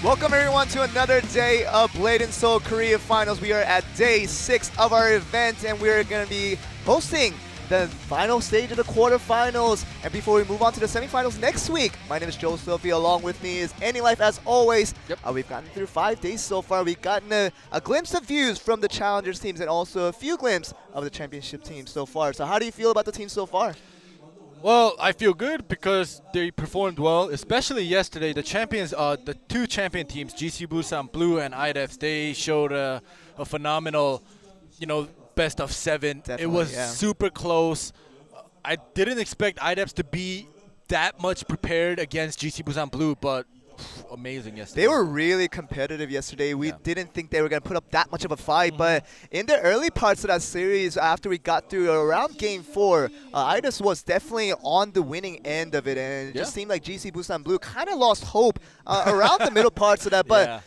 Welcome everyone to another day of Blade&Soul Korea Finals. We are at day 6 of our event and we're going to be hosting the final stage of the quarterfinals. And before we move on to the semifinals next week, my name is Joe Sophie. Along with me is Any Life as always. Yep. We've gotten through 5 days so far. We've gotten a glimpse of views from the challengers teams and also a few glimpses of the championship teams so far. So how do you feel about the team so far? Well, I feel good because they performed well, especially yesterday. The champions, the two champion teams, GC Busan Blue and IDEFs, they showed a phenomenal, best of 7. Definitely, it was yeah. super close. I didn't expect IDEFs to be that much prepared against GC Busan Blue, but amazing yesterday. They were really competitive yesterday. We didn't think they were going to put up that much of a fight, but in the early parts of that series, after we got through around Game 4, Idis was definitely on the winning end of it, and it just seemed like GC Busan Blue kind of lost hope around the middle parts of that, but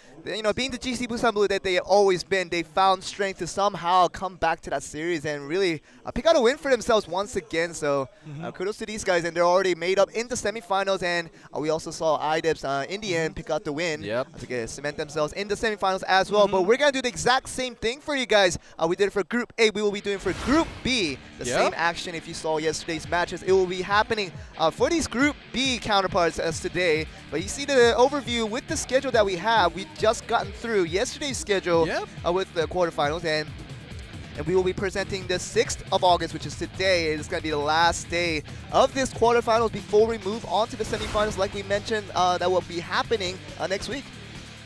being the GC Busan Blue that they have always been, they found strength to somehow come back to that series and really pick out a win for themselves once again. So kudos to these guys, and they're already made up in the semifinals. And we also saw IDEPS in the end pick out the win to cement themselves in the semifinals as well. But we're gonna do the exact same thing for you guys. We did it for Group A. We will be doing for Group B the same action. If you saw yesterday's matches, it will be happening for these Group B counterparts as today. But you see the overview with the schedule that we have. We just gotten through yesterday's schedule with the quarterfinals, and we will be presenting the 6th of August, which is today. It's going to be the last day of this quarterfinals before we move on to the semifinals, like we mentioned, that will be happening next week.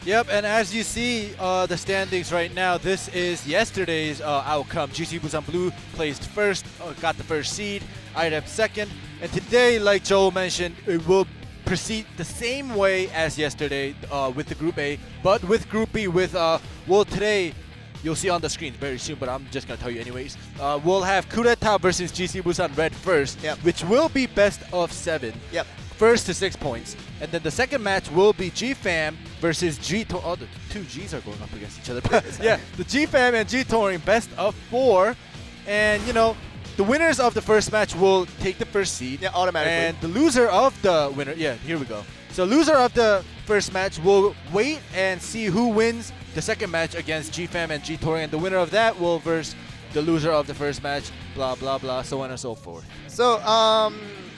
Yep, and as you see the standings right now, this is yesterday's outcome. GC Busan Blue placed first, got the first seed, IDEP second, and today, like Joel mentioned, it will proceed the same way as yesterday with the Group A, but with Group B, with well, today you'll see on the screen very soon, but I'm just gonna tell you anyways. We'll have Kureta versus GC Busan Red first, which will be best of 7. First to 6 points, and then the second match will be GFAM versus G-Touring. Oh, the two G's are going up against each other. The GFAM and G-Touring best of 4, and the winners of the first match will take the first seed. Automatically. And the loser of the winner, here we go. So loser of the first match will wait and see who wins the second match against GFAM and G-Touring, and the winner of that will verse the loser of the first match, blah, blah, blah, so on and so forth. So,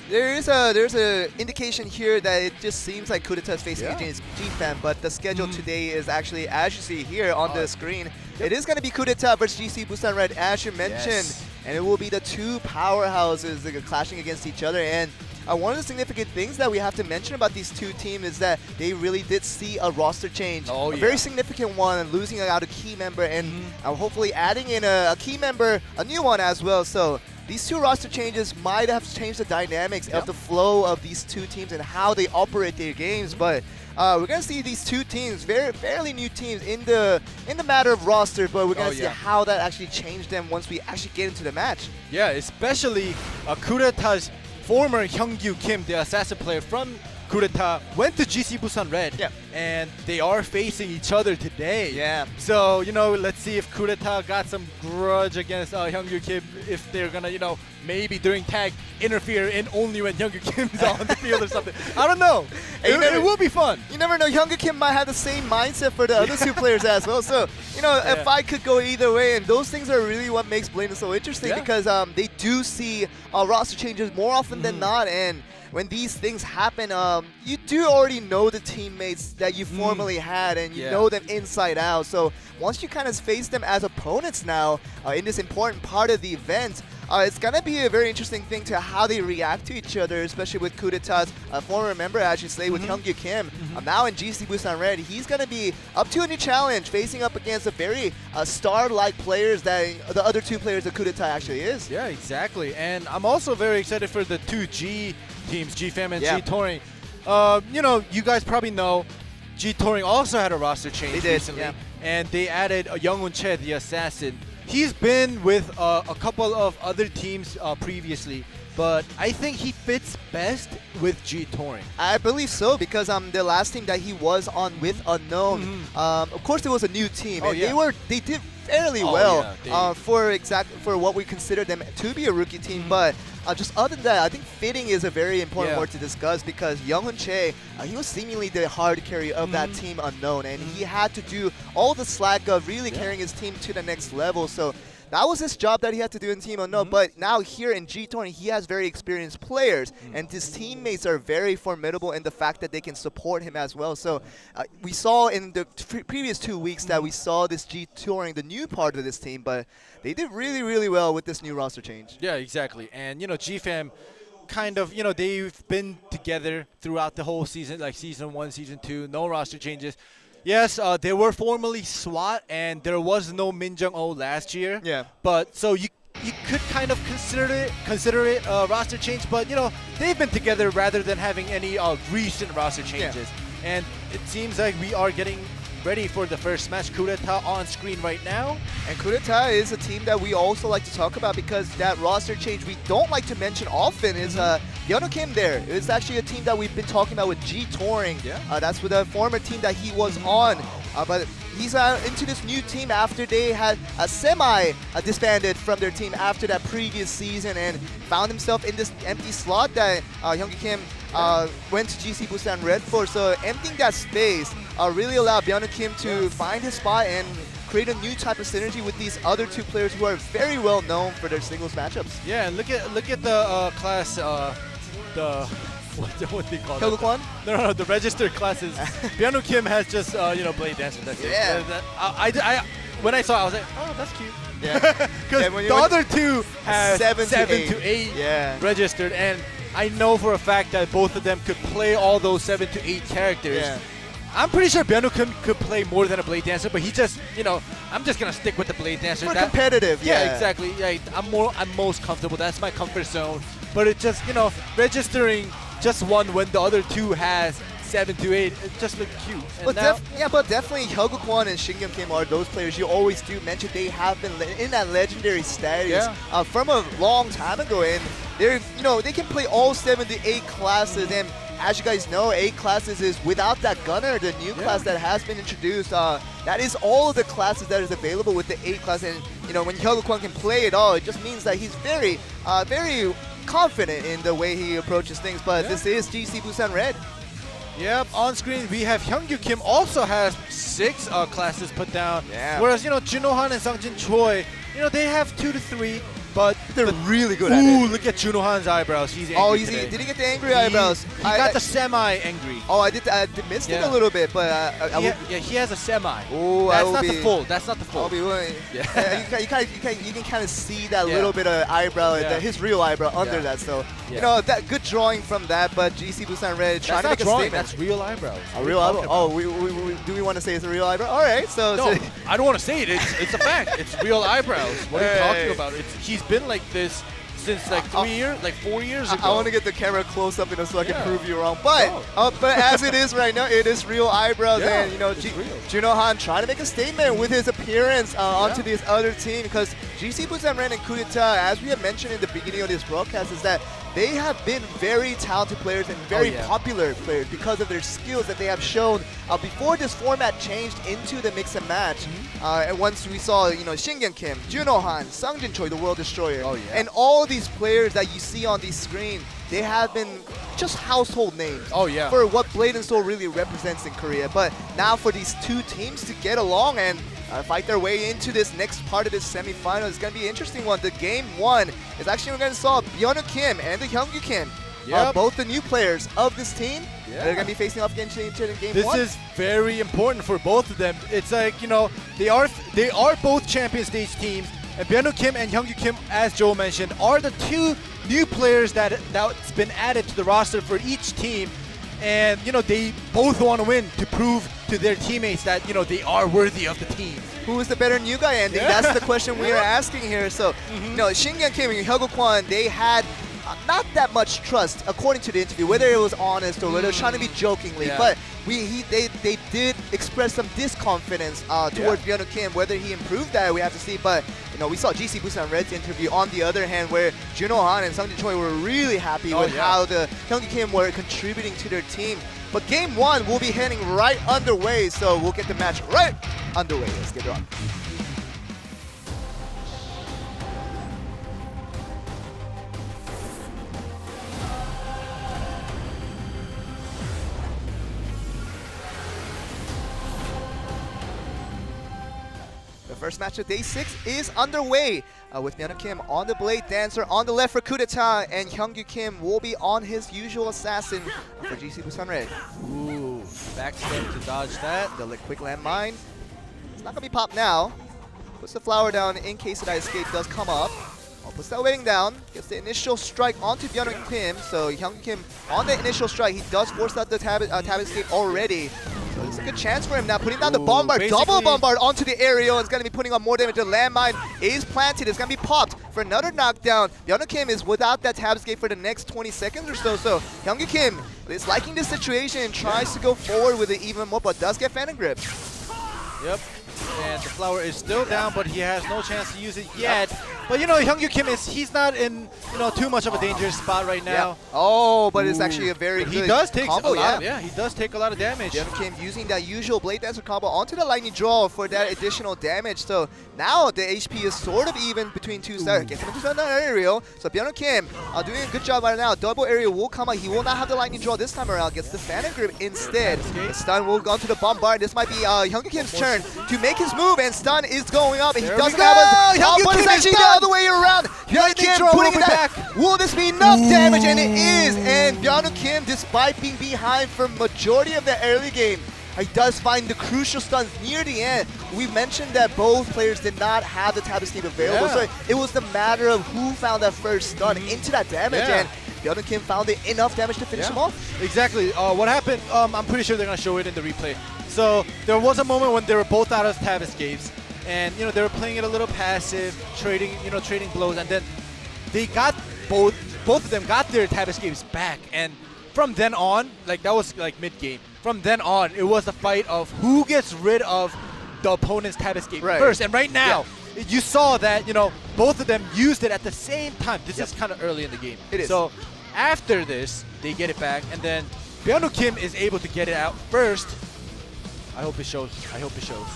there's a indication here that it just seems like Kudeta is facing against GFAM, but the schedule today is actually, as you see here on the screen, it is going to be Kudeta versus GC Busan Red, as you mentioned, and it will be the two powerhouses that are clashing against each other. And one of the significant things that we have to mention about these two teams is that they really did see a roster change, a very significant one, losing out a key member, and hopefully adding in a key member, a new one as well. So these two roster changes might have changed the dynamics of the flow of these two teams and how they operate their games. But we're gonna see these two teams, fairly new teams, in the matter of roster. But we're gonna see how that actually changed them once we actually get into the match. Yeah, especially Kureta's former Hyungyu Kim, the assassin player from Kureta, went to GC Busan Red, and they are facing each other today. So, let's see if Kureta got some grudge against Hyungyu Kim, if they're gonna, maybe during tag interfere in only when Hyungyu Kim's on the field or something. I don't know. It will be fun. You never know. Hyungyu Kim might have the same mindset for the other two players as well. So, a fight could go either way, and those things are really what makes Blade so interesting because they do see roster changes more often than not, and when these things happen, you do already know the teammates that you formerly had, and you know them inside out. So once you kind of face them as opponents now in this important part of the event, it's going to be a very interesting thing to how they react to each other, especially with Kudeta's former member, I should say, with Hyungyu Kim. Now in GC Busan Red, he's going to be up to a new challenge, facing up against a very star-like players that the other two players that Kudeta actually is. Yeah, exactly. And I'm also very excited for the two G teams, GFAM and G-Touring. You guys probably know G-Touring also had a roster change recently, and they added Young-Hoon Che, the assassin. He's been with a couple of other teams previously, but I think he fits best with G-Touring. I believe so, because the last team that he was on with Unknown, of course it was a new team, and they did fairly well for what we consider them to be a rookie team. But just other than that, I think fitting is a very important word to discuss because Young-Hoon Chae, he was seemingly the hard carry of that team unknown, and he had to do all the slack of really carrying his team to the next level. So that was his job that he had to do in Team Unknown, but now here in G-Tour, he has very experienced players, and his teammates are very formidable in the fact that they can support him as well. So we saw in the previous 2 weeks that we saw this G-Touring, the new part of this team, but they did really, really well with this new roster change. Yeah, exactly. And, GFAM kind of, they've been together throughout the whole season, like Season 1, Season 2, no roster changes. Yes, they were formerly SWAT, and there was no Min Jung-oh last year. Yeah. But so you could kind of consider it a roster change, but they've been together rather than having any recent roster changes. Yeah. And it seems like we are getting ready for the first match. Coup d'etat on screen right now. And Coup d'etat is a team that we also like to talk about because that roster change we don't like to mention often is Yeonu Kim there. It's actually a team that we've been talking about with G-Touring. Yeah. That's with a former team that he was on. But he's into this new team after they had disbanded from their team after that previous season and found himself in this empty slot that Hyung Kim went to GC Busan Red for. So emptying that space really allowed Yeonu Kim to find his spot and create a new type of synergy with these other two players who are very well known for their singles matchups. Yeah, and look at the class, what they call it? Kwan? No, the registered classes. Yeonu Kim has just Blade&Soul. That's it. When I saw it, I was like, oh, that's cute. Yeah. Because the other two have 7 to 8 registered, and I know for a fact that both of them could play all those 7 to 8 characters. Yeah. I'm pretty sure Yeonu Kim could play more than a Blade&Soul, but he just, I'm just gonna stick with the Blade&Soul. More competitive, yeah. Exactly. Yeah, I'm most comfortable. That's my comfort zone. But it just, registering just one when the other two has 7 to 8, it just looked cute. But definitely Hyung Kwon and Shin Kim are those players you always do mention. They have been in that legendary status from a long time ago, and they're they can play all 7 to 8 classes. And as you guys know, 8 classes is without that gunner, the new class that has been introduced. That is all of the classes that is available with the 8 class. And when Hyung Kwon can play it all, it just means that he's very, very confident in the way he approaches things. But this is GC Busan Red. Yep, on screen we have Hyung Kim also has 6 classes put down. Yeah. Whereas Junohan and Sungjin Choi, they have 2 to 3. But they're really good at it. Look at Junohan's eyebrows. He's angry today. Did he get the angry eyebrows? He got the semi-angry. Oh, I missed it a little bit, but he has a semi. Oh, that's not the full. That's not the full. I'll be willing. You can kind of see that little bit of eyebrow, his real eyebrow under that. So that good drawing from that. But GC Busan Red trying to make a statement. That's real eyebrows. A real eyebrow. Oh, do we want to say it's a real eyebrow? All right. So no, I don't want to say it. It's a fact. It's real eyebrows. What are you talking about? He's been like this since like 4 years ago. I want to get the camera close up so I can prove you wrong. But but as it is right now, it is real eyebrows, and Junohan trying to make a statement with his appearance onto this other team, because GC Busan Red and Coup d'etat, as we have mentioned in the beginning of this broadcast, is that they have been very talented players and very popular players because of their skills that they have shown before this format changed into the mix and match. And once we saw, Shin Kim, Junohan, Sungjin Choi, the World Destroyer, and all these players that you see on the screen, they have been just household names for what Blade&Soul really represents in Korea. But now for these two teams to get along and fight their way into this next part of this semifinal, it's going to be an interesting one. The game 1 is actually, we're going to saw Yeonu Kim and the Hyung Kim, both the new players of this team. They're going to be facing off against each other in game 1. This is very important for both of them. It's like, they are both champion stage teams. And Yeonu Kim and Hyung Kim, as Joe mentioned, are the 2 new players that's been added to the roster for each team. And, they both want to win to prove to their teammates that, they are worthy of the team. Who is the better new guy ending? That's the question we are asking here. So, Shin Kim and Hyung Kwon, they had not that much trust, according to the interview, whether it was honest or whether it was trying to be jokingly. But they did express some disconfidence towards Yeonu Kim. Whether he improved that, we have to see. But we saw GC Busan Red's interview on the other hand, where Junohan and Sungjin Choi were really happy with how the Hyung Kim were contributing to their team. But game 1 will be heading right underway, so we'll get the match right underway. Let's get it on. First match of day 6 is underway with Byung Kim on the Blade Dancer, on the left for Coup d'etat, and Hyungju Kim will be on his usual assassin for GC Busan Red. Ooh, backstep to dodge that. The quick landmine. It's not going to be popped now. Puts the flower down in case that escape does come up. Puts that wing down, gets the initial strike onto Byung Kim. So Hyungju Kim on the initial strike, he does force out the tab escape already. So it's a good chance for him now, putting down the bombard, double bombard onto the aerial. It's going to be putting on more damage. The landmine is planted, it's going to be popped for another knockdown. Byung Kim is without that tab escape for the next 20 seconds or so. So Hyungju Kim is liking this situation and tries to go forward with it even more, but does get Phantom Grip. Yep. And the flower is still down, but he has no chance to use it yet. But you know, Hyungju Kim he's not in too much of a dangerous spot right now. Yeah. Oh, but it's actually a very good he does take combo, a lot. Yeah, he does take a lot of damage. Byung Kim using that usual Blade Dancer combo onto the lightning draw for that additional damage. So now the HP is sort of even between two sides. Gets him into that aerial. So Byung Kim doing a good job right now. Double aerial will come out. He will not have the lightning draw this time around. Gets the Phantom Grip instead. The stun will go to the bombard. This might be Hyungju Kim's turn to make his move, and stun is going up. And he doesn't have a but it's actually the other way around. Byung Kim putting it back. Will this be enough damage? And it is. And Byung Kim, despite being behind for majority of the early game, he does find the crucial stuns near the end. We mentioned that both players did not have the tab escape available, so it was the matter of who found that first stun into that damage, and Byung Kim found it enough damage to finish him off. Exactly. What happened, I'm pretty sure they're going to show it in the replay. So there was a moment when they were both out of tab escapes, and they were playing it a little passive, trading blows, and then they got both of them got their tab escapes back, and from then on, like that was like mid game. From then on, it was a fight of who gets rid of the opponent's tab escape first. And right now, you saw that both of them used it at the same time. This is kind of early in the game. It is. So after this, they get it back, and then Byung Kim is able to get it out first. I hope it shows. I hope it shows.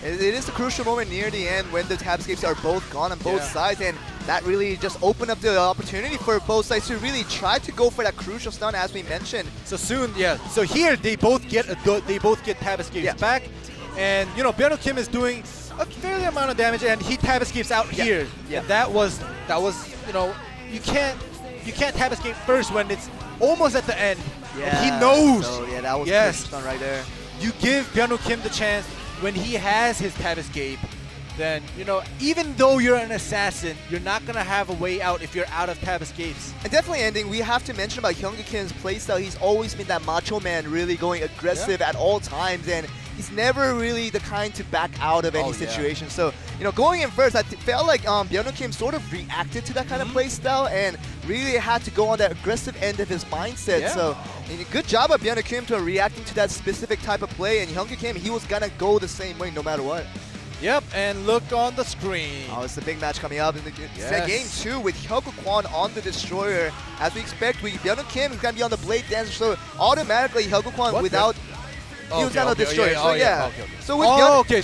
It is a crucial moment near the end when the tab escapes are both gone on both sides, and that really just opened up the opportunity for both sides to really try to go for that crucial stun, as we mentioned. So soon, So here they both get tab escapes back, and Byung Kim is doing a fairly amount of damage, and he tab escapes out here. And that was you can't tab escape first when it's almost at the end. And he knows. So that was a stun right there. You give Byung Kim the chance. When he has his tab escape, then, even though you're an assassin, you're not going to have a way out if you're out of tab escapes. And definitely ending, we have to mention about Hyungju Kim's playstyle. He's always been that macho man, really going aggressive at all times, and he's never really the kind to back out of any situation. So, going in first, I felt like Byung Kim sort of reacted to that kind of playstyle and really had to go on that aggressive end of his mindset. So, good job of Byung Kim to reacting to that specific type of play, and Hyungju Kim, he was going to go the same way no matter what. Yep, and look on the screen. Oh, it's a big match coming up in the game 2 with Hyungju Kwon on the Destroyer. As we expect, Byung Kim is going to be on the Blade Dancer, so automatically Hyungju Kwon without... He was on the Destroyer, So with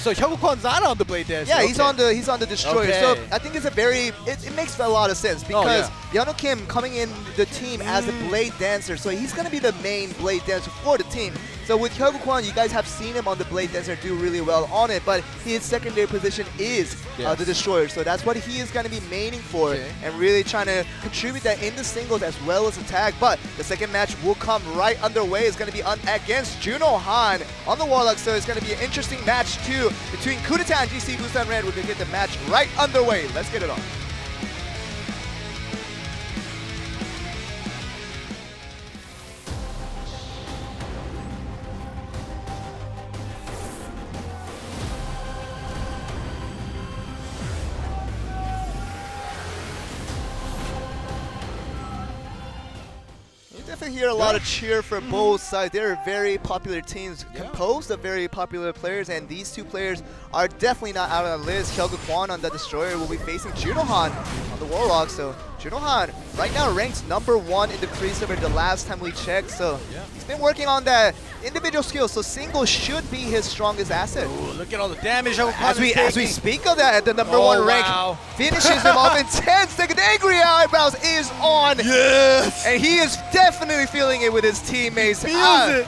so Hyungju Kwon's not on the Blade Dancer. Yeah, he's on the Destroyer. So I think it's it makes a lot of sense because Byung Kim coming in the team as a Blade Dancer, so he's gonna be the main Blade Dancer for the team. So with Hyungju Kwon, you guys have seen him on the Blade Dancer do really well on it, but his secondary position is the Destroyer. So that's what he is gonna be maining for and really trying to contribute that in the singles as well as attack. But the second match will come right underway. It's gonna be against Juno Han on the Warlock, so it's going to be an interesting match too between Coup d'etat and GC Busan Red. We're going to get the match right underway. Let's get it on. Definitely hear a lot of cheer for both sides. They're very popular teams composed of very popular players, and these two players are definitely not out on the list. Hyungju Kwon on the Destroyer will be facing Juno Han on the Warlock. So Juno Han right now ranks #1 in the crease over the last time we checked. So he's been working on that individual skills. So singles should be his strongest asset. Ooh, look at all the damage Hyungju Kwon is taking. As we speak of that, the #1 rank finishes him off in 10 seconds. The angry eyebrows is on. Yes! And he is definitely feeling it with his teammates. Feels it.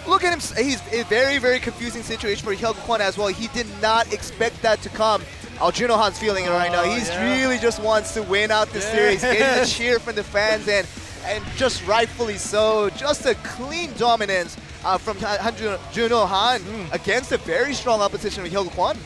Look at him. He's a very, very confusing situation for Hyuk-Kwon as well. He did not expect that to come. Oh, Junohan's feeling it right now. He's really just wants to win out the series, getting the cheer from the fans, and just rightfully so. Just a clean dominance from Junohan against a very strong opposition of Hyuk-Kwon.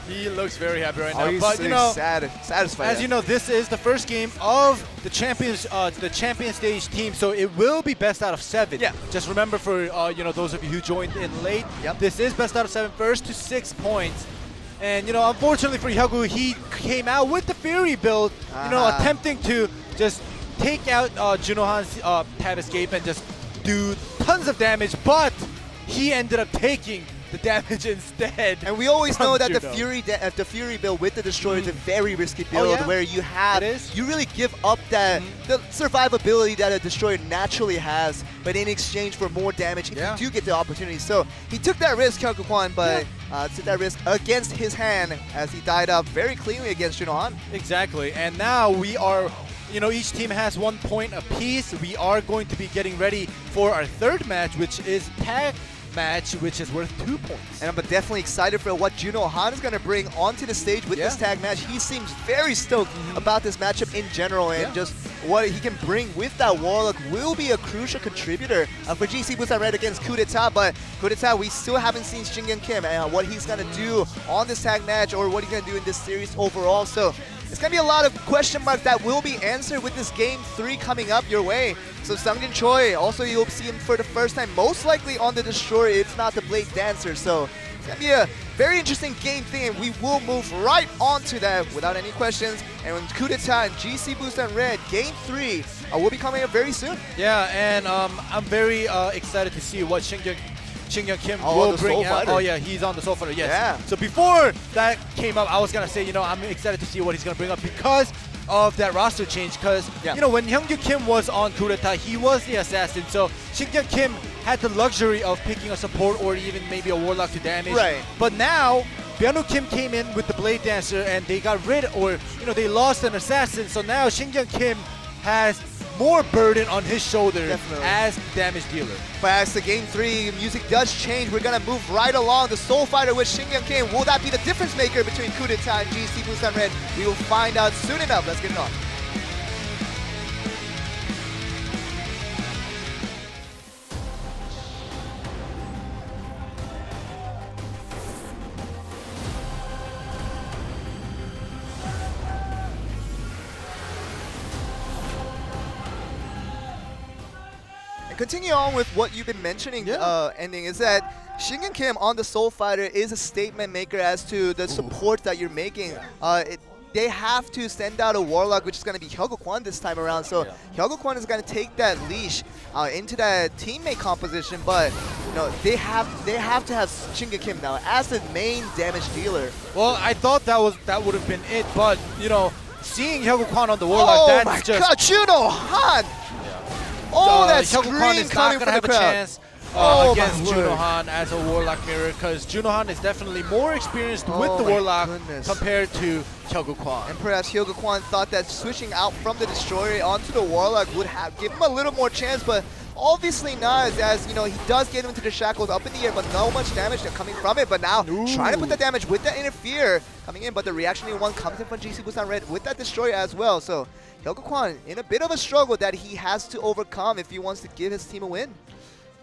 He looks very happy right now. He's But satisfied. As you know, this is the first game of the champion stage team, so it will be best out of 7. Yeah. Just remember for those of you who joined in late, this is best out of 7, first to 6 points. And unfortunately for Hyuk-Woo, he came out with the Fury build, attempting to just take out Junohan's tab escape and just do tons of damage, but he ended up taking the damage instead. And we always know that the Fury build with the Destroyer is a very risky build where you really give up that the survivability that a Destroyer naturally has, but in exchange for more damage, if you do get the opportunity. So he took that risk, Hyuk-Kwon, but took that risk against his hand as he died up very cleanly against Junohan. Exactly, and now we are, each team has 1 point apiece. We are going to be getting ready for our third match, which is tag match, which is worth 2 points. And I'm definitely excited for what Junohan is going to bring onto the stage with this tag match. He seems very stoked about this matchup in general, and just what he can bring with that Warlock will be a crucial contributor for GC Busan Red against Coup d'etat. But Coup d'etat, we still haven't seen Shinhan Kim and what he's going to do on this tag match or what he's going to do in this series overall. So it's going to be a lot of question marks that will be answered with this Game 3 coming up your way. So Sungjin Choi, also you'll see him for the first time, most likely on the Destroyer, if not the Blade Dancer. So it's going to be a very interesting game thing, and we will move right on to that without any questions. And when Coup d'etat and GC Busan Red, Game 3 will be coming up very soon. Yeah, and I'm very excited to see what Shinhan Kim will bring out. Oh yeah, he's on the Soul Fighter, yes. Yeah. So before that came up, I was going to say, I'm excited to see what he's going to bring up because of that roster change. Because, when Hyungju Kim was on Coup d'etat, he was the assassin. So Shinhan Kim had the luxury of picking a support or even maybe a Warlock to damage. Right. But now, Byung-Woo Kim came in with the Blade Dancer and they got rid, or, they lost an assassin. So now Shinhan Kim has more burden on his shoulder as damage dealer. But as the Game 3 music does change, we're going to move right along. The Soul Fighter with Shinhan Kim, will that be the difference maker between Coup d'etat and GC Busan Red? We will find out soon enough. Let's get it on. Continue on with what you've been mentioning, ending, is that Shinhan Kim on the Soul Fighter is a statement maker as to the support that you're making. They have to send out a Warlock, which is going to be Hyuk-Kwon this time around. So Hyuk-Kwon is going to take that leash into that teammate composition, but they have to have Shinhan Kim now as the main damage dealer. Well, I thought that would have been it, but seeing Hyuk-Kwon on the Warlock, that's just... Oh my God, Junohan! Oh, that Hyuk-Kwon is not going to have a chance against Junohan as a Warlock mirror, because Junohan is definitely more experienced with the Warlock compared to Hyuk-Kwon. And perhaps Hyuk-Kwon thought that switching out from the Destroyer onto the Warlock would give him a little more chance, but obviously not, as he does get into the shackles up in the air, but no much damage coming from it. But now trying to put the damage with the interfere coming in, but the reactionary one comes in from GC Busan Red with that Destroyer as well. So Hyuk-Kwon in a bit of a struggle that he has to overcome if he wants to give his team a win.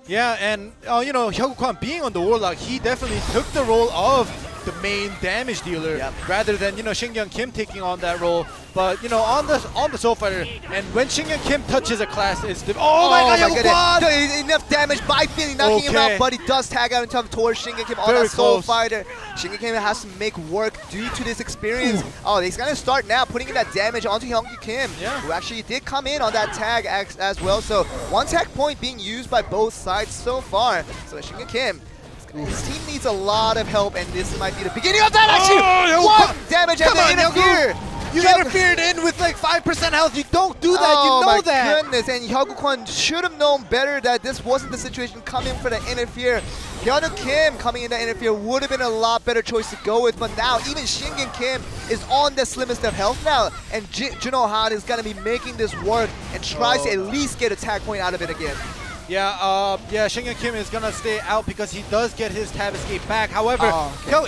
Yeah, and Hyuk-Kwon being on the Warlock, he definitely took the role of the main damage dealer rather than Shinhan Kim taking on that role. But on the Soul Fighter, and when Shinhan Kim touches a class, it's oh my God, Hyuk-Kwon! Enough damage by Finny knocking him out, but he does tag out in time towards Shinhan Kim on that Soul Fighter. Shinhan Kim has to make work due to this experience. Oh, he's gonna start now putting in that damage onto Hyungju Kim, who actually did come in on that tag as well. So one tag point being used by both sides so far. So Shinhan Kim, his team needs a lot of help, and this might be the beginning of that action! One damage and then interfere! You interfered in with like 5% health. You don't do that. You know that. Oh my goodness. And Hyuk-Kwon should have known better that this wasn't the situation coming for the interfere. Hyun Kim coming in to interfere would have been a lot better choice to go with. But now even Shinhan Kim is on the slimmest of health now. And Junohan is going to be making this work and tries to at least get a tag point out of it again. Yeah, Shinhan Kim is gonna stay out because he does get his tab escape back. However,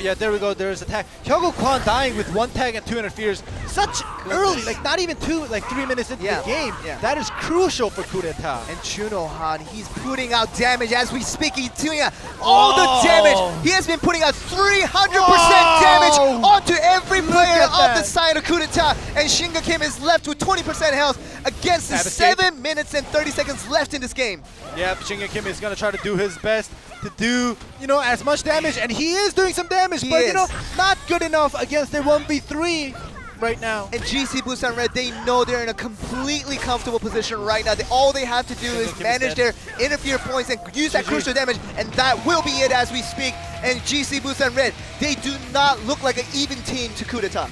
yeah, there we go. There's a tag. Hyogo Kwon dying with 1 tag and 2 interferes. Such early, like not even 3 minutes into the game. That is crucial for coup d'etat. And Juno Han, he's putting out damage as we speak. He's doing all the damage. He has been putting out 300% damage onto every player of the side of coup d'etat. And Shinhan Kim is left with 20% health against the 7 minutes and 30 seconds left in this game. Yeah, Shinhan Kim is gonna try to do his best to do, as much damage, and he is doing some damage, but not good enough against a 1v3 right now. And GC Busan Red, they know they're in a completely comfortable position right now. All they have to do is manage their interfere points and use that crucial damage, and that will be it as we speak. And GC Busan Red, they do not look like an even team to coup d'etat.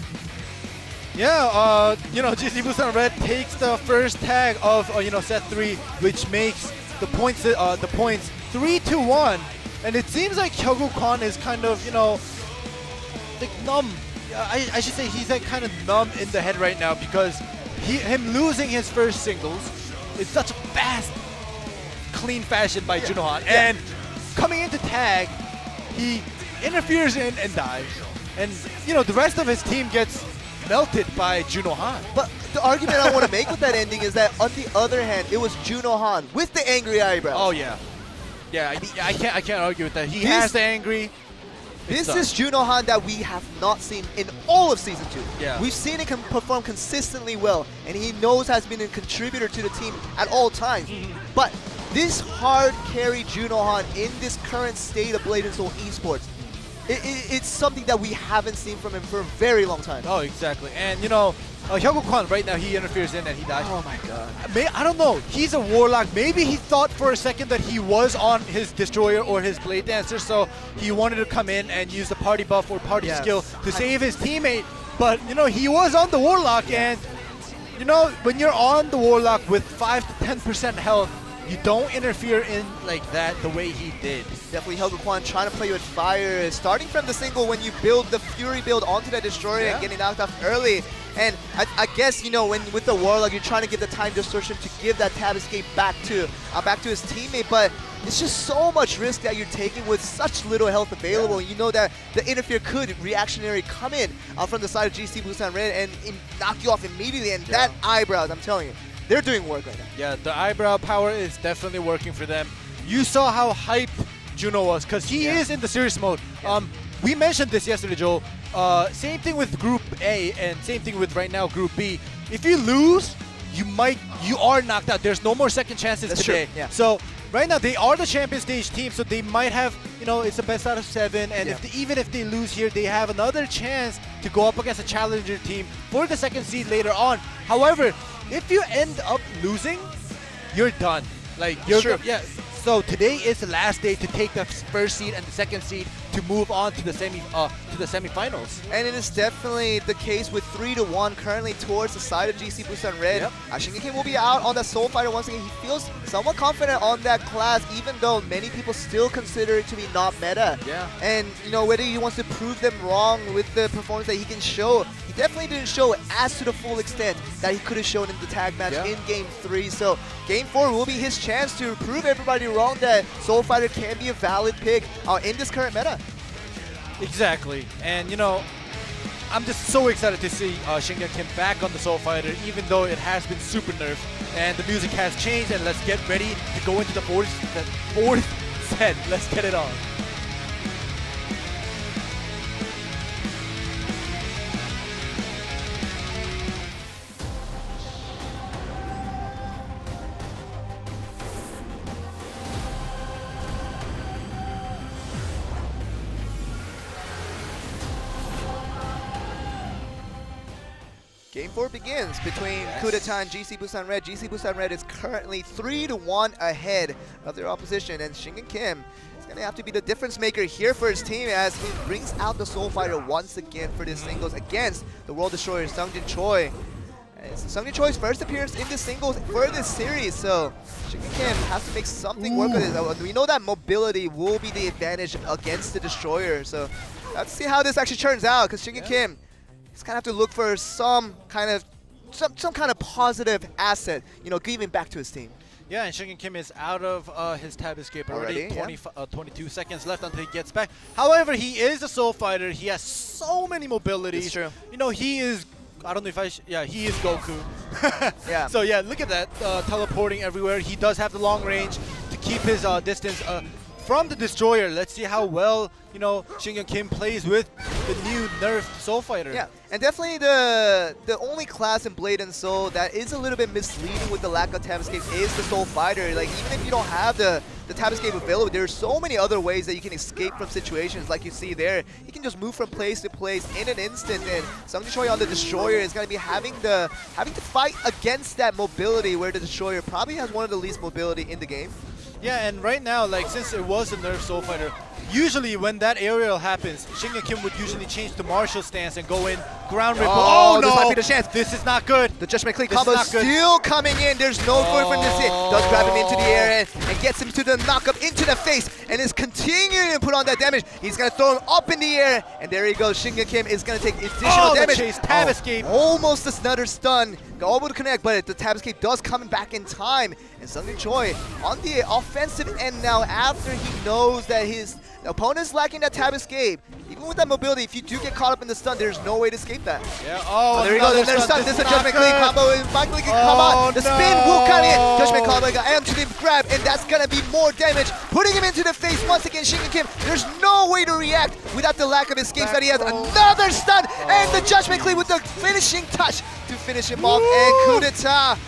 Yeah, GC Busan Red takes the first tag of set 3, which makes the points 3-1, and it seems like Hyogo Kwon is kind of like numb. I should say he's like kind of numb in the head right now because him losing his first singles is such a fast, clean fashion by Juno Han, and coming into tag, he interferes in and dies, and the rest of his team gets melted by Juno Han. But the argument I want to make with that ending is that on the other hand, it was Juno Han with the angry eyebrows. Oh yeah, I can't argue with that. He has the angry. This is Juno Han that we have not seen in all of Season 2. Yeah. We've seen him perform consistently well, and he knows has been a contributor to the team at all times. But this hard carry Juno Han in this current state of Blade&Soul esports, it's something that we haven't seen from him for a very long time. Oh, exactly. And Hyogo Kwon right now, he interferes in and he dies. Oh my god. I don't know. He's a warlock. Maybe he thought for a second that he was on his destroyer or his blade dancer, so he wanted to come in and use the party buff or party skill to save his teammate. But he was on the warlock, and when you're on the warlock with 5 to 10% health, you don't interfere in like that the way he did. Definitely Hyogo Kwon trying to play with fire, starting from the single when you build the Fury build onto that destroyer and getting knocked off early. And I guess with the warlock, you're trying to give the time distortion to give that tab escape back to his teammate, but it's just so much risk that you're taking with such little health available. You know that the interfere could reactionary come in from the side of GC Busan Red and knock you off immediately. And that eyebrows, I'm telling you, they're doing work right now. Yeah, the eyebrow power is definitely working for them. You saw how hyped Juno was because he is in the serious mode. We mentioned this yesterday, Joel. Same thing with Group A and same thing with right now Group B. If you lose, you are knocked out. There's no more second chances today. Yeah. So right now they are the champion stage team, so they might have, it's the best out of 7, and even if they lose here, they have another chance to go up against a challenger team for the second seed later on. However, if you end up losing, you're done. Like So today is the last day to take the first seed and the second seed to move on to the semifinals. And it is definitely the case with 3-1 currently towards the side of GC Busan Red. Shinhan Kim will be out on that Soul Fighter once again. He feels somewhat confident on that class, even though many people still consider it to be not meta. And whether he wants to prove them wrong with the performance that he can show, he definitely didn't show as to the full extent that he could have shown in the tag match in Game 3. So Game 4 will be his chance to prove everybody wrong that Soul Fighter can be a valid pick in this current meta. Exactly, and I'm just so excited to see Shinhan Kim back on the Soul Fighter, even though it has been super nerfed and the music has changed. And let's get ready to go into the fourth set. Let's get it on. Game 4 begins between coup d'etat and GC Busan Red. GC Busan Red is currently 3-1 ahead of their opposition, and Shinhan Kim is going to have to be the difference maker here for his team as he brings out the Soul Fighter once again for this singles against the World Destroyer Sungjin Choi. And it's Sungjin Choi's first appearance in the singles for this series, so Shinhan Kim has to make something work with it. We know that mobility will be the advantage against the Destroyer, so let's see how this actually turns out, because Shinhan Kim he's gonna have to look for some kind of positive asset, giving back to his team. Yeah, and Shinhan Kim is out of his tab escape already. 22 seconds left until he gets back. However, he is a soul fighter. He has so many mobilities. It's true. You know, he is, I don't know if I, yeah, he is Goku. Yeah. So yeah, look at that, teleporting everywhere. He does have the long range to keep his distance from the destroyer. Let's see how well, you know, Shinhan Kim plays with the new nerfed soul fighter. Yeah, and definitely the only class in Blade and Soul that is a little bit misleading with the lack of tab escape is the soul fighter. Like, even if you don't have the tab escape available, there's so many other ways that you can escape from situations. Like you see there, you can just move from place to place in an instant, and Sung Choi on the destroyer is going to be having to fight against that mobility, where the destroyer probably has one of the least mobility in the game. Yeah, and right now, like, since it was a nerf soul fighter, usually when that aerial happens, Shinhan Kim would usually change to Marshall stance and go in ground rip. Oh, no! This might be the chance. This is not good. The Judgment Click This is combo not good. still coming in. There's no good from this hit. Does grab him into the air and gets him to the knockup into the face, and is continuing to put on that damage. He's going to throw him up in the air, and there he goes. Shinhan Kim is going to take additional damage. The chase, tab escape. Almost another stun. Go able to connect, but the tab escape does come back in time. And Sung Choi on the offensive end now, after he knows that his opponent is lacking that tab escape. Even with that mobility, if you do get caught up in the stun, there's no way to escape that. Yeah. There you go. There's stun. This is a Judgment Clean combo. And finally can come out. The spin will cut in. Judgment combo and to the grab, and that's gonna be more damage, putting him into the face once again. Shinhan Kim, there's no way to react without the lack of escapes that he has. Another stun, and the Judgment Clean with the finishing touch to finish him off. And coup d'etat.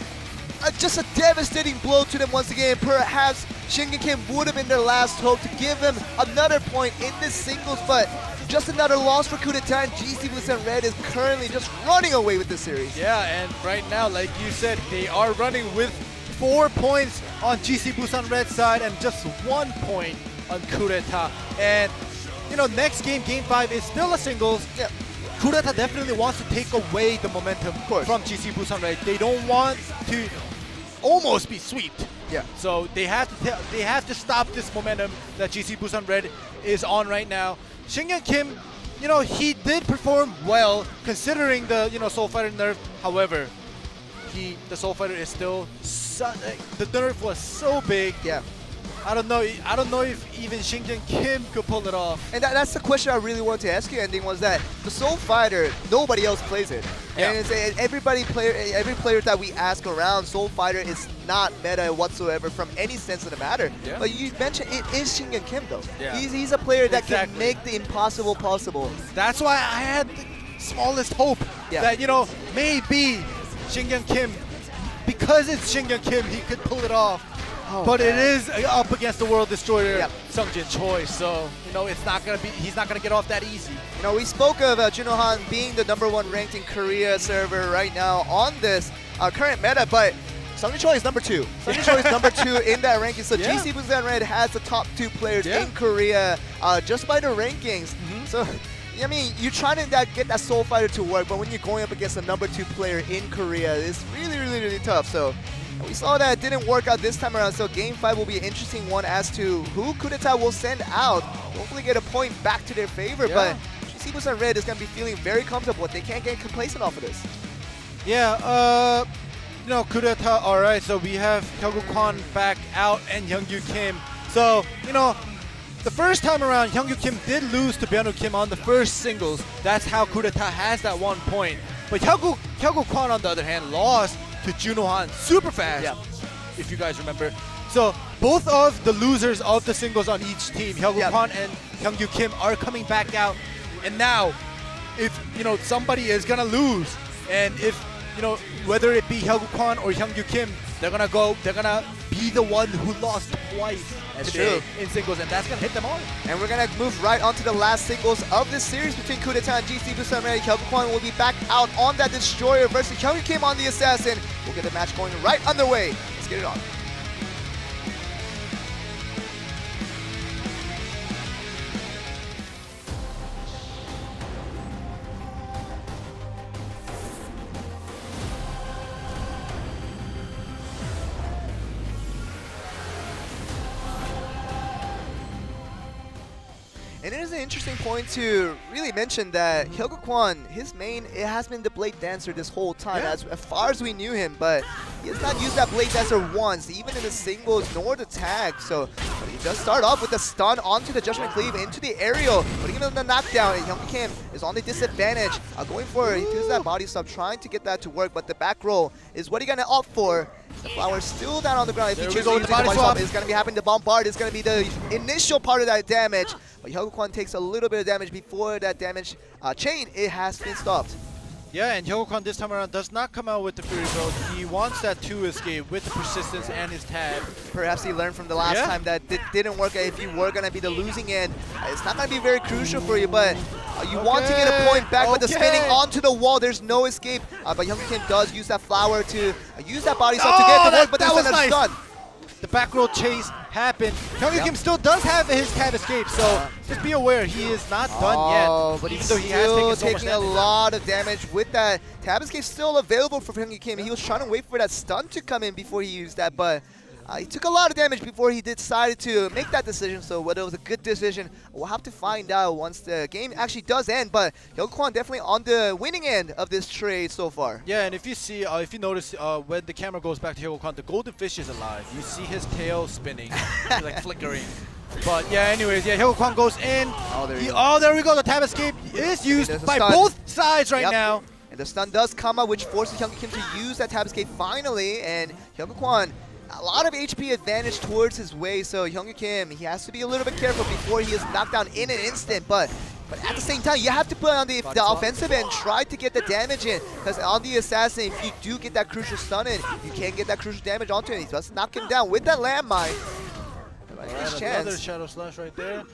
Just a devastating blow to them once again. Perhaps Shinhan Kim would have been their last hope to give them another point in this singles, but just another loss for coup d'etat, and GC Busan Red is currently just running away with this series. Yeah, and right now, like you said, they are running with 4 points on GC Busan Red side and just 1 point on coup d'etat. And, you know, next game, Game 5, is still a singles. Yeah. Coup d'etat definitely wants to take away the momentum from GC Busan Red. They don't want to almost be swept. Yeah. So they have to stop this momentum that GC Busan Red is on right now. Shinhan Kim, you know, he did perform well considering the, you know, Soul Fighter nerf. However, the Soul Fighter is still the nerf was so big. Yeah. I don't know if even Shinhan Kim could pull it off. And that's the question I really wanted to ask you, Ending, was that the Soul Fighter, nobody else plays it. Yeah. And it's, every player that we ask around, Soul Fighter is not meta whatsoever from any sense of the matter. Yeah. But you mentioned it is Shinhan Kim though. Yeah. He's a player that Exactly. can make the impossible possible. That's why I had the smallest hope that, you know, maybe Shinhan Kim, because it's Shinhan Kim, he could pull it off. Oh, but man. it is up against the World Destroyer, Yep. Sung Choi, so, you know, he's not gonna get off that easy. You know, we spoke of Junohan being the #1 ranked in Korea server right now on this current meta, but Sung Choi is #2. Sung Choi is #2 in that ranking, so Yeah. GC Busan Red has the top 2 players Yeah. in Korea just by the rankings. So, I mean, you're trying to get that Soul Fighter to work, but when you're going up against a #2 player in Korea, it's really, really, really tough. So we saw that it didn't work out this time around, so Game 5 will be an interesting one as to who coup d'etat will send out. Hopefully get a point back to their favor, but GC Busan Red is going to be feeling very comfortable. They can't get complacent off of this. Yeah, you know, coup d'etat, alright, so we have Hyungwoo Kwon back out and Hyungwoo Kim. So, you know, the first time around, Hyungwoo Kim did lose to Byung-woo Kim on the first singles. That's how coup d'etat has that 1 point. But Hyungwoo Kwon, on the other hand, lost to Junohan super fast, if you guys remember. So both of the losers of the singles on each team, Hyungwoo Kwon and Hyungwoo Kim, are coming back out. And now, if, you know, somebody is gonna lose, and if, you know, whether it be Hyungwoo Kwon or Hyungwoo Kim, they're gonna be the one who lost twice today in singles, and that's gonna hit them all. And we're going to move right on to the last singles of this series between coup d'etat and GC Busan Red. Hyungwoo Kwon will be back out on that destroyer versus Hyungwoo Kim on the assassin. We'll get the match going right underway. Let's get it on. And it is an interesting point to really mention that Hyungwoo Kwon, his main, it has been the Blade Dancer this whole time, as far as we knew him. But he has not used that Blade Dancer once, even in the singles nor the tag. So but he does start off with the stun onto the Judgment Cleave into the aerial, putting him in the knockdown. And Hyung Kim is on the disadvantage, going for it. He uses that body stop, trying to get that to work, but the back roll is what he's gonna opt for. The flower still down on the ground. If he chooses to use the body swap, it's gonna be happening to bombard. It's gonna be the initial part of that damage. But Hyung takes a little bit of damage before that damage chain. It has been stopped. Yeah, and Hyung this time around does not come out with the Fury Road. He wants that 2 escape with the persistence and his tag. Perhaps he learned from the last time that it didn't work. If you were going to be the losing end, it's not going to be very crucial for you, but you want to get a point back with the spinning onto the wall. There's no escape, but Hyung Kim does use that flower to use that body shot to get the work, but that was another stun. The back roll chase happened. Hyung Kim still does have his tab escape, so just be aware he is not done yet. But he's still taking a lot of damage with that. Tab escape still available for Hyung Kim. He was trying to wait for that stun to come in before he used that, but he took a lot of damage before he decided to make that decision. So whether it was a good decision, we'll have to find out once the game actually does end. But Hyung definitely on the winning end of this trade so far. Yeah, and if you see, if you notice, when the camera goes back to Hyung, the golden fish is alive. You see his tail spinning, like flickering. But yeah, anyways, yeah, Hyung goes in. There we go. The tab escape is used by both sides right now. And the stun does come out, which forces Hyung Kim to use that tab escape finally. And Hyung a lot of HP advantage towards his way, so Hyung Kim, he has to be a little bit careful before he is knocked down in an instant. But at the same time, you have to put on the offensive and try to get the damage in, because on the assassin, if you do get that crucial stun in, you can't get that crucial damage onto him. He does knock him down with that landmine. Another Shadow Slash right there.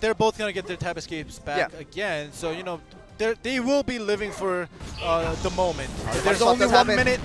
They're both gonna get their tab escapes back again, so you know they will be living for the moment. There's only 1 minute.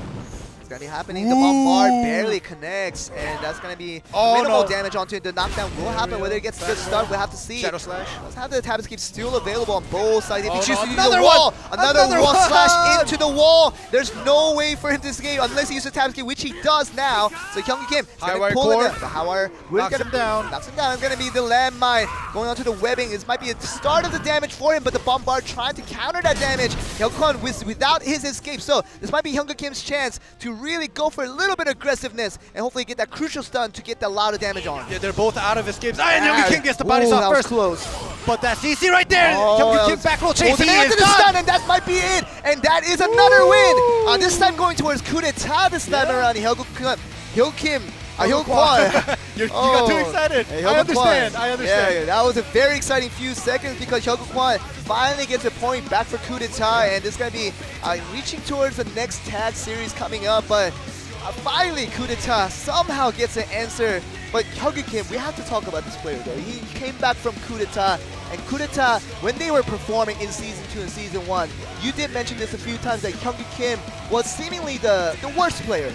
It's going to be happening. The bombard barely connects, and that's going to be minimal damage onto it. The knockdown will happen. Whether it gets good start, we'll have to see. Shadow Slash. Let's have the tab escape still available on both sides. If he chooses to use the wall, another wall slash into the wall. There's no way for him to escape unless he uses the tab escape, which he does now. So Hyung Kim is going to pull him in. The high wire knocks him down. Knocks him down. It's going to be the landmine going onto the webbing. This might be the start of the damage for him, but the bombard trying to counter that damage. Hyung without his escape. So this might be Hyung Kim's chance to really go for a little bit of aggressiveness and hopefully get that crucial stun to get a lot of damage on. Yeah, they're both out of escapes. And Hyung Kim gets the body shot first. Close. But that's easy right there. Hyung Kim back roll chase. He is done. Stun, and that might be it. And that is another win. This time going towards coup d'etat this time around. Hyung Kim. You got too excited. I understand. Yeah, that was a very exciting few seconds because Hyung finally gets a point back for coup d'etat, and this is going to be reaching towards the next tag series coming up. But finally, coup d'etat somehow gets an answer. But Hyung Kim, we have to talk about this player though. He came back from coup d'etat, and coup d'etat, when they were performing in Season 2 and Season 1, you did mention this a few times that Hyung Kim was seemingly the worst player.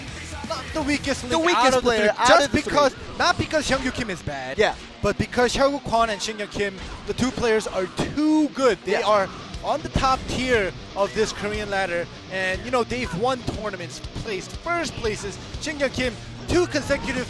Not the weakest player just because not because Hyung Kim is bad, but because Hyung and Shin Kim, the two players are too good. They are on the top tier of this Korean ladder, and you know they've won tournaments, placed first places. Shin Kim, 2 consecutive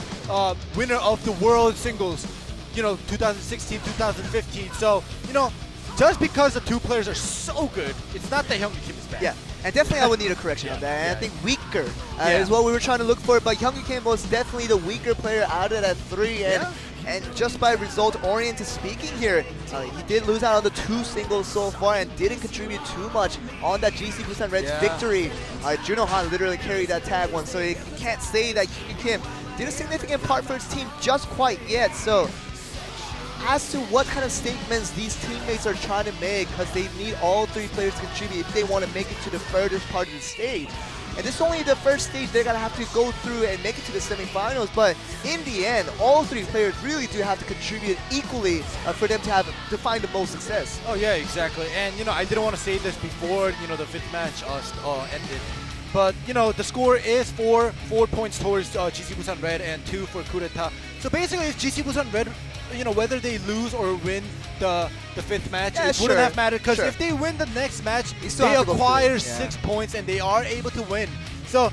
winner of the World Singles, you know, 2016, 2015. So you know, just because the two players are so good, it's not that Hyung Kim is bad. Yeah. And definitely I would need a correction on that. And I think weaker is what we were trying to look for. But Hyung Kim was definitely the weaker player out of that 3. And just by result-oriented speaking here, he did lose out on the 2 singles so far and didn't contribute too much on that GC Busan Red's victory. Juno Han literally carried that tag one, so you can't say that Hyung Kim did a significant part for his team just quite yet. So as to what kind of statements these teammates are trying to make, because they need all 3 players to contribute if they want to make it to the furthest part of the stage. And this is only the first stage they're going to have to go through and make it to the semifinals, but in the end, all 3 players really do have to contribute equally for them to find the most success. Oh yeah, exactly. And you know, I didn't want to say this before, you know, the 5th match ended. But you know, the score is 4 points towards GC Busan Red and 2 for coup d'etat. So basically, if GC Busan Red, you know, whether they lose or win the 5th match, it wouldn't have mattered, because if they win the next match, they acquire 6 points and they are able to win. So,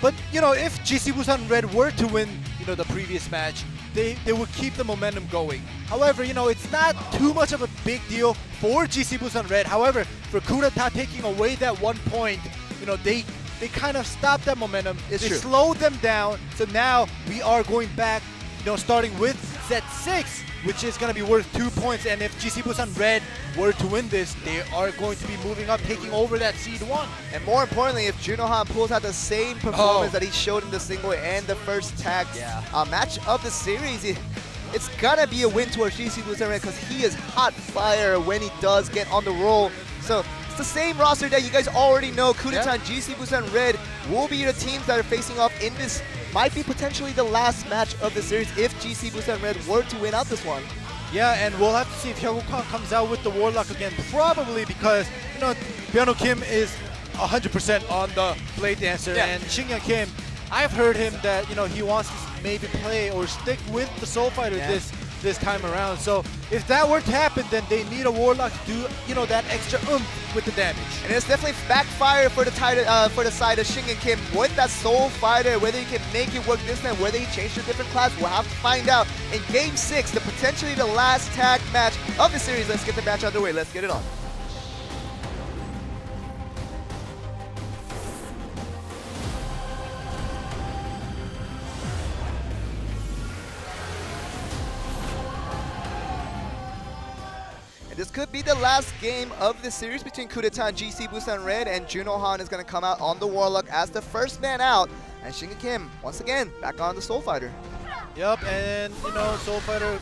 but you know, if GC Busan Red were to win, you know, the previous match, they would keep the momentum going. However, you know, it's not too much of a big deal for GC Busan Red. However, for coup d'etat taking away that 1 point, you know, they they kind of stopped that momentum. It's they true. slowed them down. So now we are going back, starting with set 6, which is going to be worth 2 points. And if GC Busan Red were to win this, they are going to be moving up, taking over that seed 1. And more importantly, if Junohan pulls out the same performance that he showed in the single and the first tag match of the series, it's gonna be a win towards GC Busan Red because he is hot fire when he does get on the roll. So it's the same roster that you guys already know. Kudeta and GC Busan Red will be the teams that are facing off in this. Might be potentially the last match of the series if GC Busan Red were to win out this one. Yeah, and we'll have to see if Hyungwoo comes out with the Warlock again. Probably because, Byung-Ho Kim is 100% on the Blade Dancer. Yeah. And Shinhan Kim, I've heard him that, he wants to maybe play or stick with the Soul Fighter this time around. So if that were to happen, then they need a Warlock to do, that extra oomph with the damage. And it's definitely backfire for the side of Shinhan Kim with that Soul Fighter. Whether he can make it work this time, whether he changed to a different class, we'll have to find out in Game 6, potentially the last tag match of the series. Let's get the match underway. Let's get it on. This could be the last game of the series between Kudeta and GC Busan Red, and Junohan is going to come out on the Warlock as the first man out, and Shinhan Kim, once again, back on the Soul Fighter. Yep, and Soul Fighter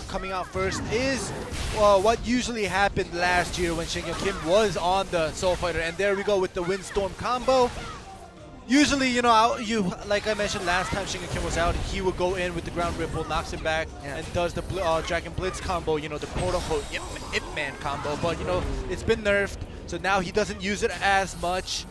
coming out first is what usually happened last year when Shinhan Kim was on the Soul Fighter, and there we go with the Windstorm combo. Usually, like I mentioned last time Shinhan Kim was out, he would go in with the ground ripple, knocks him back, and does the Dragon Blitz combo, the quote-unquote Ip Man combo. But, it's been nerfed, so now he doesn't use it as much.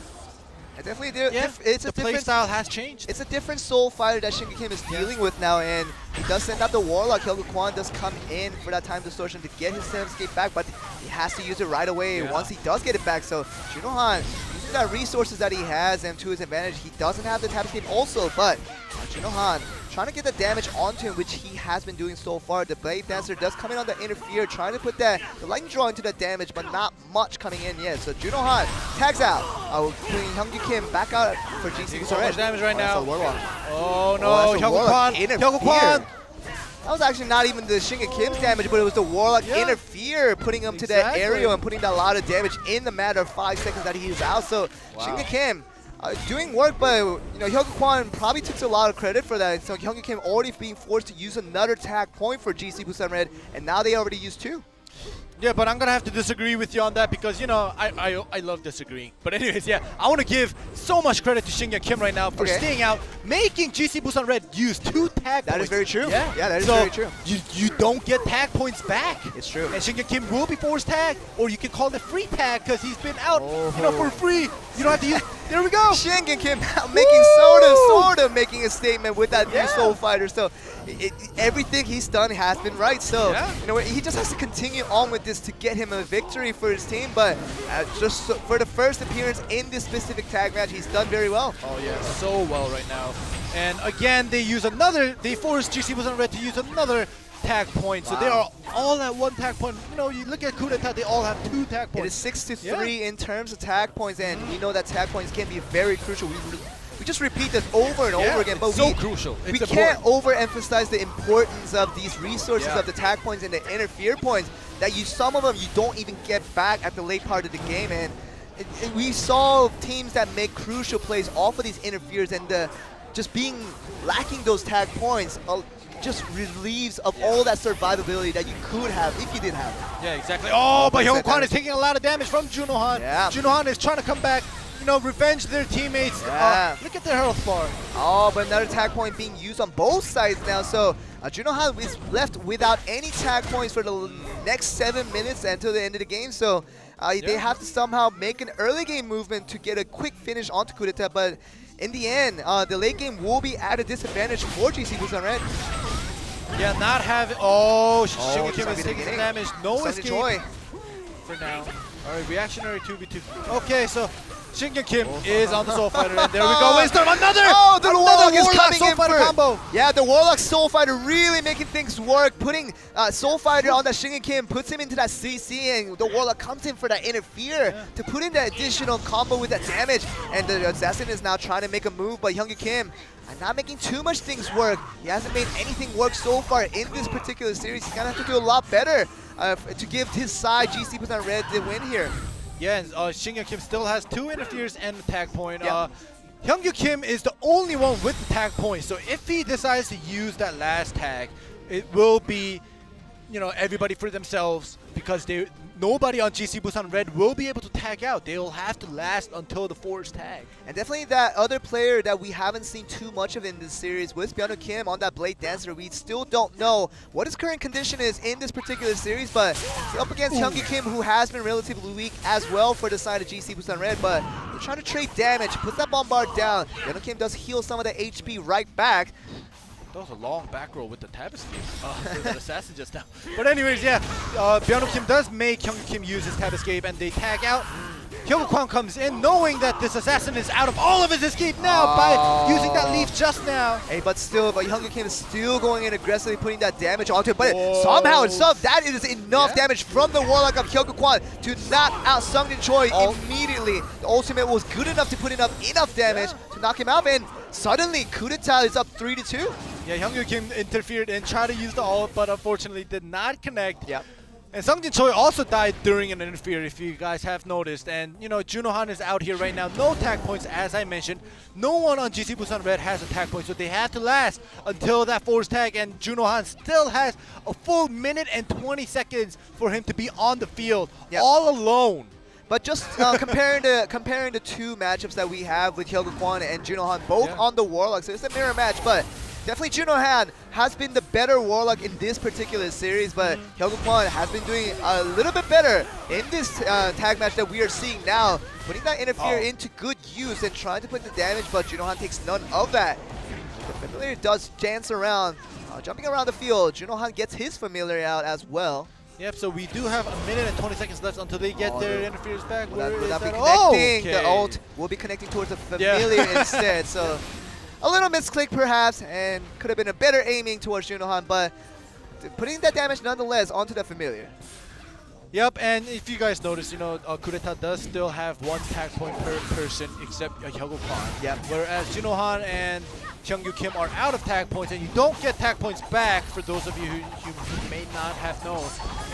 And definitely, the play style has changed. It's a different Soul Fighter that Shinhan Kim is dealing with now, and he does send out the Warlock. Hyungwoo Kwon does come in for that time distortion to get his time escape back, but he has to use it right away once he does get it back. So Junohan, using that resources that he has and to his advantage, he doesn't have the tap escape also, but Junohan trying to get the damage onto him, which he has been doing so far. The Blade Dancer does come in on the interfere, trying to put the lightning draw into the damage, but not much coming in yet. So Junohan tags out, putting Hyungwoo Kim back out for GC. So much damage right now. Oh no, Hyungwoo Kwon! That was actually not even the Shinhan Kim's damage, but it was the Warlock interfere, putting him to that area and putting a lot of damage in the matter of 5 seconds that he was out. So Shinhan Kim doing work, but Hyungwoo Kwon probably took a lot of credit for that. So Hyungwoo Kim already being forced to use another tag point for GC Busan Red, and now they already used 2. Yeah, but I'm going to have to disagree with you on that because, I love disagreeing. But anyways, I want to give so much credit to Shinhan Kim right now for staying out, making GC Busan Red use 2 tag points. That is very true. Yeah, that is so very true. You don't get tag points back. It's true. And Shinhan Kim will be forced tag, or you can call it free tag because he's been out, for free. You don't have to use. There we go. Shinhan Kim making sort of making a statement with that new Soul Fighter. So everything he's done has been right. So he just has to continue on with this to get him a victory for his team. But just for the first appearance in this specific tag match, he's done very well. Oh yeah, so well right now. And again, they force GC Busan Red to use another tag point. So they are all at 1 tag point. You look at Kudeta, they all have 2 tag points. It is 6-3 in terms of tag points, and we know that tag points can be very crucial. We just repeat this over and over again, but so crucial. We can't overemphasize the importance of these resources of the tag points and the interfere points. That some of them you don't even get back at the late part of the game, and we saw teams that make crucial plays off of these interferes, and just lacking those tag points just relieves of all that survivability that you could have if you did have it. Yeah, exactly. Oh, but Hyungwoo Kwon is taking a lot of damage from Junohan. Yeah. Junohan is trying to come back, revenge their teammates. Look at their health bar. Oh, but another tag point being used on both sides now. So Junohan is left without any tag points for the next 7 minutes until the end of the game. So they have to somehow make an early game movement to get a quick finish onto Kudeta. But in the end, the late game will be at a disadvantage for GC Busan Red. Yeah, not having. Oh, Shinhan Kim is taking some damage. No escape Joy for now. All right, reactionary 2v2. Okay, so Shinhancard Kim is on the Soul Fighter, and there we go. Wisdom, another Warlock is coming Soul in Fighter for combo. Yeah, the Warlock Soul Fighter really making things work. Putting Soul Fighter on that Shinhancard Kim puts him into that CC, and the Warlock comes in for that interfere to put in that additional combo with that damage. And the Assassin is now trying to make a move, but Shinhancard Kim not making too much things work. He hasn't made anything work so far in this particular series. He's gonna have to do a lot better to give his side, GC% Red, the win here. Yeah, and Shinhancard Kim still has 2 interferes and a tag point. Shinhancard Kim is the only one with the tag point, so if he decides to use that last tag, it will be, everybody for themselves, because nobody on GC Busan Red will be able to tag out. They'll have to last until the force tag. And definitely that other player that we haven't seen too much of in this series was Byung Kim on that Blade Dancer. We still don't know what his current condition is in this particular series, but he's up against Shinhancard Kim, who has been relatively weak as well for the side of GC Busan Red, but they're trying to trade damage, puts that bombard down. Byung Kim does heal some of the HP right back. That was a long back roll with the tab escape for that assassin just now. But anyways, yeah, Byung Kim does make Shinhancard Kim use his tab escape, and they tag out. Hyokwan comes in knowing that this assassin is out of all of his escape now by using that leaf just now. Hey, but Shinhancard Kim is still going in aggressively, putting that damage onto it. But somehow that is enough damage from the Warlock of Hyokwan to knock out Sungin Choi immediately. The ultimate was good enough to put enough damage to knock him out, and suddenly coup d'etat is up 3-2. Yeah, Shinhancard Kim interfered and tried to use the ult, but unfortunately did not connect. Yep. And Sungin Choi also died during an interfere, if you guys have noticed. And, Junohan is out here right now. No tag points, as I mentioned. No one on GC Busan Red has a tag point, so they have to last until that force tag. And Junohan still has a full minute and 20 seconds for him to be on the field, all alone. But just comparing the two matchups that we have with Hyokwan and Junohan, both on the Warlock, so it's a mirror match, but definitely Junohan has been the better Warlock in this particular series, but Hyokwan has been doing a little bit better in this tag match that we are seeing now, putting that interfere into good use and trying to put the damage, but Junohan takes none of that. The familiar does dance around, jumping around the field. Junohan gets his familiar out as well. Yep, so we do have a minute and 20 seconds left until they get their interferes back. Will that be connecting? The ult will be connecting towards the familiar instead, so a little misclick perhaps, and could have been a better aiming towards Junohan, but putting that damage nonetheless onto the familiar. Yep, and if you guys notice, coup d'etat does still have 1 tag point per person except Hyokwan. Yep. Whereas Junohan and Shinhancard Kim are out of tag points, and you don't get tag points back for those of you who may not have known.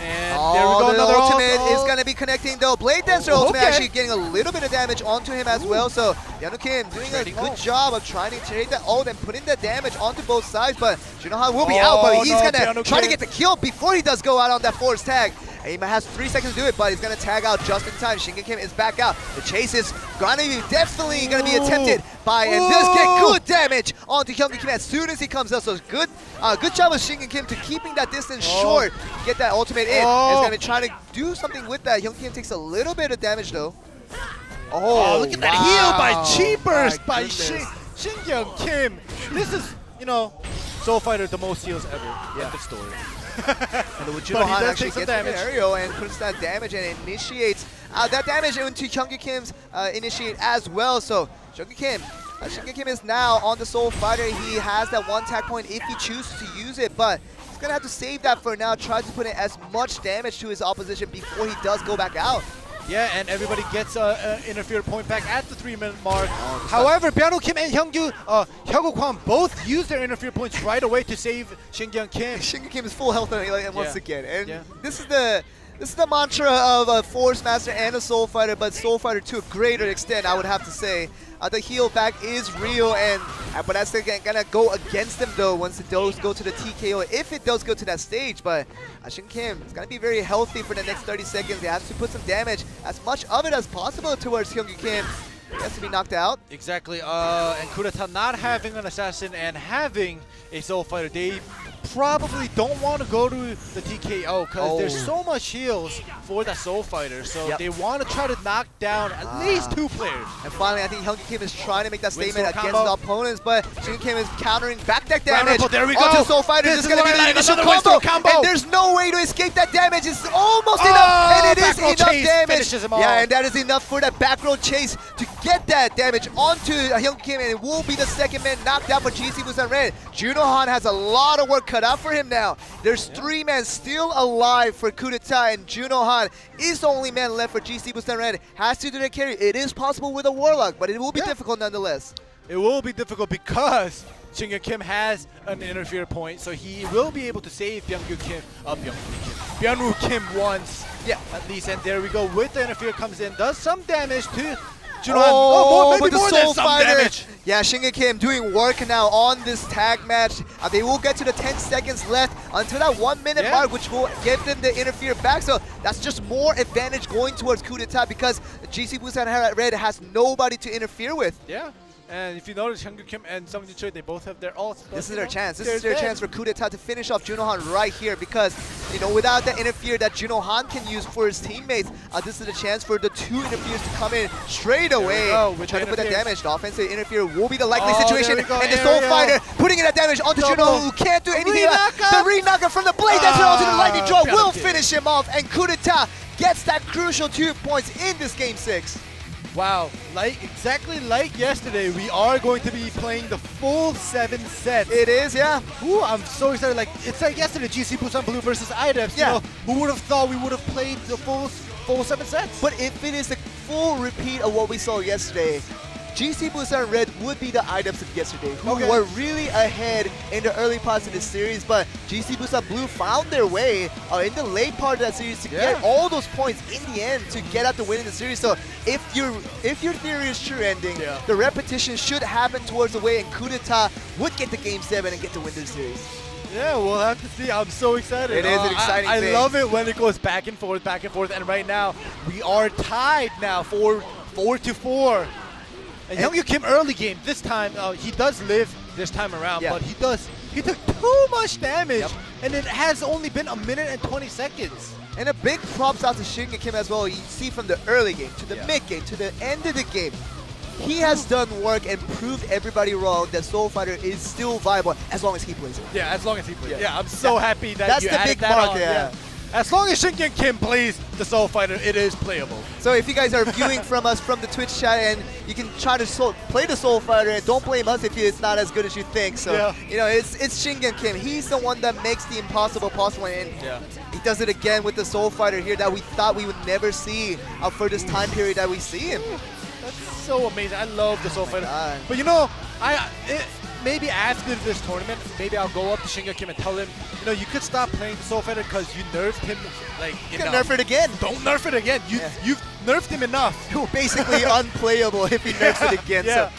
And there we go, the another ultimate is going to be connecting though. Blade Dancer ultimate actually getting a little bit of damage onto him as well, so Shinhancard Kim doing a good job of trying to trade that ult and putting the damage onto both sides, but Junohan will be out, but he's going to try to get the kill before he does go out on that force tag. He has 3 seconds to do it, but he's going to tag out just in time. Shinhancard Kim is back out. The chase is definitely going to be attempted by, and does get good damage onto Shinhancard Kim as soon as he comes up. So good job of Shinhancard Kim to keeping that distance short, get that ultimate in. He's going to be trying to do something with that. Shinhancard Kim takes a little bit of damage though. Look at that heal by Cheapers by Shinhancard Kim. This is, Soul Fighter, the most heals ever. End of story. And the Junohan actually gets the scenario and puts that damage and initiates that damage into Shinhancard Kim's initiate as well. So Shinhancard Kim is now on the Soul Fighter. He has that 1 tag point if he chooses to use it, but he's going to have to save that for now, try to put in as much damage to his opposition before he does go back out. Yeah, and everybody gets an interfere point back at the 3-minute mark. However, Byung Kim and Hyokwan both use their interfere points right away to save Shinhancard Kim. Shinhancard Kim is full health once again, and this is the mantra of a Force Master and a Soul Fighter, but Soul Fighter to a greater extent, I would have to say. The heal back is real, but that's gonna go against them though once it does go to the TKO, if it does go to that stage. But Shinhancard Kim is gonna be very healthy for the next 30 seconds. He has to put some damage, as much of it as possible, towards Shinhancard Kim. He has to be knocked out. Exactly, and coup d'etat not having an assassin and having a Soul Fighter, they probably don't want to go to the TKO because there's so much heals for that Soul Fighter, so they want to try to knock down at least 2 players. And finally, I think Shinhancard Kim is trying to make that statement against the opponents, but Shinhancard Kim is countering back deck damage there we go. onto Soul Fighter. This is going to be the initial combo, and there's no way to escape that damage. It's almost enough, and it is enough damage finishes him off. Yeah, and that is enough for that back row chase to get that damage onto Hyung Kim, and it will be the second man knocked out for GC Busan Red. Junohan has a lot of work cut out for him now. There's 3 men still alive for coup d'etat, and Junohan is the only man left for GC Busan Red. Has to do the carry. It is possible with a Warlock, but it will be difficult nonetheless. It will be difficult because Shinhancard Kim has an interfere point, so he will be able to save Byung-Woo Kim once, at least. And there we go. With the interfere comes in, does some damage to Junohan. But the more Soul than some Fighter. damage. Yeah, Shinhancard Kim doing work now on this tag match. They will get to the 10 seconds left until that 1 minute mark, which will give them the interfere back. So that's just more advantage going towards coup d'etat because GC Busan Red has nobody to interfere with. Yeah. And if you notice, Shinhancard Kim and Sung Jin Choi, they both have their ults. This is their chance. This is their chance for coup d'etat to finish off Junohan right here because, you know, without the interfere that Junohan can use for his teammates, this is the chance for the 2 interferes to come in straight away. Trying to put that damage. The offensive interfere will be the likely situation. And the Soul Fighter putting in that damage onto Junohan, who can't do anything. The re-knocker from the Blade that's onto the lightning draw will finish him off. And coup d'etat gets that crucial 2 points in this game 6. Wow, exactly like yesterday, we are going to be playing the full 7 sets. It is, yeah. Ooh, I'm so excited. Like, it's like yesterday, GC Busan Blue versus IDEPS. Yeah. You know, who would have thought we would have played the full 7 sets? But if it is the full repeat of what we saw yesterday, GC Busan Red would be the IDEPS of yesterday, who were really ahead in the early parts of the series, but GC Busan Blue found their way in the late part of that series to get all those points in the end to get out the win in the series. So if your theory is true ending, the repetition should happen towards the way, and coup d'etat would get to game 7 and get to win the series. Yeah, we'll have to see. I'm so excited. It is an exciting thing. I love it when it goes back and forth, and right now we are tied now 4-4. And Hyung Kim early game this time, he does live this time around, but he took too much damage, and it has only been 1 minute and 20 seconds. And a big props out to Shinhancard Kim as well. You see from the early game to the mid game to the end of the game, he has done work and proved everybody wrong that Soul Fighter is still viable as long as he plays it. Yeah, as long as he plays. Yeah, I'm so happy that you That's added the big that mark, on. As long as Shinhancard Kim plays the Soul Fighter, it is playable. So if you guys are viewing from us from the Twitch chat, and you can try to play the Soul Fighter, and don't blame us if it's not as good as you think. So you know, it's Shinhancard Kim. He's the one that makes the impossible possible, and he does it again with the Soul Fighter here that we thought we would never see for this time period that we see him. That's so amazing. I love the Soul Fighter. But you know, maybe after this tournament, maybe I'll go up to Shinhancard Kim and tell him, you know, you could stop playing the Soul Fighter because you nerfed him, like, you can nerf it again. Don't nerf it again. You've nerfed him enough. Basically unplayable if he nerfs it again. So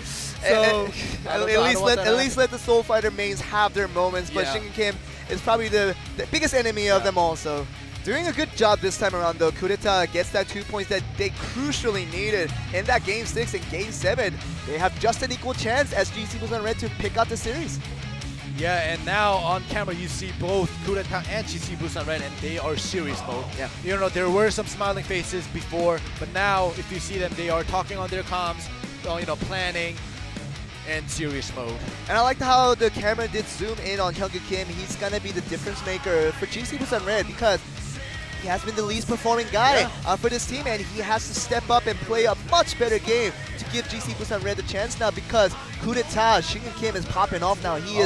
at least let the Soul Fighter mains have their moments. But Shinhancard Kim is probably the biggest enemy of them all. So doing a good job this time around, though. Coup d'etat gets that 2 points that they crucially needed in that game 6 and game 7. They have just an equal chance as GC Busan Red to pick out the series. Yeah, and now on camera you see both coup d'etat and GC Busan Red, and they are serious mode. You know, there were some smiling faces before, but now if you see them, they are talking on their comms, you know, planning and serious mode. And I like how the camera did zoom in on Hyung Kim. He's gonna be the difference maker for GC Busan Red because he has been the least performing guy for this team, and he has to step up and play a much better game to give GC Busan Red the chance now because coup d'etat, Shinhancard Kim is popping off now. He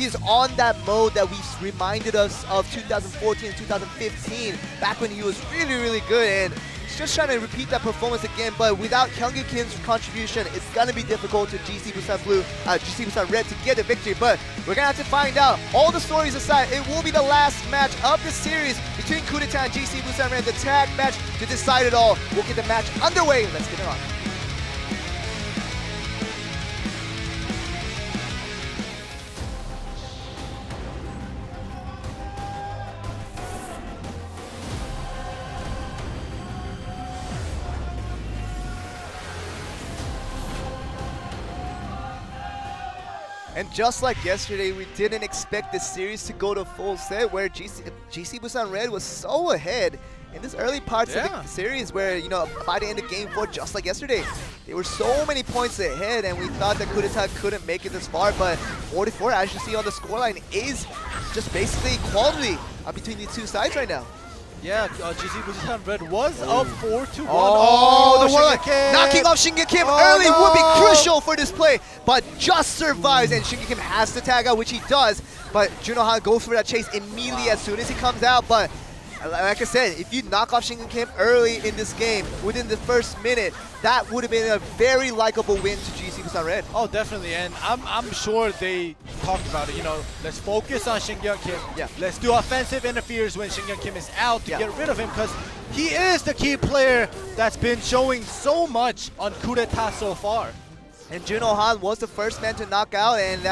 is on that mode that we reminded us of 2014 and 2015, back when he was really, really good, and he's just trying to repeat that performance again, but without Hyung Kim's contribution, it's gonna be difficult to GC Busan Red to get the victory, but we're gonna have to find out. All the stories aside, it will be the last match of the series between coup d'etat and GC Busan Red, the tag match to decide it all. We'll get the match underway. Let's get it on. And just like yesterday, we didn't expect this series to go to full set where GC Busan Red was so ahead in this early parts of the series where, you know, by the end of game 4, just like yesterday, they were so many points ahead, and we thought that coup d'etat couldn't make it this far, but 44, as you see on the scoreline, is just basically equality between the two sides right now. Yeah, GC Busan Red was up 4-1. Oh, the Warlock Shinhancard. knocking off Shinhancard early would be crucial for this play, but just survives, and Shinhancard has to tag out, which he does, but Junohan goes for that chase immediately as soon as he comes out, but like I said, if you knock off Shinhancard early in this game, within the first minute, that would have been a very likable win to GC Busan Red. Oh, definitely, and I'm sure they talked about it. You know, let's focus on Shinhancard. Yeah. Let's do offensive interference when Shinhancard is out to get rid of him, because he is the key player that's been showing so much on coup d'etat so far. And Junohan was the first man to knock out, and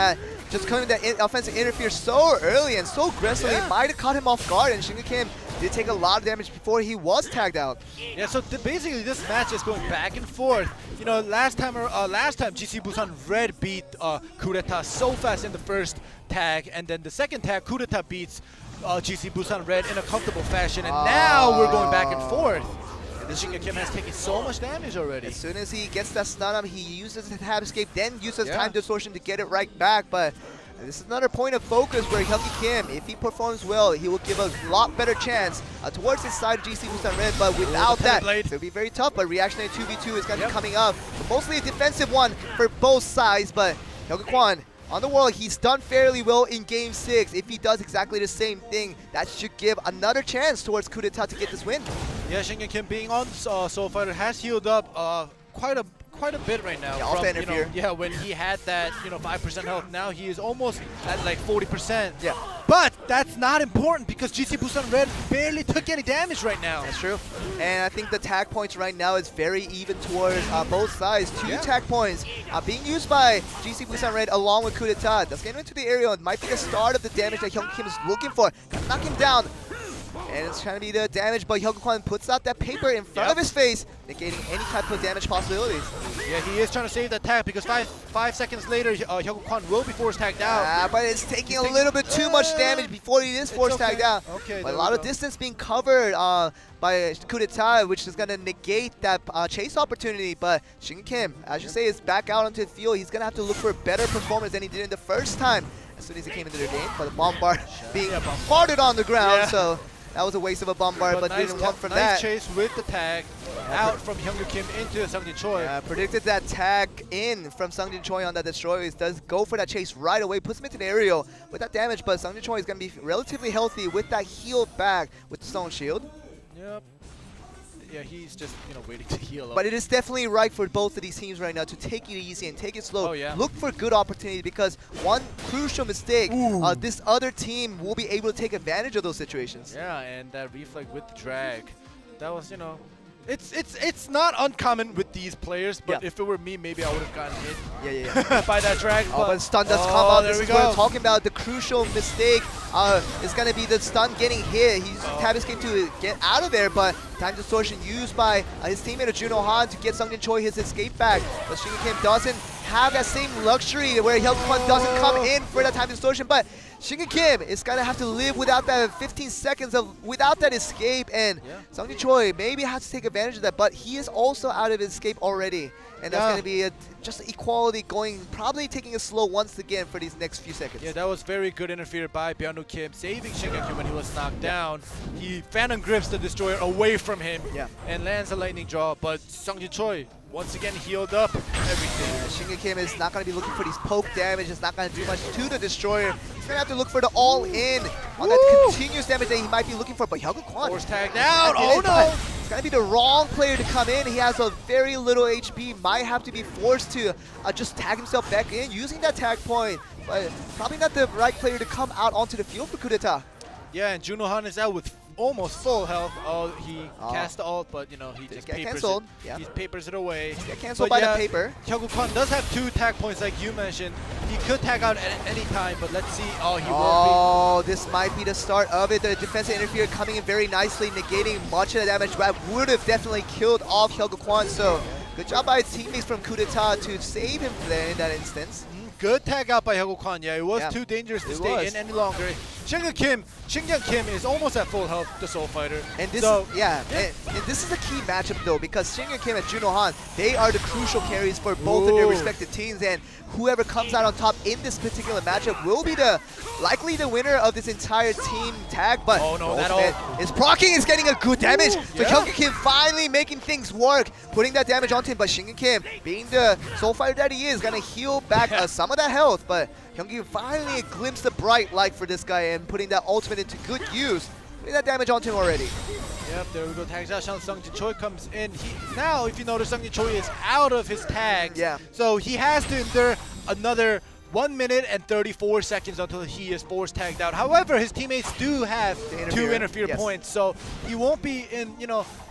just coming that offensive interfere so early and so aggressively might have caught him off guard, and Shinhancard did take a lot of damage before he was tagged out. Yeah, so basically this match is going back and forth. You know, last time GC Busan Red beat coup d'etat so fast in the first tag, and then the second tag coup d'etat beats GC Busan Red in a comfortable fashion, and now we're going back and forth. And Shinhancard has taken so much damage already. As soon as he gets that stun up, he uses the tab escape, then uses time distortion to get it right back, but this is another point of focus where Hyungi Kim, if he performs well, he will give a lot better chance towards his side of GC Busan Red, but without that, it'll be very tough, but reactionary 2v2 is going to be coming up. Mostly a defensive one for both sides, but Hyungi Kwon, on the world, he's done fairly well in Game 6. If he does exactly the same thing, that should give another chance towards coup d'etat to get this win. Yeah, Shinhancard Kim being on Soul Fighter has healed up quite a bit right now. When he had that 5% health, now he is almost at like 40%. Yeah. But that's not important because GC Busan Red barely took any damage right now. That's true. And I think the tag points right now is very even towards both sides. Two tag points being used by GC Busan Red along with coup d'etat. That's getting into the area. It might be the start of the damage that Hyungi Kim is looking for. Gonna knock him down. And it's trying to be the damage, but Hyungi Kwon puts out that paper in front of his face, negating any type of damage possibilities. Yeah, he is trying to save that tag because five seconds later, Hyungi Kwon will be forced tagged out. But it's taking a little bit too much damage before he is forced tagged out. Okay, but a lot of distance being covered by coup d'etat, which is going to negate that chase opportunity. But Shinhancard Kim, as you say, is back out onto the field. He's going to have to look for a better performance than he did in the first time as soon as he came into the game. But the bombard being bombarded on the ground, so that was a waste of a bombard, but nice, didn't want from nice that. Chase with the tag out from Hyungi Kim into Sungjin Choi. Predicted that tag in from Sungjin Choi on that destroyer. Does go for that chase right away, puts him into the aerial with that damage, but Sungjin Choi is going to be relatively healthy with that heal back with the stone shield. Yep. Yeah, he's just waiting to heal up. But it is definitely right for both of these teams right now to take it easy and take it slow. Look for good opportunity because one crucial mistake, this other team will be able to take advantage of those situations. Yeah, and that reflect with the drag, that was it's not uncommon with these players, but if it were me, maybe I would have gotten hit by that drag. But stun does come out. This is what I'm talking about. The crucial mistake is going to be the stun getting hit. He's tab escape to get out of there, but time distortion used by his teammate Junohan to get Sungjin Choi his escape back. But Shinhancard Kim doesn't have that same luxury where Hyungi Kwon doesn't come in for that time distortion, but Shinhancard Kim is going to have to live without that 15 seconds without that escape, and Sungjin Choi maybe has to take advantage of that, but he is also out of his escape already, and that's going to be just equality going, probably taking it slow once again for these next few seconds. Yeah, that was very good interfered by Byung-Woo Kim, saving Shinhancard Kim when he was knocked down. He Phantom grips the destroyer away from him and lands a lightning draw, but Sungjin Choi once again healed up everything. Shinhancard Kim is not going to be looking for these poke damage. It's not going to do much to the destroyer. He's going to have to look for the all-in on that continuous damage that he might be looking for. But Hyungi Kwon force tagged out. Oh no! It's going to be the wrong player to come in. He has a very little HP. Might have to be forced to just tag himself back in using that tag point. But probably not the right player to come out onto the field for coup d'etat. Yeah, and Junohan is out with almost full health. He cast the ult, but he just papers it. He papers it away. Get cancelled by the paper. Hyungi Kwon does have 2 tag points like you mentioned. He could tag out at any time, but let's see. He won't be. This might be the start of it. The defensive interference coming in very nicely, negating much of the damage. That would have definitely killed off Hyungi Kwon. So good job by his teammates from coup d'etat to save him there in that instance. Good tag out by Hyungi Kwon. Yeah, it was too dangerous to stay in any longer. Shinhancard Kim Shingyang Kim is almost at full health, the Soul Fighter. And this and this is a key matchup though, because Shinhancard Kim and Juno Han, they are the crucial carries for both of their respective teams, and whoever comes out on top in this particular matchup will be likely the winner of this entire team tag. But is proccing, is getting a good damage. So Shinhancard Kim finally making things work, putting that damage onto him. But Shinhancard Kim, being the Soul Fighter that he is, gonna heal back some of that health. But Shinhancard Kim finally a glimpse of bright light for this guy and putting that ultimate into good use. Putting that damage onto him already. Yep, there we go. Tags out. Sung Jin Choi comes in. Now, if you notice, Sung Jin Choi is out of his tags. Yeah. So he has to endure another 1 minute and 34 seconds until he is forced tagged out. However, his teammates do have 2 interfere points, so he won't be in,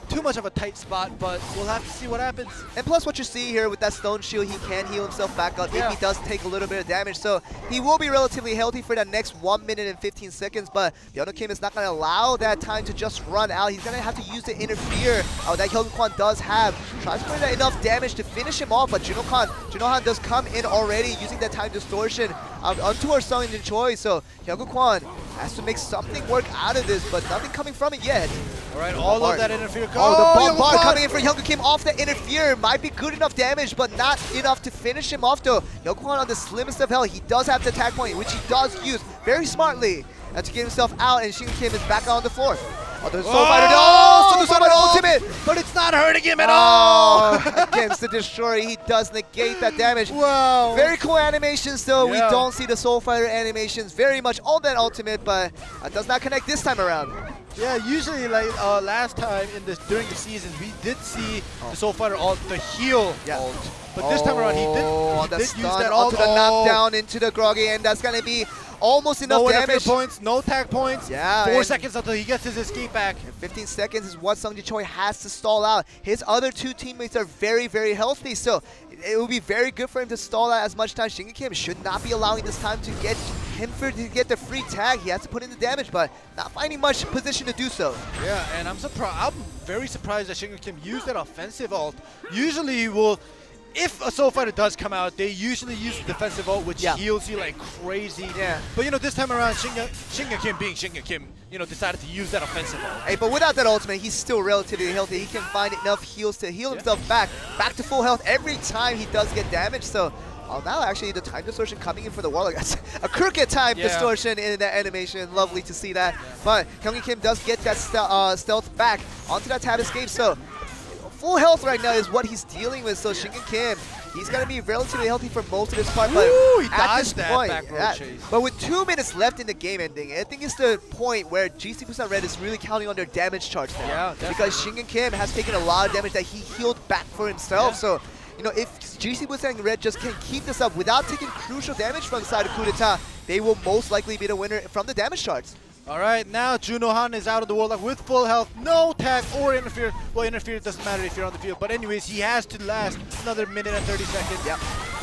too much of a tight spot, but we'll have to see what happens. And plus what you see here with that stone shield, he can heal himself back up if he does take a little bit of damage. So he will be relatively healthy for that next 1 minute and 15 seconds, but Byung-Ho Kim is not going to allow that time to just run out. He's going to have to use the interfere that Hyung Kwan does have. Tries to put in enough damage to finish him off, but Juno Han does come in already using that time distortion onto our Sung Jin Choi. So Hyung Kwan has to make something work out of this, but nothing coming from it yet. All right, all of that interfere. Oh, the bombard coming in for Hyung Kim off the interfere. Might be good enough damage, but not enough to finish him off though. Hyung Kwan on the slimmest of health. He does have the attack point, which he does use very smartly to get himself out, and Shinhancard Kim is back on the floor. Oh, the Soul Fighter, so the Soul Fighter ultimate! But it's not hurting him at all! Against the Destroyer, he does negate that damage. Wow! Very cool animations though. We don't see the Soul Fighter animations very much on that ultimate, but does not connect this time around. Yeah, usually like last time during the season, we did see the Soul Fighter ult, the heal ult. But this time around, he did use that ult. Onto the knockdown into the Groggy, and that's going to be almost enough damage. No points, no tag points. Yeah, 4 seconds until he gets his escape back. And 15 seconds is what Sung Jin Choi has to stall out. His other 2 teammates are very, very healthy, so it will be very good for him to stall out as much time. Shinhancard Kim should not be allowing this time to get to get the free tag. He has to put in the damage, but not finding much position to do so. Yeah, and I'm very surprised that Shinhancard Kim used that offensive ult. Usually he will. If a Soul Fighter does come out, they usually use the defensive ult, which heals you like crazy. Yeah. But this time around, Shinhancard Kim being Shinhancard Kim, decided to use that offensive ult. Hey, but without that ultimate, he's still relatively healthy. He can find enough heals to heal himself back to full health every time he does get damaged. So now actually the time distortion coming in for the Warlock. That's a crooked time distortion in that animation. Lovely to see that. But Shinhancard Kim does get that stealth back onto that tab escape. So full health right now is what he's dealing with. So Shinhancard Kim, he's going to be relatively healthy for most of this part. But he at this point, back row chase. But with 2 minutes left in the game ending, I think it's the point where GC Busan Red is really counting on their damage charge now. Yeah, because Shinhancard Kim has taken a lot of damage that he healed back for himself. So if GC Busan Red just can keep this up without taking crucial damage from the side of Coup d'etat, they will most likely be the winner from the damage charts. All right, now Juno Han is out of the Warlock with full health, no tag or interfere. Well, interfere doesn't matter if you're on the field, but anyways, he has to last another minute and 30 seconds. Yep.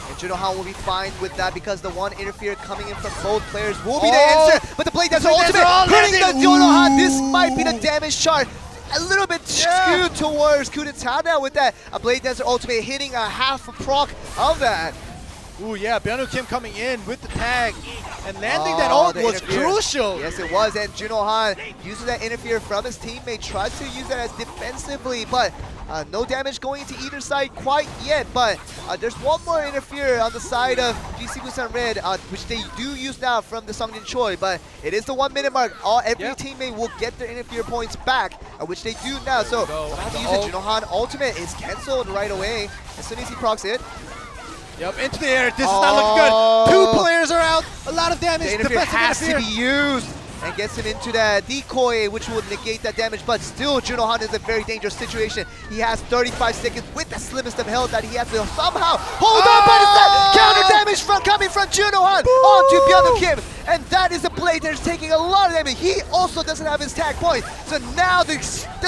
And Juno Han will be fine with that because the one interfere coming in from both players will be the answer. But the Blade&Soul ultimate putting the Juno Han. This might be the damage chart. A little bit skewed towards Coup d'etat now with that Blade&Soul ultimate hitting a half a proc of that. Ooh, yeah, Byung-Ho Kim coming in with the tag and landing that ult was crucial. Yes, it was, and Juno Han using that interfere from his teammate, tried to use that as defensively, but no damage going to either side quite yet. But there's one more interfere on the side of GC Busan Red, which they do use now from the Sung Jin Choi, but it is the 1 minute mark. Every teammate will get their interfere points back, which they do now. So about to use it. Juno Han ultimate is cancelled right away as soon as he procs it. Yep, into the air. This is not looking good. 2 players are out. A lot of damage. The interfere has to be used and gets him into that decoy, which would negate that damage. But still, Juno Han is in a very dangerous situation. He has 35 seconds with the slimmest of health that he has to somehow hold on. But it's that counter damage coming from Juno Han onto Byung-Ho Kim. And that is a Blade that is taking a lot of damage. He also doesn't have his tag point. So now the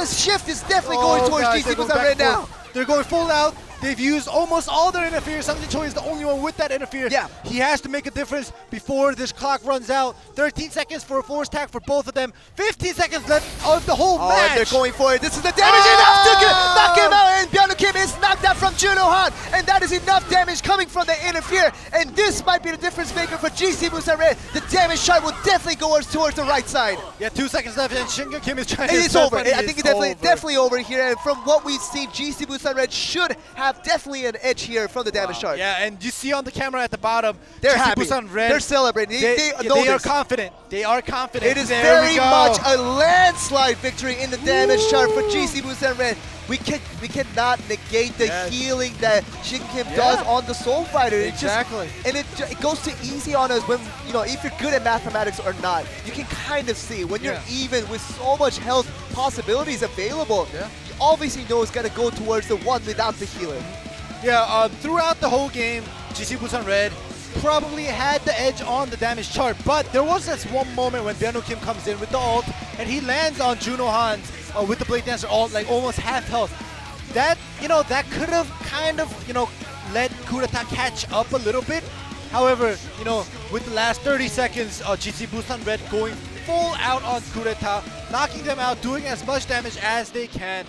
shift is definitely going towards GC Busan right now. They're going full out. They've used almost all their interfere. Sung Jin Choi is the only one with that interfere. Yeah. He has to make a difference before this clock runs out. 13 seconds for a force tag for both of them. 15 seconds left of the whole match. They're going for it. This is the damage enough to knock him out, and Byung-Ho Kim is knocked that from Junohan, and that is enough damage coming from the interfere, and this might be the difference maker for GC Busan Red. The damage chart will definitely go towards the right side. Yeah, 2 seconds left, and Shinga Kim is trying to. It's over. I think it's definitely over here, and from what we've seen, GC Busan Red should have definitely an edge here from the damage chart. Yeah, and you see on the camera at the bottom, they're GC happy. Busan Red, they're celebrating. They are confident. They are confident. It is very much a landslide victory in the damage chart for GC Busan Red. We cannot negate the healing that Shin Kim does on the Soul Fighter. Exactly. It goes too easy on us when, if you're good at mathematics or not. You can kind of see when you're even with so much health possibilities available. You obviously know it's going to go towards the one without the healer. Yeah, throughout the whole game, GC Busan Red probably had the edge on the damage chart, but there was this one moment when Byung-Woo Kim comes in with the ult, and he lands on Juno Han's with the Blade Dancer ult, like almost half health. That, that could have kind of, let Kurata catch up a little bit. However, with the last 30 seconds, GC Busan Red going full out on Kurata, knocking them out, doing as much damage as they can,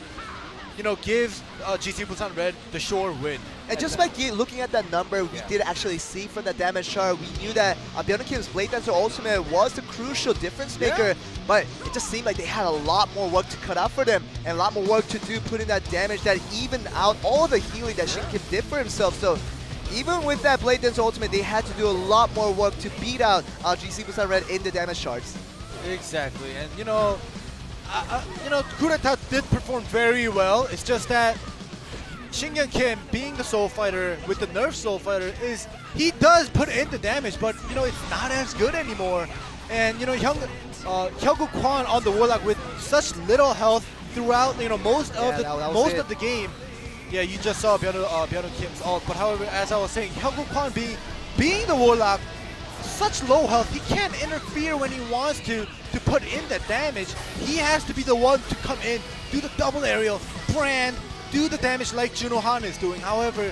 gives GC Busan Red the sure win. And just by looking at that number, we did actually see from the damage chart, we knew that Byung-Woo Kim's Blade Dancer Ultimate was the crucial difference maker, but it just seemed like they had a lot more work to cut out for them, and a lot more work to do, putting that damage that evened out all the healing that Shin Kim did for himself. So even with that Blade Dancer Ultimate, they had to do a lot more work to beat out GC Busan Red in the damage charts. Exactly, and Kurata did perform very well. It's just that Shinhan Kim, being the Soul Fighter with the nerf Soul Fighter, he does put in the damage, but it's not as good anymore. And Hyunggu Kwon on the Warlock with such little health throughout most of the game. Yeah, you just saw Byung-Woo Kim's ult, but however, as I was saying, Hyunggu Kwon being the Warlock, such low health, he can't interfere when he wants to put in that damage. He has to be the one to come in, do the double aerial, brand, do the damage like Juno Han is doing. However,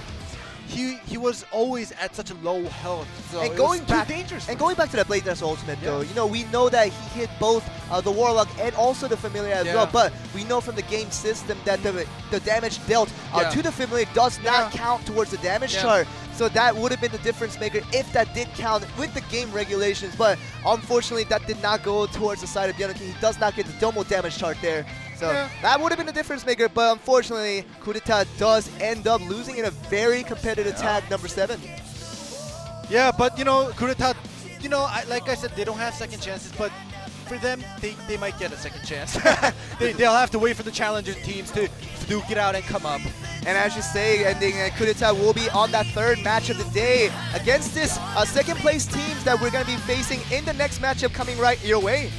he was always at such a low health, so and it going was back, too dangerous. And going back to the Blade Dancer Ultimate, though, we know that he hit both the Warlock and also the Familiar as well. But we know from the game system that the damage dealt to the Familiar does not count towards the damage chart. So that would have been the difference maker if that did count with the game regulations. But unfortunately, that did not go towards the side of Byung-Woo Kim. He does not get the double damage chart there. So that would have been the difference maker, but unfortunately, Kurata does end up losing in a very competitive tag number 7. Yeah, but Kurata, like I said, they don't have second chances, but for them, they might get a second chance. They'll have to wait for the challenger teams to duke it out and come up. And as you say, ending Kurata will be on that third match of the day against this second place teams that we're going to be facing in the next matchup coming right your way.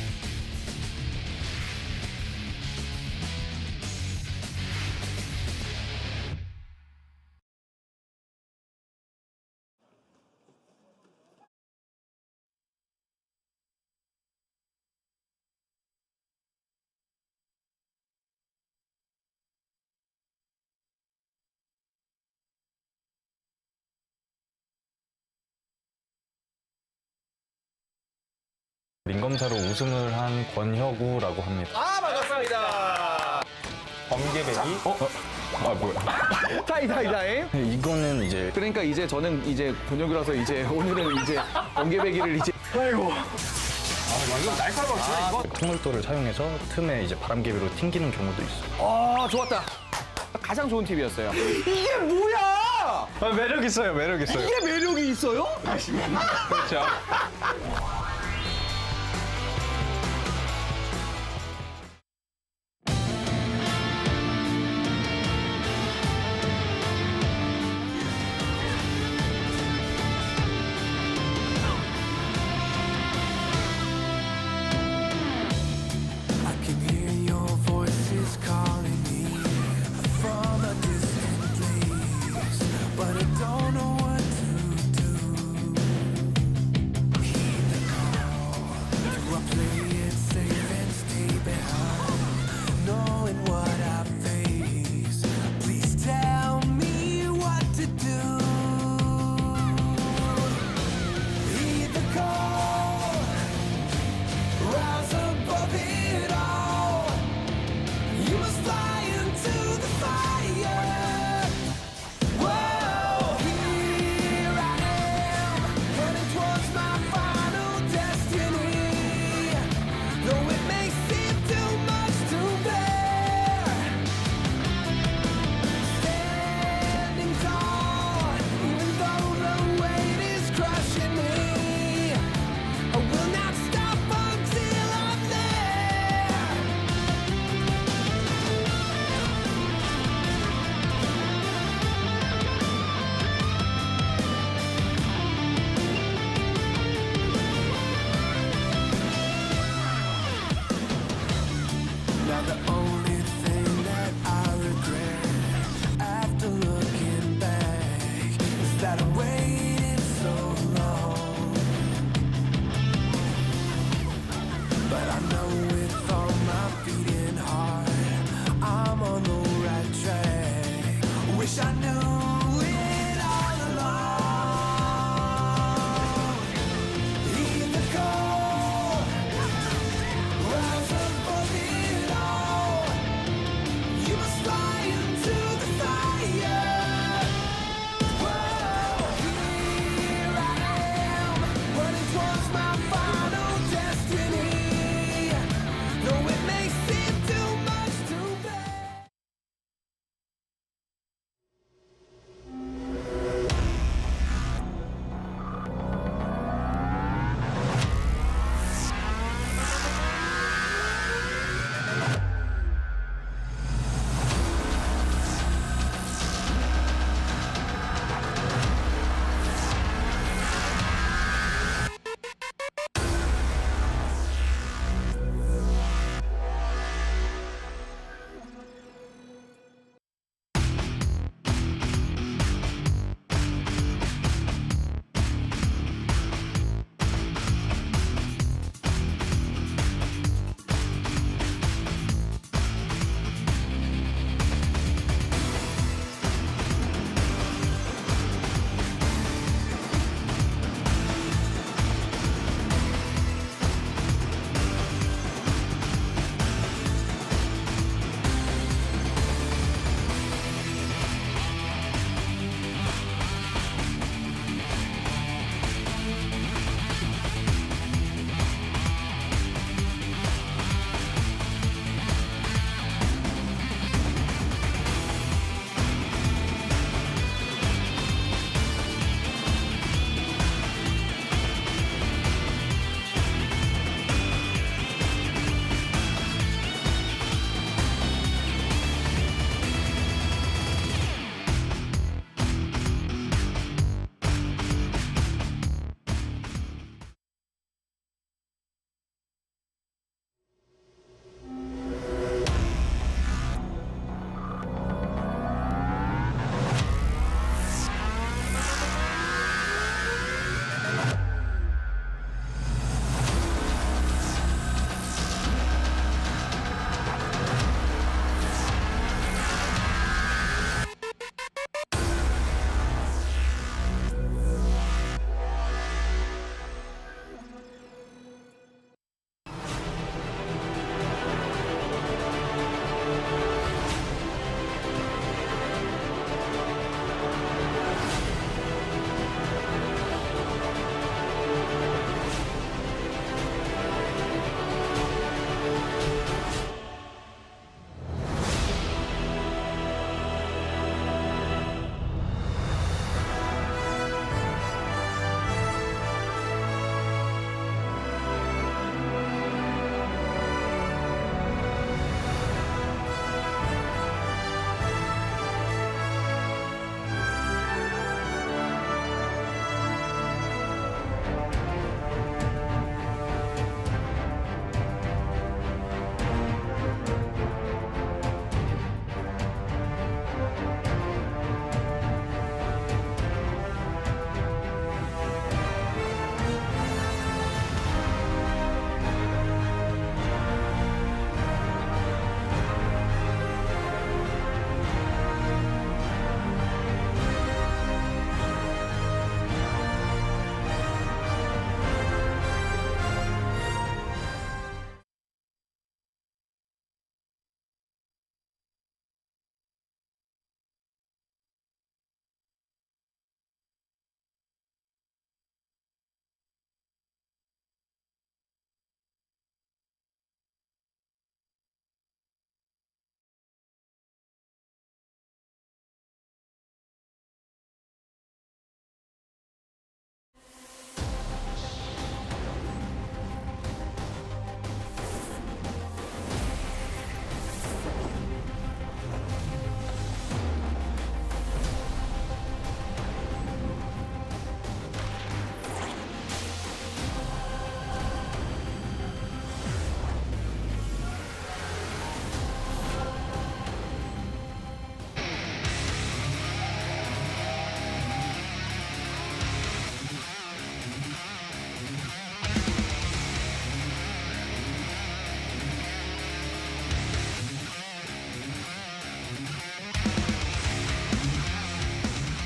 링검사로 우승을 한 권혁우라고 합니다. 아, 반갑습니다. 번개배기? 뭐야? 타이타이타임? 이거는 이제 그러니까 이제 저는 이제 권혁이라서 이제 오늘은 이제 번개배기를 이제 아이고. 이거 날카로웠어 이거. 통물도를 사용해서 틈에 이제 바람개비로 튕기는 경우도 있어요. 아, 좋았다. 가장 좋은 팁이었어요. 이게 뭐야? 매력 있어요, 매력 있어요. 이게 매력이 있어요? 그렇죠.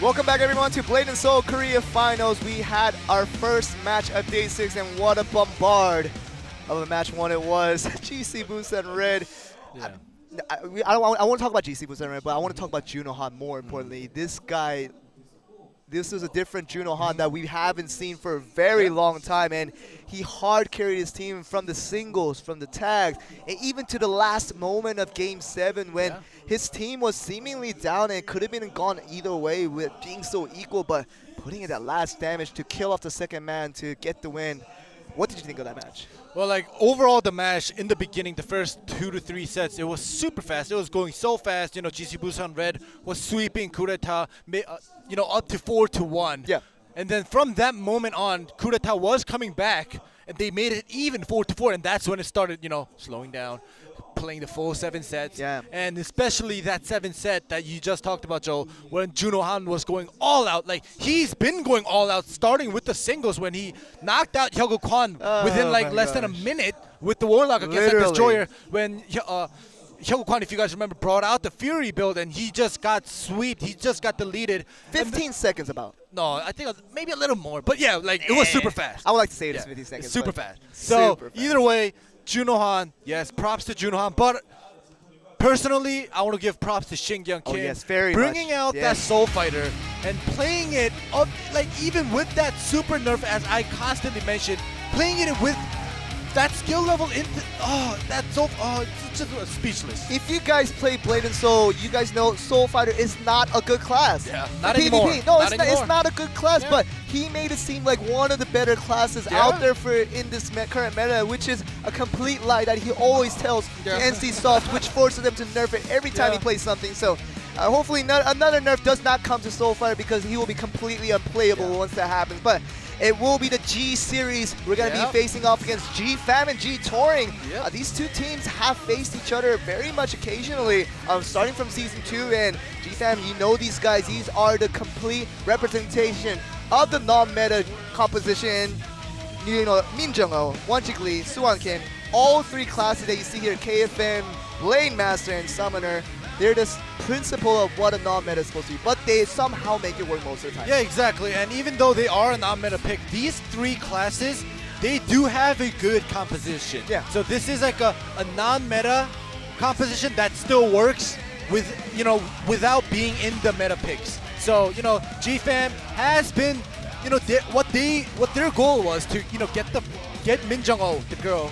Welcome back, everyone, to Blade&Soul Korea Finals. We had our first match of Day 6, and what a bombard of a match one it was. GC Busan Red. Yeah. I want to talk about GC Busan Red, but I want to talk about Juno Han more importantly. This guy, this is a different Juno Han that we haven't seen for a very long time, and he hard carried his team from the singles, from the tags, and even to the last moment of Game 7 when his team was seemingly down and could have been gone either way with being so equal, but putting in that last damage to kill off the second man to get the win. What did you think of that match? Well, like overall, the match in the beginning, the first 2 to 3 sets, it was super fast. It was going so fast. You know, GC Busan Red was sweeping Kureta, up to 4-1. Yeah. And then from that moment on, Kureta was coming back, and they made it even 4-4, and that's when it started, slowing down, playing the full 7 sets. Yeah. And especially that 7 set that you just talked about, Joe, when Juno Han was going all out. Like, he's been going all out, starting with the singles when he knocked out Hyogo Kwan within like less than a minute with the Warlock against that Destroyer. When Hyogo Kwan, if you guys remember, brought out the Fury build, and he just got swept. He just got deleted. 15 seconds about. No, I think it was maybe a little more. But yeah, like it was super fast. I would like to say it is 15 seconds. Super fast. So super fast. Either way, Juno Han, yes, props to Juno Han. But personally, I want to give props to Shin Kyung Kim. Oh, yes, very bringing much. out that Soul Fighter and playing it up, like even with that super nerf, as I constantly mention, playing it with that skill level it's just speechless. If you guys play Blade&Soul, you guys know Soul Fighter is not a good class. Yeah, For not PvP. anymore. No, Not it's anymore. not a good class, Yeah. but he made it seem like one of the better classes out there in this current meta, which is a complete lie that he always tells the NC Soft, which forces them to nerf it every time he plays something. So hopefully another nerf does not come to Soul Fighter, because he will be completely unplayable once that happens. But it will be the G Series. We're going to be facing off against G-Fam and G-Touring. These two teams have faced each other very much occasionally, starting from Season 2. And G-Fam, you know these guys. These are the complete representation of the non-meta composition. You know, Min Jung-ho, Wonjik Lee, Suwon Kim, all 3 classes that you see here, KFM, Blade Master, and Summoner. They're the principle of what a non-meta is supposed to be, but they somehow make it work most of the time. Yeah, exactly. And even though they are a non-meta pick, these 3 classes, they do have a good composition. Yeah. So this is like a non-meta composition that still works with, without being in the meta picks. So, G-Fam has been, what their goal was to, get Min Jung-ho, the girl,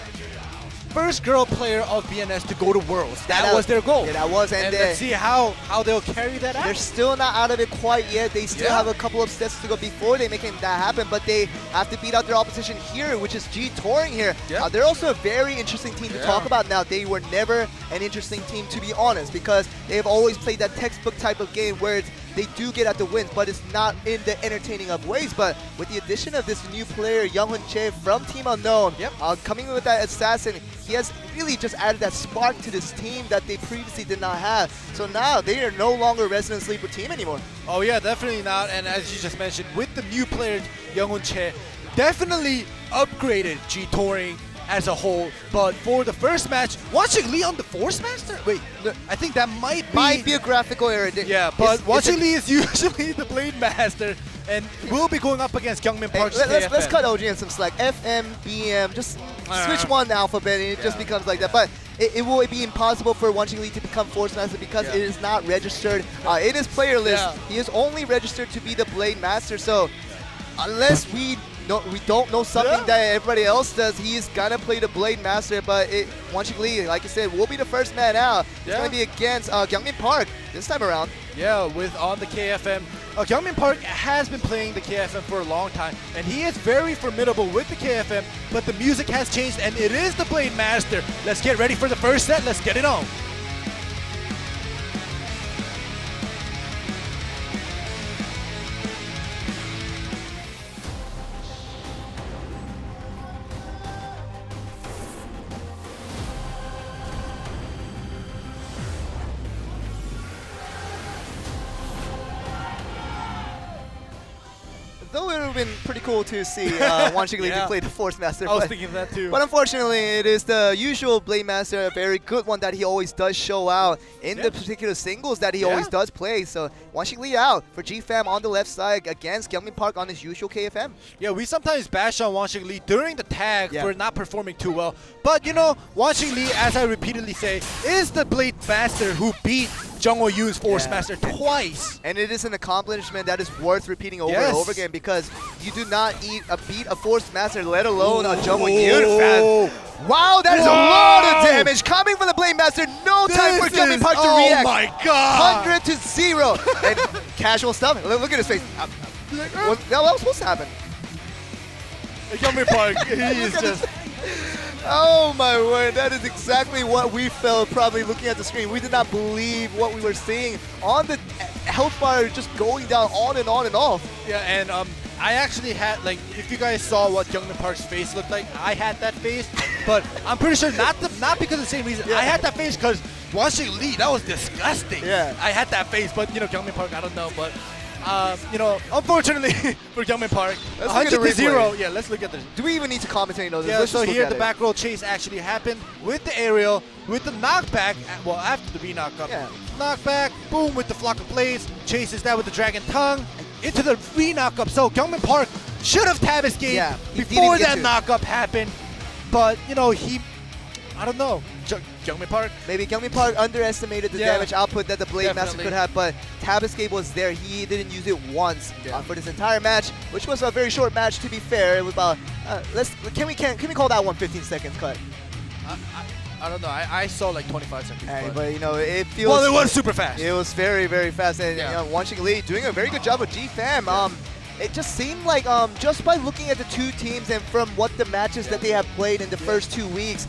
first girl player of BNS to go to Worlds. That was their goal. Yeah, that was. And let's see how they'll carry that out. They're still not out of it quite yet. They still have a couple of steps to go before they make that happen, but they have to beat out their opposition here, which is G-Touring here. They're also a very interesting team to talk about now. They were never an interesting team, to be honest, because they've always played that textbook type of game where they do get at the wins, but it's not in the entertaining of ways. But with the addition of this new player, Younghoon Che from Team Unknown, coming in with that assassin, he has really just added that spark to this team that they previously did not have. So now they are no longer a Resident Sleeper team anymore. Oh yeah, definitely not. And as you just mentioned, with the new player, Younghoon Che, definitely upgraded G-Touring as a whole. But for the first match, watching Lee on the Force Master? Wait, I think that might be a graphical error. Yeah, but watching Lee is usually the Blade Master, and we'll be going up against Kyungmin Park's KFM. Let's cut OG in some slack. FM, BM, just switch one alphabet and it just becomes like that. But it will be impossible for Wonjik Lee to become Force Master because it is not registered in his player list. He is only registered to be the Blade Master. So unless we don't know something that everybody else does, he is gonna play the Blade Master. But Wonjik Lee, like I said, will be the first man out. It's gonna be against Kyungmin Park this time around. Yeah, on the KFM. Kyungmin Park has been playing the KFM for a long time, and he is very formidable with the KFM, but the music has changed, and it is the Blade Master. Let's get ready for the first set. Let's get it on. Though it would have been pretty cool to see Wanshing Lee Yeah. play the Force Master. I was but- thinking of that too. But unfortunately, it is the usual Blade Master, a very good one that he always does show out in the particular singles that he always does play. So Wanshing Lee out for GFAM on the left side against Gyeongmin Park on his usual KFM. Yeah, we sometimes bash on Wanshing Lee during the tag Yeah. for not performing too well. But you know, Wanshing Lee, as I repeatedly say, is the Blade Master who beat Jungho Yoon's Force Master twice. And it is an accomplishment that is worth repeating over Yes. and over again because you do not beat a Force Master, let alone a Jungho Yoon fan. Wow, that is a lot of damage coming from the Blade Master. No time for Gyeongmin Park to react. Oh my god! 100 to 0. And casual stuff. Look at his face. What was supposed to happen? Gyeongmin Park, he is just... Oh my word, that is exactly what we felt probably looking at the screen. We did not believe what we were seeing on the health bar just going down on and on and off. Yeah, and I actually had, like, if you guys saw what Gyeongmin Park's face looked like, I had that face, but I'm pretty sure not because of the same reason. Yeah. I had that face because Wanshing Lee, that was disgusting. Yeah. I had that face, but, you know, Gyeongmin Park, I don't know, but... you know, unfortunately for Gyeongmin Park, Let's look at the 100 to 0. replay. Yeah, let's look at this. Do we even need to commentate on this? Yeah, Let's so just look here at the it. back roll chase actually happened with the aerial, with the knockback, well, after the re-knock-up. Yeah. Knockback, boom, with the flock of blades, chases that with the dragon tongue, into the re-knock-up. So Gyeongmin Park should have tab escaped Yeah, he didn't before get that to. knock-up happened. But, you know, I don't know, Gyeongmin Park. Maybe Gyeongmin Park underestimated the Yeah. damage output that the Blade Master Definitely. could have, but Tab Escape was there. He didn't use it once for this entire match, which was a very short match to be fair. It was about, can we call that one 15 seconds cut? I don't know, I saw like 25 seconds. Hey, but- but you know, it feels... well, it was super fast. It was very, very fast, and Yeah. you know, Wanshing Lee doing a very good job with GFAM. It just seemed like just by looking at the two teams and from what the matches that they have played in the first 2 weeks,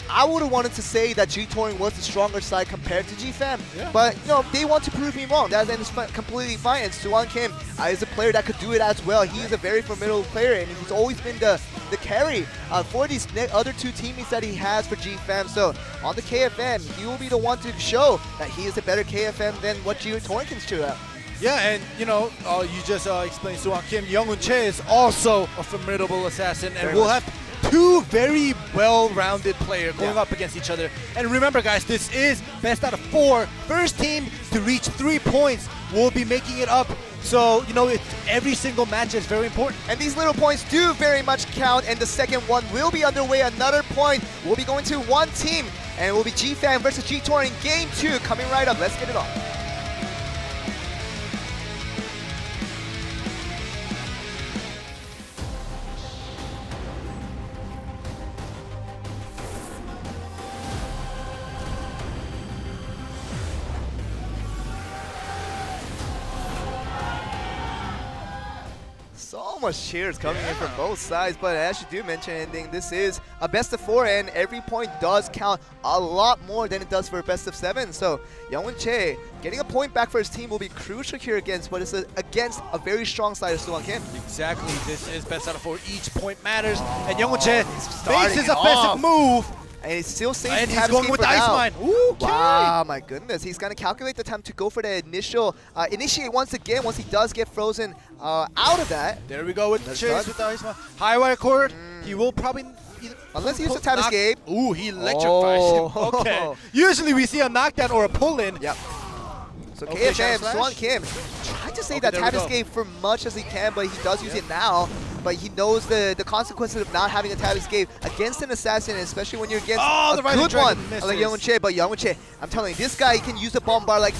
I would have wanted to say that G-Touring was the stronger side compared to GFAM. Yeah. But you know, they want to prove me wrong. That is completely fine. And Suwon Kim is a player that could do it as well. He is a very formidable player, and he's always been the carry for these other two teammates that he has for GFAM. So on the KFM, he will be the one to show that he is a better KFM than what G-Touring can show out. Yeah, and you know, you just explained Suwon Kim. Young-Hoon Che is also a formidable assassin, and Very we'll much. have two very well-rounded players going up against each other. And remember, guys, this is best out of 4. First team to reach 3 points will be making it up. So, you know, every single match is very important. And these little points do very much count, and the second one will be underway. Another point will be going to one team, and it will be GFAM versus G-Touring Game 2 coming right up. Let's get it on. So much cheers coming in from both sides, but as you do mention, ending, this is a best of 4, and every point does count a lot more than it does for a best of 7. So Young-Hoon Che getting a point back for his team will be crucial here against what is against a very strong side of Suwon Kim. Exactly. This is best out of 4. Each point matters. And Young-Hoon Che starting faces it a best off. move. And he's still safe. And he's going with the Ice Mine. Okay. Wow, my goodness. He's going to calculate the time to go for the initial initiate once again once he does get frozen out of that. There we go with the That's chase done. with the Ice Mine. High wire cord. He will probably... Unless he uses a tap escape. Ooh, he electrifies him. Oh. Okay. Usually we see a knockdown or a pull-in. Yep. So Okay, KFM, Shadow Slash. Suwon Kim, trying to say Okay, that there we tap go. escape for much as he can, but he does use it now. But he knows the consequences of not having a tap escape against an assassin, especially when you're against the a rising good dragon one misses. like Young-Hoon Che. But Young-Hoon Che, I'm telling you, this guy can use a bomb bar like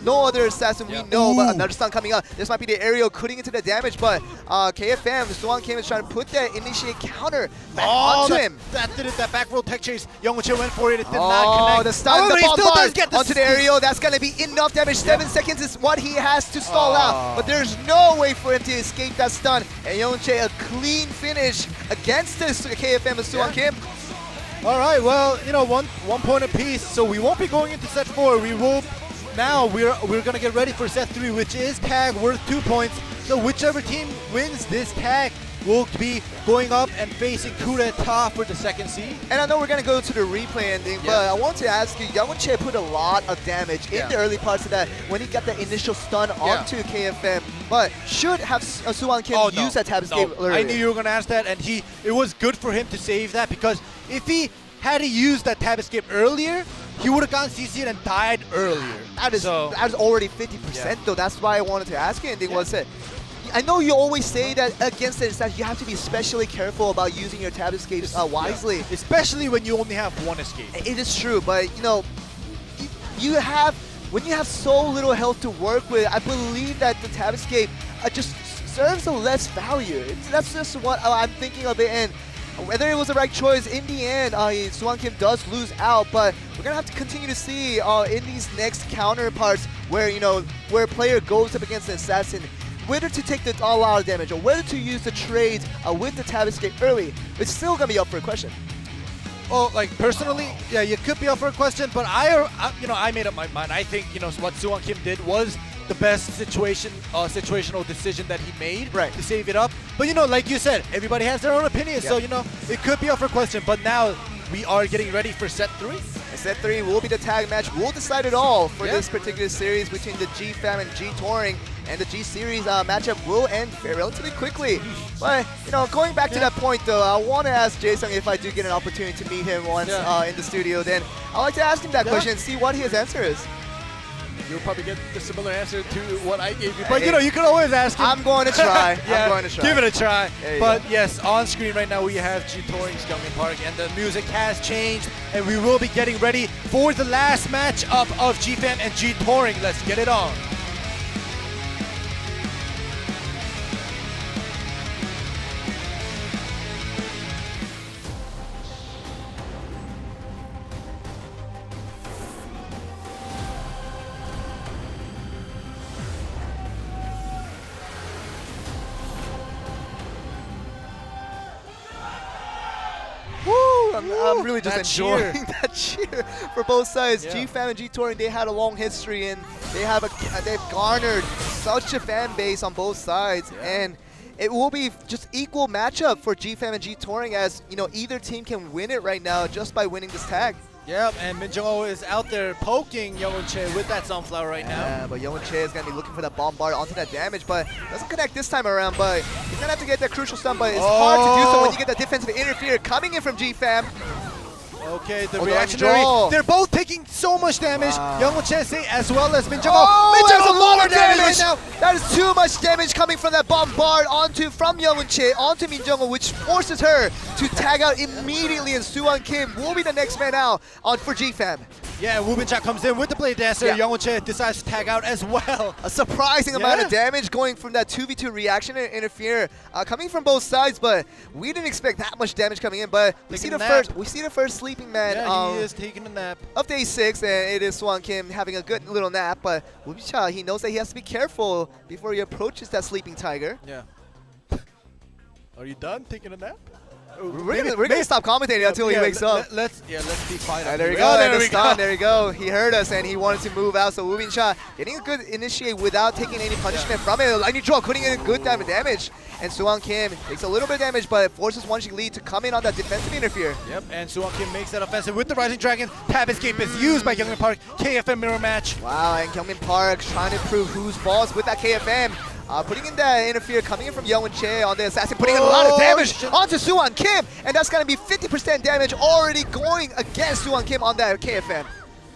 no other assassin we know. But another stun coming up. This might be the aerial cutting into the damage, but KFM, Suwon Kim is trying to put that initiate counter back onto him. That did it. That back roll tech chase. Young-Hoon Che went for it. It did Oh, not connect. the stun, However, the he bomb still bar does get the onto the aerial. That's going to be enough damage. 7 seconds is what he has to stall out. But there's no way for him to escape that stun. And Young-Hoon Che, a clean finish against this KFM of Suwon Kim. All right, well, you know, one point apiece, so we won't be going into set 4. We will now. We're gonna get ready for set 3, which is tag worth 2 points. So whichever team wins this tag will be going up and facing coup d'etat for the second seed. And I know we're going to go to the replay ending, but I want to ask you, Youngwoo put a lot of damage in the early parts of that when he got the initial stun onto KFM, but should have Suwon Kim use that tab escape earlier. I knew you were going to ask that, and it was good for him to save that, because if he had used that tab escape earlier, he would have gotten CC'd and died earlier. That is already 50% though. That's why I wanted to ask you. And was it? I know you always say that against it, that you have to be especially careful about using your tab escapes wisely. Especially when you only have one escape. It is true, but you know, when you have so little health to work with, I believe that the tab escape just serves a less value. That's just what I'm thinking of it. And whether it was the right choice, in the end, Suwon Kim does lose out, but we're gonna have to continue to see in these next counterparts where where a player goes up against an assassin, whether to take the all-out damage or whether to use the trades with the tab escape early. It's still gonna be up for a question. Well, like personally, yeah, you could be up for a question, but I made up my mind. I think what Suwon Kim did was the best situational decision that he made to save it up. But like you said, everybody has their own opinion, so it could be up for question. But now we are getting ready for set 3. Set 3 will be the tag match. We'll decide it all for this particular series between the G-Fam and G-Touring, and the G-Series matchup will end relatively quickly. But going back to that point though, I want to ask Jae-sung if I do get an opportunity to meet him once in the studio. Then I'd like to ask him that question and see what his answer is. You'll probably get the similar answer to what I gave you. But you can always ask him. I'm going to try. I'm going to try. Give it a try. But yes, on screen right now we have G-Touring's Gyeongmin Park, and the music has changed, and we will be getting ready for the last matchup of G-Fam and G-Touring. Let's get it on. I'm really just enjoying that cheer for both sides. G-Fam and G-Touring, they had a long history, and they've garnered such a fan base on both sides, and it will be just equal matchup for G-Fam and G-Touring, as either team can win it right now just by winning this tag. Yep, and Min Jung-ho is out there poking Youngwoo with that Sunflower right now. But Youngwoo is going to be looking for that bombard onto that damage, but doesn't connect this time around, but he's going to have to get that crucial stun, but it's hard to do so when you get that defensive interfere coming in from G-Fam. Okay, the reactionary. They're both taking so much damage. Youngwoo as well as Min Jung-ho. There's a lot of damage right now. That is too much damage coming from that bombard from Youngwoo onto Min Jung-ho, which forces her to tag out immediately, and Suwon Kim will be the next man out for G-Fam. Yeah, and Woo Bin-cha comes in with the Blade Dancer. Youngwoo decides to tag out as well. A surprising amount of damage going from that 2v2 reaction and interfere coming from both sides, but we didn't expect that much damage coming in. But we see the first sleeping man. Yeah, he is taking a nap. Of day 6, and it is Suwon Kim having a good little nap. But Woo Bin-cha, he knows that he has to be careful before he approaches that sleeping tiger. Yeah. Are you done taking a nap? We're gonna stop commentating until he wakes up. Let's be quiet. There we go. There we go. He heard us and he wanted to move out. So Woo Bin-cha getting a good initiate without taking any punishment from it. Lightning draw, putting in a good damage. And Suwon Kim takes a little bit of damage, but it forces Wanshi Lee to come in on that defensive interfere. Yep, and Suwon Kim makes that offensive with the Rising Dragon. Tab escape is used by Gyeongmin Park. KFM mirror match. Wow, and Gyeongmin Park trying to prove who's boss with that KFM. Putting in that interfere, coming in from Youngwoo on the assassin, putting in a lot of damage onto Suwon Kim, and that's going to be 50% damage already going against Suwon Kim on that KFM.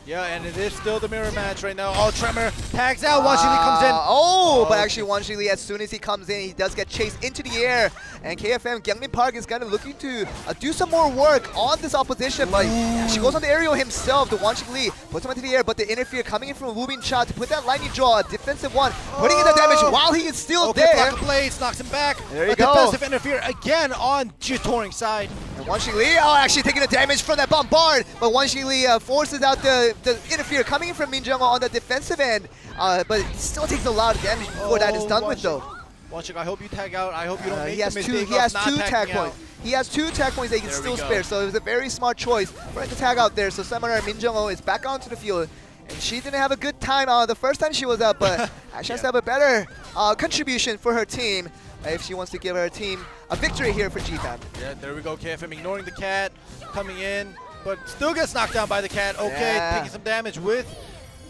Yeah, and it is still the mirror match right now. Oh, Tremor tags out. Wanshi Lee comes in. But actually Wanshi Lee, as soon as he comes in, he does get chased into the air. And KFM, Gyeongmin Park is kind of looking to do some more work on this opposition. But she goes on the aerial himself, the Wanshi Lee, puts him into the air. But the interfere coming in from Woo Bin-cha to put that lightning draw, a defensive one, putting in the damage while he is still there. Block of blades, knocks him back. There you go. Defensive interfere again on G-Touring side. And Wanshi Lee, actually taking the damage from that bombard. But Wanshi Lee forces out the interfere coming in from Min Jung-ho on the defensive end, but he still takes a lot of damage before that is done with though. Wanshi, I hope you tag out. I hope you don't make he has the mistake he has of two not tag tagging points. He has 2 tag points that he can still spare, so it was a very smart choice for him to tag out there. So Summoner Min Jung-ho is back onto the field, and she didn't have a good time the first time she was up, but she has to have a better contribution for her team. if she wants to give her team a victory here for GFAM. Yeah, there we go. KFM ignoring the cat, coming in, but still gets knocked down by the cat. Okay, Yeah. taking some damage with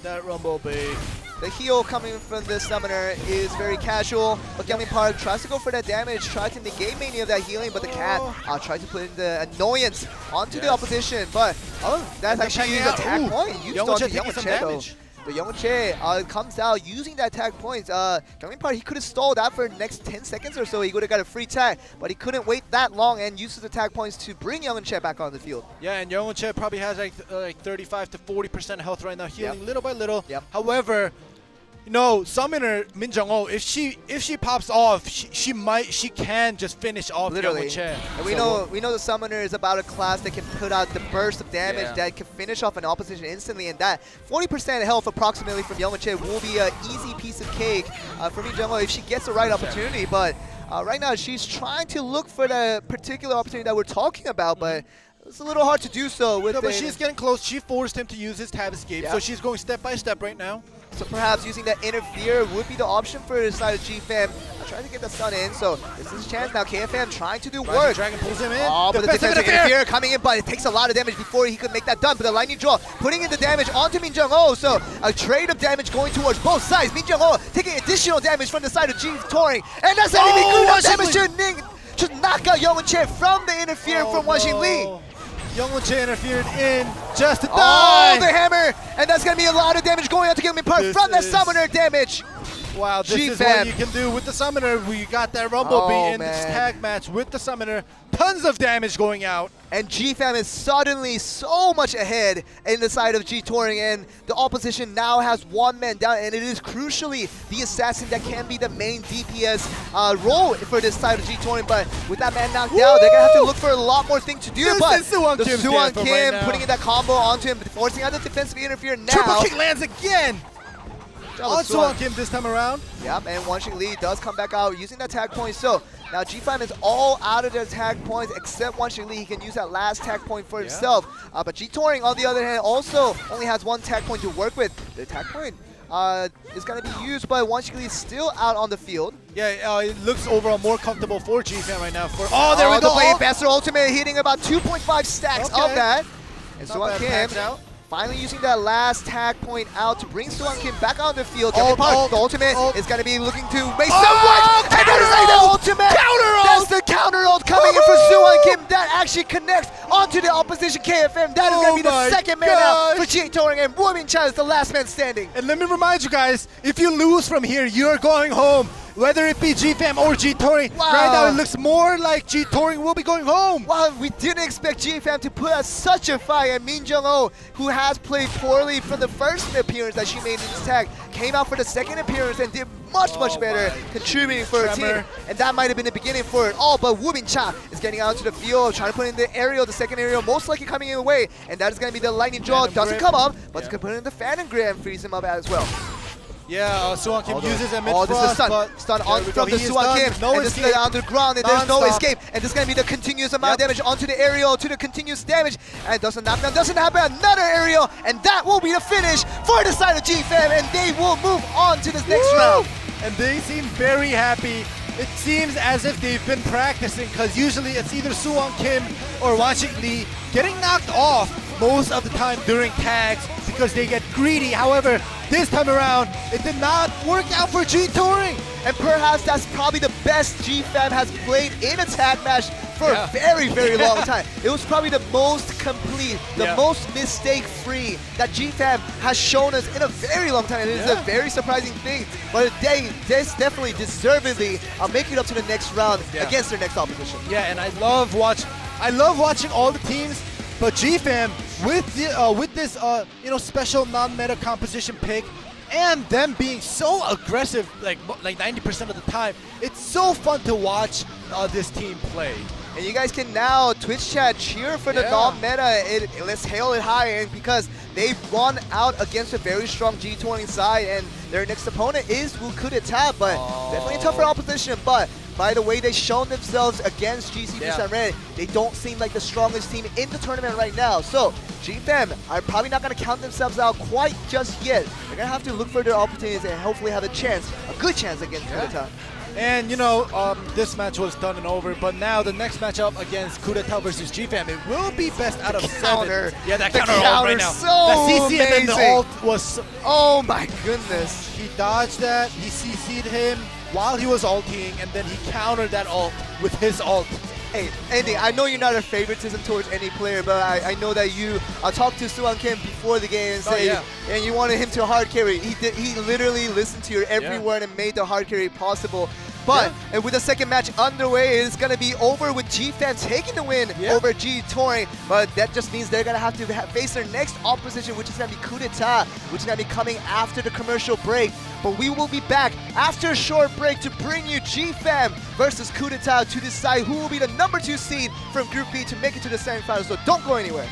that Rumble Bait. The heal coming from the summoner is very casual, but Youngmin Park tries to go for that damage, tries to negate many of that healing, but the cat tries to put in the annoyance onto the opposition. But that's actually the tag point used on Youngwoo taking some Youngwoo damage. The Youngwoo comes out using that tag points. Youngmin Park, he could have stalled that for the next 10 seconds or so. He would have got a free tag, but he couldn't wait that long and uses the tag points to bring Youngwoo back on the field. Yeah, and Youngwoo probably has like 35 to 40% health right now, healing little by little. Yep. However, you know, summoner Min Jung-ho, if she pops off, she can just finish off Literally. Youngwoo. And we know the summoner is about a class that can put out the burst of damage that can finish off an opposition instantly, and that 40% health approximately from Youngwoo will be an easy piece of cake for Min Jung-ho if she gets the right opportunity. But right now she's trying to look for the particular opportunity that we're talking about, but it's a little hard to do so with but she's getting close. She forced him to use his tab escape, so she's going step by step right now. So perhaps using that interfere would be the option for the side of GFAM. Trying to get the stun in, so this is a chance now. KFM trying to do work. Dragon pulls him in. Oh, but the defensive interfere coming in, but it takes a lot of damage before he could make that done. But the lightning draw putting in the damage onto Min Jung-ho, so a trade of damage going towards both sides. Min Jung-ho taking additional damage from the side of G Touring, and that's not even good enough damage to knock out Youngwoo from the interfere from Washing Lee. Youngwoo interfered in just to die. Oh, the hammer! And that's going to be a lot of damage going out to Youngmin Park from the summoner damage. Wow, this is what you can do with the summoner. We got that Rumble Bait in this tag match with the summoner. Tons of damage going out. And GFAM is suddenly so much ahead in the side of G Touring, and the opposition now has one man down, and it is crucially the assassin that can be the main DPS role for this side of G Touring. But with that man knocked down, they're gonna have to look for a lot more things to do. But the Suwon Kim putting in that combo onto him, forcing out the defensive interfere now. Triple kick lands again. On Suwon Kim this time around. Yep, and Washing Lee does come back out using that tag point. So now GFAM is all out of their tag points except Washing Lee. He can use that last tag point for himself. But G Touring, on the other hand, also only has one tag point to work with. The tag point is going to be used, but Washing Lee is still out on the field. Yeah, it looks overall more comfortable for GFAM right now. There we go. The Blade Bastard ultimate hitting about 2.5 stacks of that. And Suwon Kim finally using that last tag point out to bring Suwon Kim back on the field. The ultimate is going to be looking to make some work. And that is like the ultimate. That's the counter ult coming in for Suwon Kim. That actually connects onto the opposition KFM. That is going to be the second man out for G Touring, and Woomin Cha is the last man standing. And let me remind you guys, if you lose from here, you're going home. Whether it be GFAM or G Touring, right now it looks more like G Touring will be going home. Wow, we didn't expect GFAM to put out such a fight, and Min Jung-ho, who has played poorly for the first appearance that she made in this tag, came out for the second appearance and did much better, contributing for her team. And that might have been the beginning for it all, but Woomin Cha is getting out to the field, trying to put in the aerial, the second aerial, most likely coming in the way, and that is going to be the lightning draw. Doesn't come up, but it's going to put in the Phantom Grip and freeze him up as well. Yeah, Suwon Kim uses a mid-frost, this is stun on from the Suwon Kim, and this is on the ground, and there's no escape, and this is going to be the continuous amount of damage onto the aerial, to the continuous damage, and doesn't happen, another aerial, and that will be the finish for the side of GFAM, and they will move on to this next round. And they seem very happy. It seems as if they've been practicing, because usually it's either Suwon Kim or Washing Lee getting knocked off most of the time during tags because they get greedy. However, this time around, it did not work out for G Touring. And perhaps that's probably the best GFAM has played in a tag match for a very long time. It was probably the most complete, the most mistake-free that GFAM has shown us in a very long time. And it is a very surprising thing. But they definitely deservedly make it up to the next round against their next opposition. Yeah, and I love watching all the teams. But GFAM with this special non-meta composition pick, and them being so aggressive like 90% of the time, it's so fun to watch this team play. And you guys can now Twitch chat cheer for the non-meta. Let's hail it high, and because they've won out against a very strong G Touring side, and their next opponent is Wukudeta, but definitely a tougher opposition. But by the way they've shown themselves against GC Busan Red, they don't seem like the strongest team in the tournament right now. So GFAM are probably not going to count themselves out quite just yet. They're going to have to look for their opportunities and hopefully have a good chance against Wukudeta. And you know, this match was done and over, but now the next matchup against Coup d'etat versus GFAM, it will be best out of counter. 7. Yeah, that The counter ult counter right now. so that CC and then the amazing. ult was... Oh my goodness. He dodged that, he CC'd him while he was ulting, and then he countered that ult with his ult. Hey, Andy, I know you're not a favoritism towards any player, but I know that you talked to Shinhancard before the game and say, and you wanted him to hard carry. He literally listened to your every word and made the hard carry possible. But and with the second match underway, it's going to be over with GFAM taking the win over G Touring. But that just means they're going to have to face their next opposition, which is going to be Coup d'etat, which is going to be coming after the commercial break. But we will be back after a short break to bring you GFAM versus Coup d'etat to decide who will be the number 2 seed from Group B to make it to the semifinals. So don't go anywhere.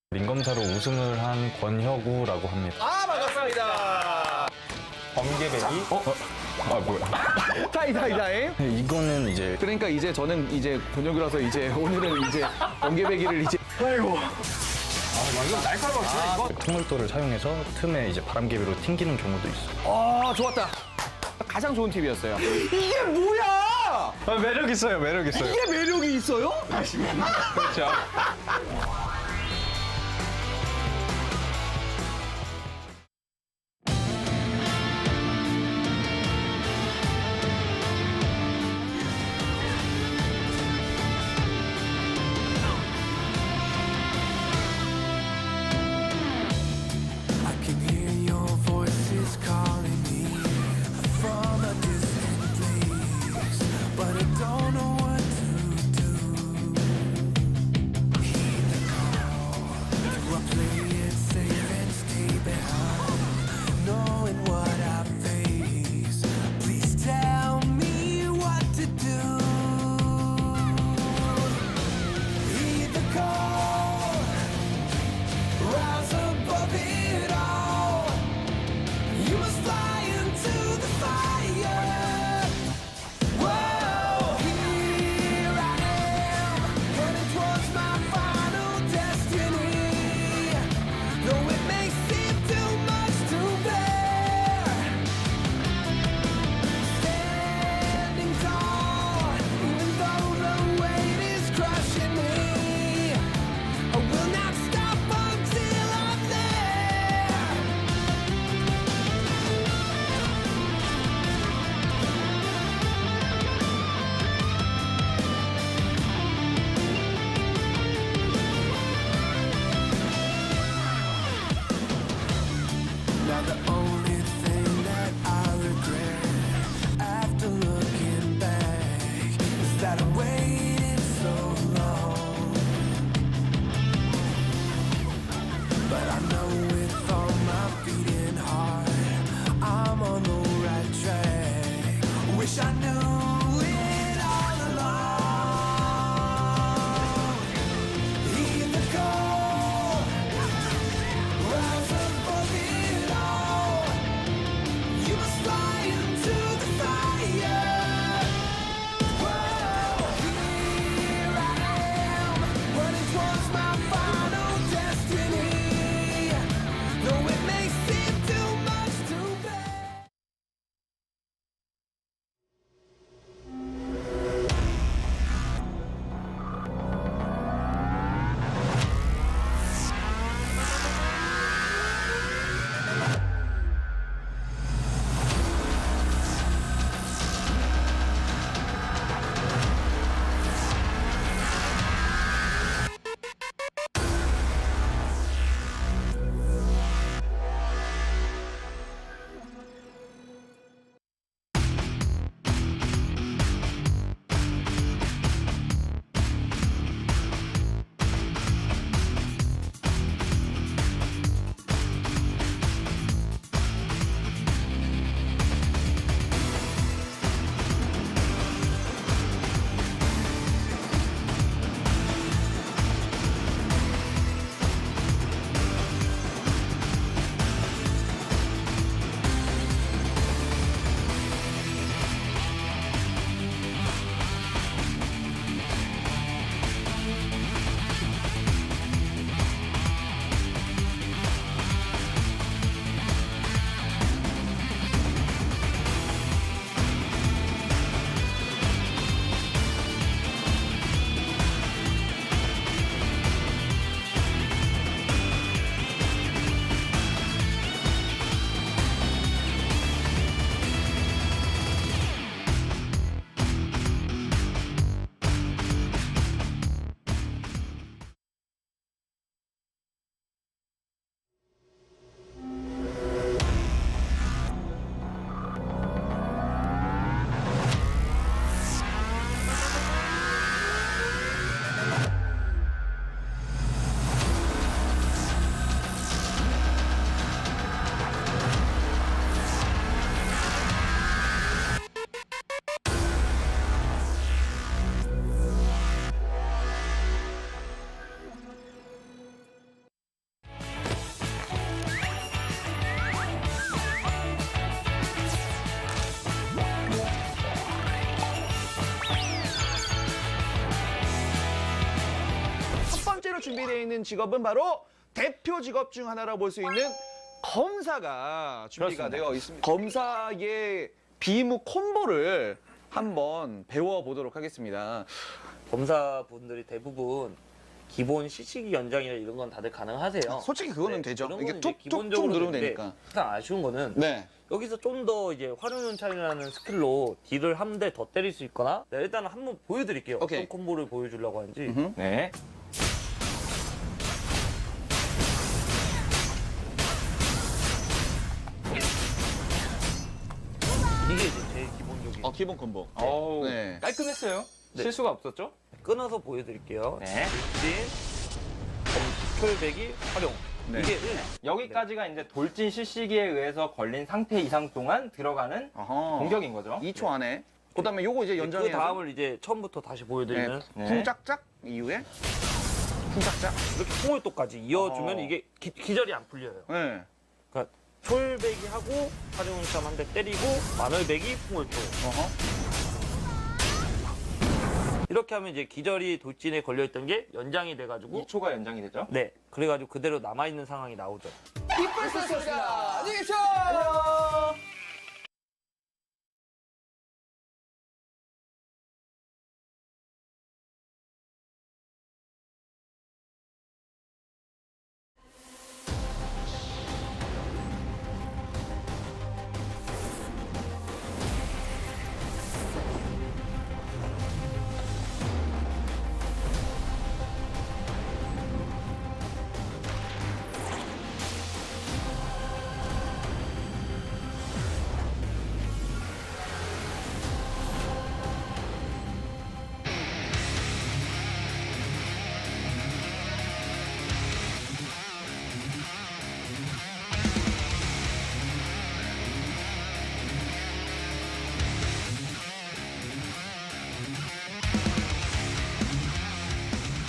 민검사로 우승을 한 권혁우라고 합니다. 아, 반갑습니다. 번개배기? 아 뭐야? 타이타이타임. 네, 이거는 이제 그러니까 이제 저는 이제 곤욕이라서 이제 오늘은 이제 번개배기를 이제 아이고. 아, 이거 날카로웠어요. 이거. 통월도를 사용해서 틈에 이제 바람개비로 튕기는 경우도 있어요. 아, 좋았다. 가장 좋은 팁이었어요. 이게 뭐야? 매력 있어요, 매력 있어요. 이게 매력이 있어요? 그렇죠. 준비되어 있는 직업은 바로 대표 직업 중 하나라고 볼 수 있는 검사가 준비가 되어 있습니다. 검사의 비무 콤보를 한번 배워보도록 하겠습니다. 검사분들이 대부분 기본 시치기 연장이나 이런 건 다들 가능하세요. 솔직히 그거는 되죠. 그런 이게 거는 이제 툭툭툭 기본적으로 누르면 되는데 되니까. 가장 아쉬운 거는 네. 여기서 좀 더 이제 활용연차이라는 스킬로 딜을 한 대 더 때릴 수 있거나 네, 일단 한번 보여드릴게요. 오케이. 어떤 콤보를 보여주려고 하는지. 네. 이게 이제 제일 기본적인. 기본 콤보. 어우, 네. 깔끔했어요. 네. 실수가 없었죠? 끊어서 보여드릴게요. 네. 쫄배기 활용. 네. 이게 여기까지가 이제 돌진 시시기에 의해서 걸린 상태 이상 동안 들어가는 어허. 공격인 거죠. 2초 안에. 그다음에 요거 이제 그 연장해서 다음을 이제 처음부터 다시 보여드리면 네. 쿵짝짝 이후에 쿵짝짝. 이렇게 통월도까지 이어주면 이게 기절이 안 풀려요. 네. 그러니까 촐배기 하고 활용삼 한 대 때리고 마늘배기 풍월도 어허. 이렇게 하면 이제 기절이 돌진에 걸려있던 게 연장이 돼가지고 2초가 연장이 되죠. 네 그래가지고 그대로 남아있는 상황이 나오죠. 이빨 썼습니다. 안녕히 계십시오.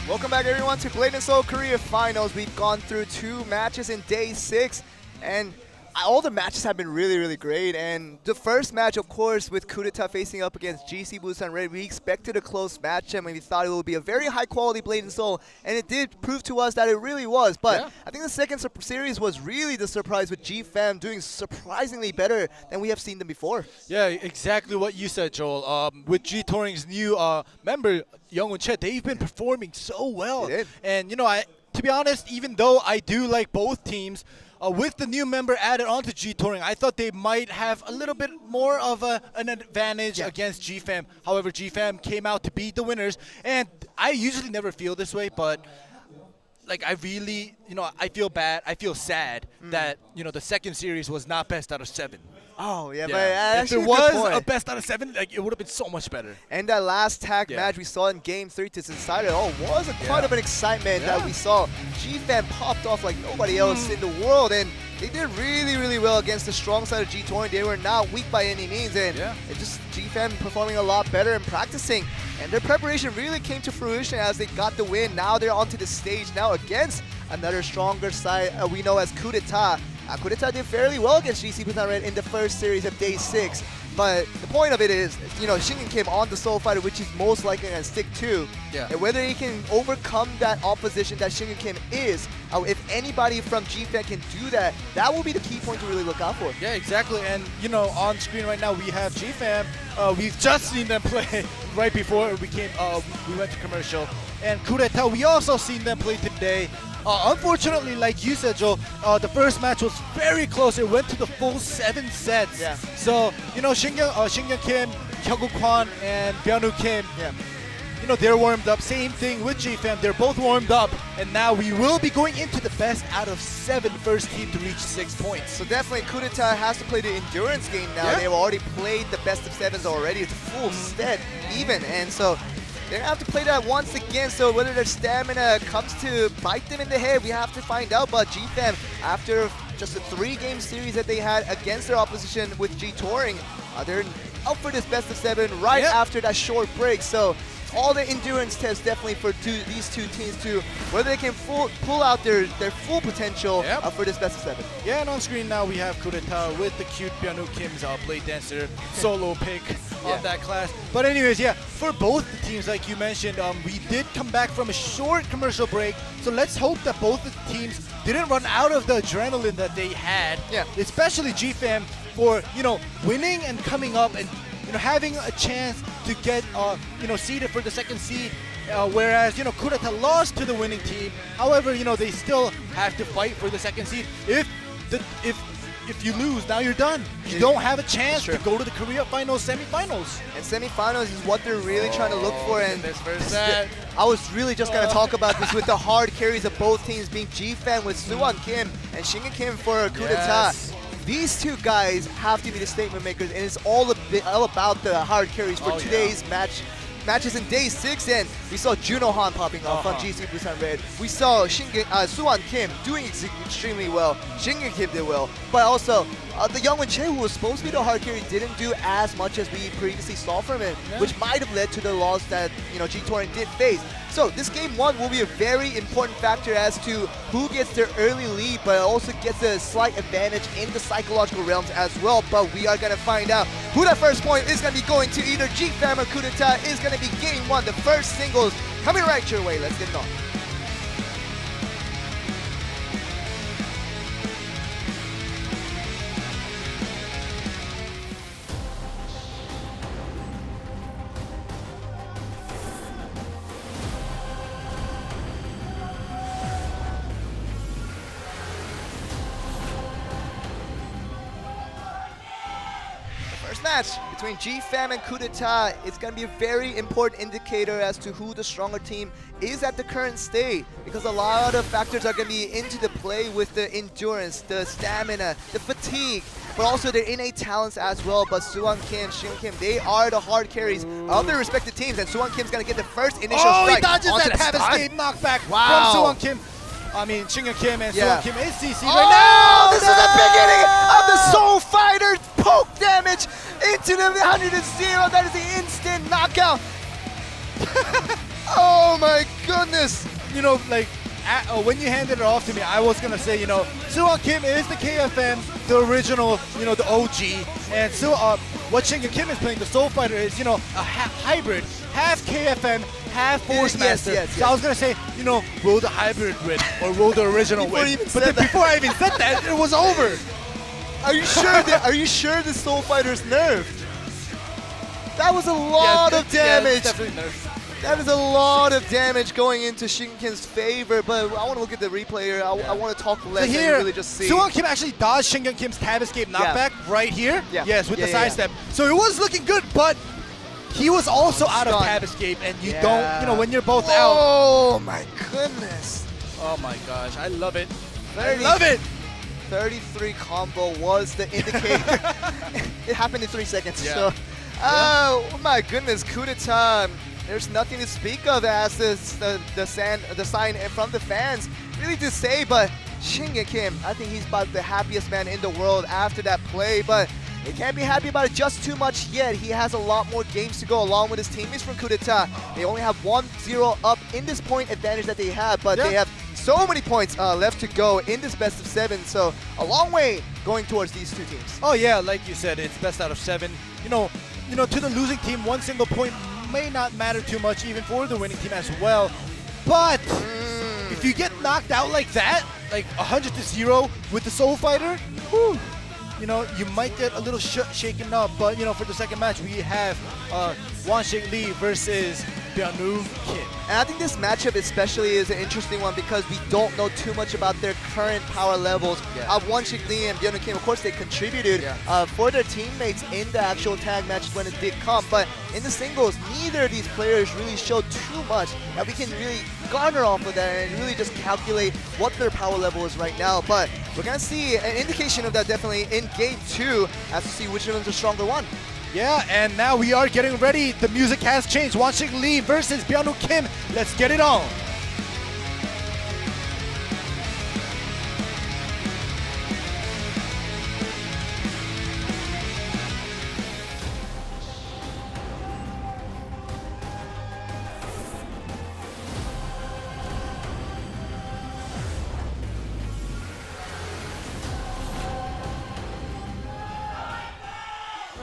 Welcome back, everyone, to Blade&Soul Korea Finals. We've gone through 2 matches in day 6, and all the matches have been really, really great. And the first match, of course, with Kudeta facing up against GC Busan Red, we expected a close match, and we thought it would be a very high-quality Blade&Soul, and it did prove to us that it really was. But I think the second series was really the surprise, with G-Fam doing surprisingly better than we have seen them before. Yeah, exactly what you said, Joel. With G Touring's new member, Youngwon Che, they've been performing so well. They did. And, you know, to be honest, even though I do like both teams, with the new member added onto G Touring, I thought they might have a little bit more of an advantage against G-Fam. However, G-Fam came out to beat the winners. And I usually never feel this way, but like I really, you know, I feel bad. I feel sad that, you know, the second series was not best out of 7. Oh, yeah, but If actually it a good was point. a best out of 7, like it would have been so much better. And that last tag match we saw in Game 3 to decide it all was quite of an excitement that we saw. G-Fam popped off like nobody else in the world, and they did really, really well against the strong side of G-Touring. They were not weak by any means, and it just G-Fam performing a lot better and practicing. And their preparation really came to fruition as they got the win. Now they're onto the stage now against another stronger side we know as Kudeta. Kudeta did fairly well against GC Busan Red in the first series of day 6. But the point of it is, you know, Shinhancard came on the Soul Fighter, which he's most likely going to stick to. And whether he can overcome that opposition that Shinhancard is, if anybody from G-Fam can do that, that will be the key point to really look out for. Yeah, exactly. And, you know, on screen right now, we have G-Fam. We've just seen them play right before we went to commercial. And Kudeta, we also seen them play today. Unfortunately, like you said, Joe, the first match was very close. It went to the full 7 sets. So, you know, Shinhyun Kim, Hyungwoo Kwan, and Byunwoo Kim, you know, they're warmed up. Same thing with G-Fam. They're both warmed up. And now we will be going into the best out of 7 first team to reach 6 points. So definitely Kudeta has to play the endurance game now. They've already played the best of 7s already. It's a full set even. And so they're going to have to play that once again, so whether their stamina comes to bite them in the head, we have to find out. But G-Fam, after just a 3-game series that they had against their opposition with G-Touring, they're up for this best of 7 right after that short break. So all the endurance tests definitely for these two teams to whether they can pull out their full potential for this best of 7. Yeah, and on screen now we have Kureta with the cute Byung-Woo Kim's Blade Dancer solo pick on that class. But anyways, yeah, for both the teams, like you mentioned, we did come back from a short commercial break. So let's hope that both of the teams didn't run out of the adrenaline that they had. Yeah. Especially GFAM for, winning and coming up and having a chance to get seeded for the second seed, whereas Kureta lost to the winning team. However, they still have to fight for the second seed. If you lose, now you're done. You don't have a chance to go to the Korea finals, semifinals. And semifinals is what they're really trying to look for. And this first set. I was really just going to talk about this with the hard carries of both teams being G-Fan with Suwon Kim and Shinhan Kim for Kureta. Yes. These two guys have to be the statement makers, and it's all about the hard carries for today's matches in day 6. And we saw Juno Han popping off on GC Busan Red. We saw Suwon Kim doing extremely well. Shinhan Kim did well, but also the Youngwon Che, who was supposed to be the hard carry, didn't do as much as we previously saw from him, which might have led to the loss that G-Touring did face. So this game 1 will be a very important factor as to who gets their early lead, but also gets a slight advantage in the psychological realms as well. But we are going to find out who that first point is going to be going to. Either G-Fam or Kureta is going to be game 1, the first singles coming right your way. Let's get it on. Match between G-Fam and Kureta. It's going to be a very important indicator as to who the stronger team is at the current state, because a lot of factors are going to be into the play with the endurance, the stamina, the fatigue, but also their innate talents as well. But Suwon Kim, Shinhan Kim, they are the hard carries of their respective teams, and Suwon Kim's going to get the first initial strike. He dodges onto that stun. knockback Wow. from Suwon Kim. Shinhan Kim and Suwon Kim is CC Oh, right now. this is the beginning of the Soul Fighter poke damage into the 100 and 0. That is the instant knockout. Oh my goodness. When you handed it off to me, I was gonna say, Suwon Kim is the KFM, the original, the OG, and what Shinhan Kim is playing, the Soul Fighter, is a hybrid, half KFM, half Force Master. Yes. So I was gonna say, will the hybrid win or will the original win? But then before I even said that, it was over. Are you sure? Are you sure the Soul Fighter's nerfed? That was a lot of damage. Definitely nerfed. That is a lot of damage going into Shinhan Kim's favor, but I want to look at the replay here. I want to talk less and really just see. Suwon Kim actually dodged Shinhan Kim's tab escape knockback right here. Yeah. Yes, with the sidestep. So it was looking good, but he was also out of tab escape, and you don't, when you're both out. Oh my goodness. Oh my gosh, I love it. 30, I love it. 33 combo was the indicator. It happened in 3 seconds. Yeah. So, oh my goodness, Kureta. There's nothing to speak of as the sign from the fans really to say, but Shinhan Kim, I think he's about the happiest man in the world after that play, but he can't be happy about it just too much yet. He has a lot more games to go along with his teammates from Kureta. They only have 1-0 up in this point advantage that they have, but they have so many points left to go in this best of 7, so a long way going towards these two teams. Oh yeah, like you said, it's best out of 7. To the losing team, 1 single point may not matter too much, even for the winning team as well. But if you get knocked out like that, like 100-0 with the Soul Fighter, whew, you might get a little shaken up. But for the second match, we have Won-Shik Lee versus Byung-Woo Kim. And I think this matchup especially is an interesting one because we don't know too much about their current power levels. Won-Shik Lee and Byung-Woo Kim, of course, they contributed for their teammates in the actual tag matches when it did come. But in the singles, neither of these players really showed too much that we can really garner off of that and really just calculate what their power level is right now. But we're going to see an indication of that definitely in game 2 as to see which of them's the stronger one. Yeah, and now we are getting ready. The music has changed. Won-Shik Lee versus Byung-Woo Kim. Let's get it on.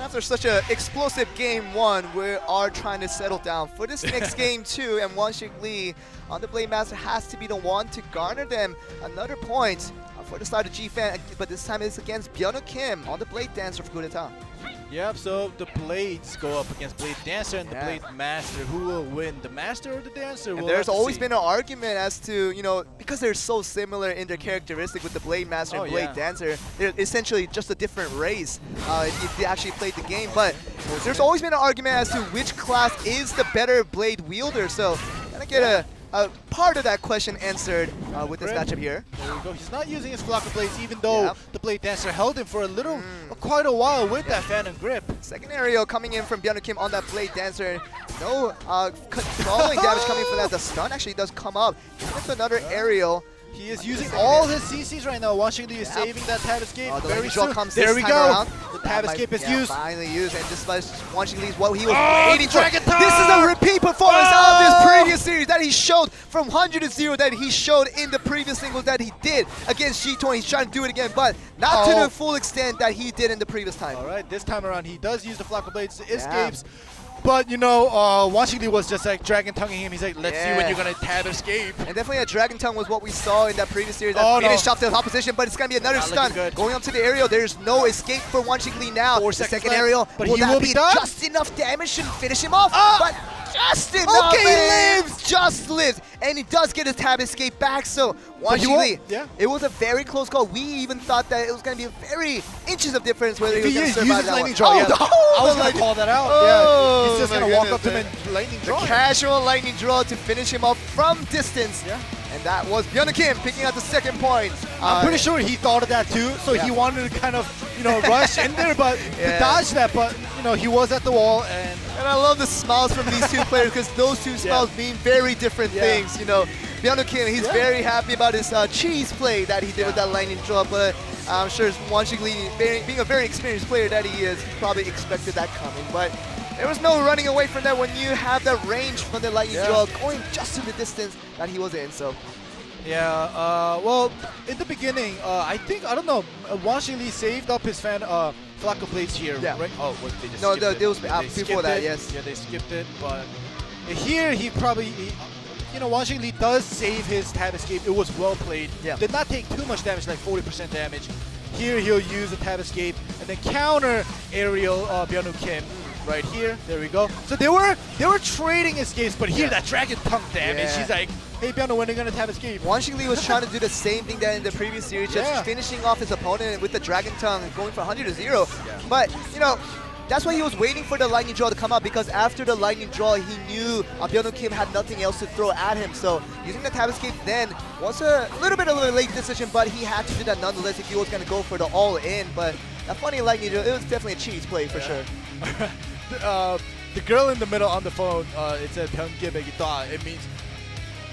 after such an explosive game 1, we are trying to settle down for this next game 2, and Wonshik Lee on the Blade Master has to be the one to garner them another point for the side of G-Fan, but this time it's against Byung-Woo Kim on the Blade Dancer for coup d'etat. Yep, so the Blades go up against Blade Dancer and the Blade Master. Who will win, the Master or the Dancer? And there's always been an argument as to, you know, because they're so similar in their characteristic with the Blade Master and Blade Dancer, they're essentially just a different race if they actually played the game. But there's always been an argument as to which class is the better Blade wielder. So, gonna get a part of that question answered with this matchup here. There we go. He's not using his block of blades, even though the Blade Dancer held him for a little, quite a while with that Phantom Grip. Second aerial coming in from Byung-Woo Kim on that Blade Dancer. No controlling damage coming from that. The stun actually does come up. With another aerial. He is using all his CCs right now. Wonshik Lee is saving that tab escape very soon. There we go. The tab escape is used. Finally used, and just by Wonshik Lee's what he was waiting for. This is a repeat performance of his previous series that he showed from 100 to 0 that he showed in the previous singles that he did against G20. He's trying to do it again, but not to the full extent that he did in the previous time. All right, this time around he does use the Flock of Blades escapes. But, you know, Wonshik Lee was just like dragon tonguing him. He's like, let's see when you're going to tab escape. And definitely a dragon tongue was what we saw in that previous series. That finished off the opposition, but it's going to be another stun. Going up to the aerial, there's no escape for Wonshik Lee now. The second aerial, but will that be just enough damage to finish him off? But just enough, he lives! Just lives! And he does get his tab escape back, so Wonshik Lee, it was a very close call. We even thought that it was going to be very inches of difference whether he was going to survive that one. I was going to call that out. He's just going to walk up to him and lightning draw. Casual lightning draw to finish him off from distance. And that was Byung-Woo Kim picking out the second point. I'm pretty sure he thought of that too, so he wanted to kind of, you know, rush in there, but to dodge that, but, you know, he was at the wall. And I love the smiles from these two players because those two smiles mean very different things, you know. Byung-Woo Kim, he's very happy about his cheese play that he did with that lightning draw, but I'm sure Wonshik Lee, being a very experienced player that he is, probably expected that coming. But there was no running away from that when you have that range from the lightning draw going just to the distance that he was in. So. Well, in the beginning, I don't know, Wonshik Lee saved up his Flock of Blades here, right? Oh, they just skipped it. It was before that, yes. Yeah, they skipped it, but here he probably, you know, Wonshik Lee does save his tab escape. It was well played. Did not take too much damage, like 40% damage. Here he'll use the tab escape and then counter aerial Byung-Woo Kim. Right here, there we go. So they were trading escapes, but here that dragon tongue damage. He's like, hey Byung-Woo, when are you gonna tab escape? Wonshik Lee was trying to do the same thing that in the previous series, just finishing off his opponent with the dragon tongue, going for 100 to 0. But you know, that's why he was waiting for the lightning draw to come up, because after the lightning draw, he knew Byung-Woo Kim had nothing else to throw at him. So using the tab escape then was a little bit of a late decision, but he had to do that nonetheless if he was gonna go for the all-in. But that funny lightning draw, it was definitely a cheese play for sure. The girl in the middle on the phone, it said "병gebegita." It means,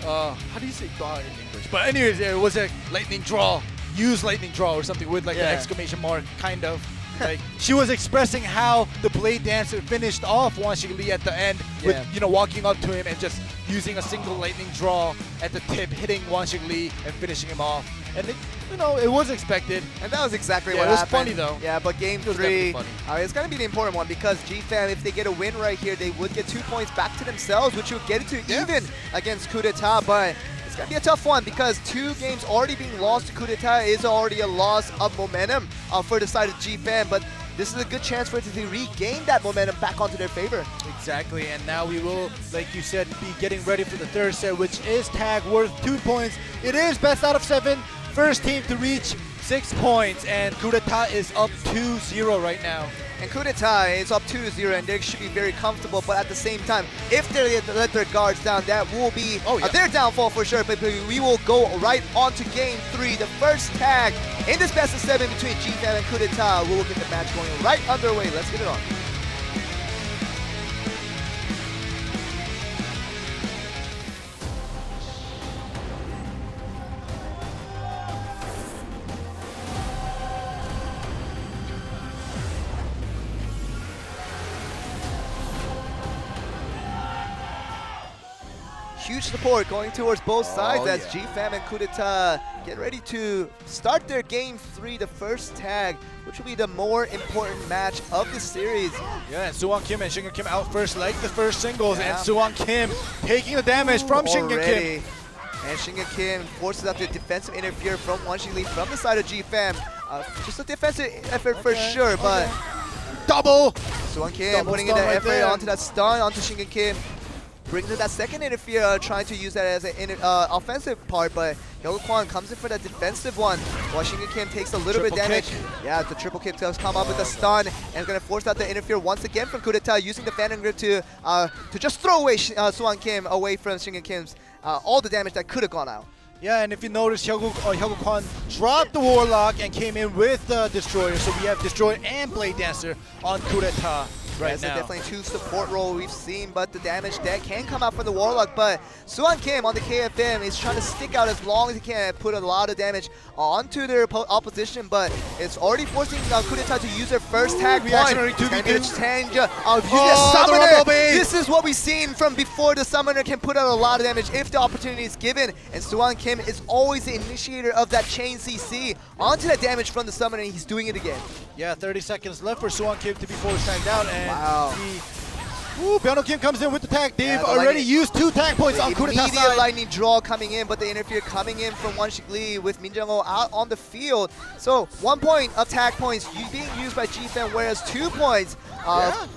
how do you say "da" in English? But anyways, it was a lightning draw. Use lightning draw or something with like an exclamation mark, kind of. Like she was expressing how the Blade Dancer finished off Wonshik Lee at the end with, you know, walking up to him and just using a single lightning draw at the tip, hitting Wonshik Lee and finishing him off. And it, you know, it was expected. And that was exactly what happened. It was funny though. Yeah, but game 3, it's going to be the important one, because G-Fan, if they get a win right here, they would get 2 points back to themselves, which would get it to even against coup d'etat. But it's going to be a tough one, because 2 games already being lost to coup d'etat is already a loss of momentum for the side of G-Fan. But this is a good chance for it to regain that momentum back onto their favor. Exactly, and now we will, like you said, be getting ready for the third set, which is tag worth 2 points. It is best out of 7. First team to reach 6 points, and coup d'etat is up 2-0 right now. And coup d'etat is up 2-0, and they should be very comfortable, but at the same time, if they let their guards down, that will be their downfall for sure. But we will go right on to game 3, the first tag in this best of 7 between G-Fan and coup d'etat. We will get the match going right underway. Let's get it on. huge support going towards both sides as yeah. GFAM and Coup d'etat get ready to start their Game 3, the first tag, which will be the more important match of the series. Yeah, and Suwon Kim and Shingan Kim out first like the first singles, Yeah. and Suwon Kim taking the damage from Shingan Kim. Already. And Shingan Kim forces out the defensive interfere from Wanshi Lee from the side of GFAM. Just a defensive effort for sure, but Double! Suwon Kim Double putting in stun the right effort there. onto that stun onto Shingan Kim. Brings in that second interfere, trying to use that as an offensive part, but Hyogo Kwon comes in for that defensive one, while Shingan Kim takes a little bit Triple damage. kick. Yeah, the triple kick does come up with the stun, and going to force out the interfere once again from Coup d'etat, using the Phantom Grip to just throw away Suwon Kim away from Shingan Kim's all the damage that could have gone out. Yeah, and if you notice, Hyogo Kwon dropped the Warlock and came in with the Destroyer, so we have Destroyer and Blade Dancer on Coup d'etat right So now. definitely two support role we've seen, but the damage that can come out from the Warlock. But Suwon Kim on the KFM is trying to stick out as long as he can, put a lot of damage onto their opposition, but it's already forcing Coup d'etat to use their first tag point. Reactionary It's gonna be 2v2. a change of using Oh, the the Summoner. Rumble Bait. This is what we've seen from before. The Summoner can put out a lot of damage if the opportunity is given, and Suwon Kim is always the initiator of that chain CC onto that damage from the Summoner, and he's doing it again. Yeah, 30 seconds left for Suwon Kim to be forced tagged out, and Wow. Byung Kim comes in with the tag. They've the already lightning- used 2 tag points on Coup d'etat Immediate side. lightning draw coming in, but the interfere coming in from Wanshik Lee with Min Jung-ho out on the field. So 1 point of tag points being used by GFAM, whereas 2 points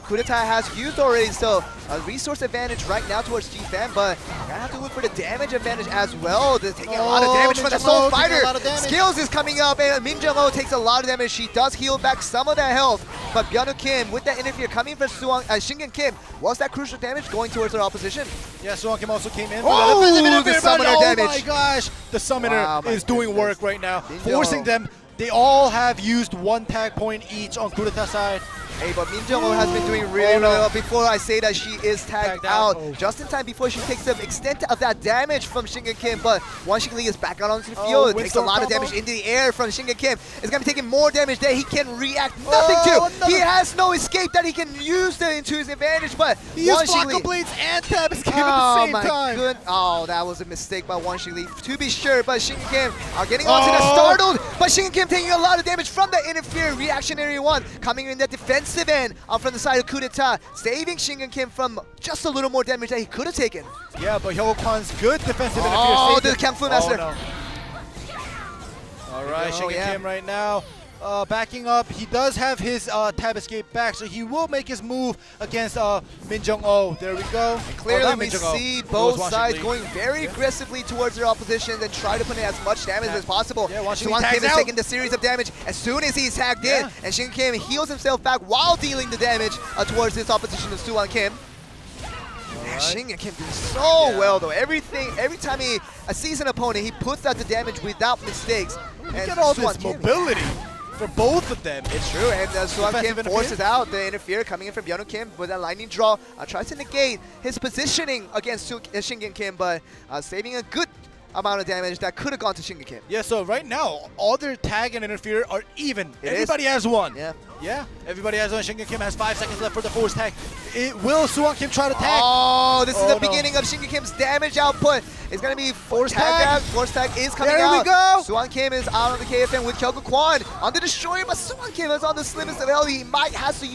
Coup d'etat has used already. So a resource advantage right now towards GFAM, but you're gonna have to look for the damage advantage as well. They're taking a lot of damage from the Min Jung-ho Soul taking a Fighter. lot of damage. Skills is coming up, and Min Jung-ho takes a lot of damage. She does heal back some of that health, but Byung Kim with that interfere coming from Shingan Kim was that crucial damage going towards their opposition. Yeah, Suwon Kim also came in. Oh, for the interfere, but Summoner oh damage. my gosh, the Summoner Wow, my is doing goodness. work right now, Min forcing Jung-ho. them. They all have used 1 tag point each on Coup d'etat side. Hey, but Min Jung-ho has been doing really well. Before I say that she is tagged out, just in time before she takes the extent of that damage from Shingan Kim, but Wanshik Lee is back out onto the field. It takes a Windstorm lot of combo. damage into the air from Shingan Kim. It's going to be taking more damage that he can react nothing to. He has no escape that he can use into his advantage, but He used Wanshik Lee... Flocka Blades and Tab Escape at the Oh same my time. good! Oh, that was a mistake by Wanshik Lee, to be sure. But Shingan Kim are getting onto the Oh. startled, but Shingan Kim taking a lot of damage from the interfere reactionary one, coming in the defensive end from the side of Coup d'etat, saving Shingan Kim from just a little more damage that he could have taken. Yeah, but Hyogo Kwon's good defensive interference. Oh, saved the him. Kung Fu Master. no. All right, go, Shingan yeah. Kim right now. Backing up, he does have his tab escape back, so he will make his move against Min Jung-ho. There we go. Clearly, not we Min Jung-ho. see It both was Wanshik sides Lee. going very aggressively towards their opposition and try to put in as much damage as possible. Yeah, Wanshik Lee Suwon tags Kim is out. taking the series of damage as soon as he's tagged in, Yeah. and Shingan Kim heals himself back while dealing the damage towards his opposition of Suwon Kim. Man, Shingan Kim doing so well though. Every time he sees an opponent, he puts out the damage without mistakes. Look And at all Suwon this Kim, mobility for both of them. it's true, and Suwon Defensive Kim interfere. forces out the interfere coming in from Byung Kim with that lightning draw. Tries to negate his positioning against Shingan Kim, but saving a good amount of damage that could have gone to Shingan Kim. Yeah, so right now, all their tag and interfere are even. It Everybody has one. Yeah. Yeah, everybody has one. Shingan Kim has 5 seconds left for the force tag. Will Suwon Kim try to tag? Oh, this is Oh, the no. beginning of Shingan Kim's damage output. It's going to be force tag. out. Force tag is coming There out. we go. Suwon Kim is out on the KFM with Hyogo Kwon on the Destroyer, but Suwon Kim is on the slimmest of health. He might have to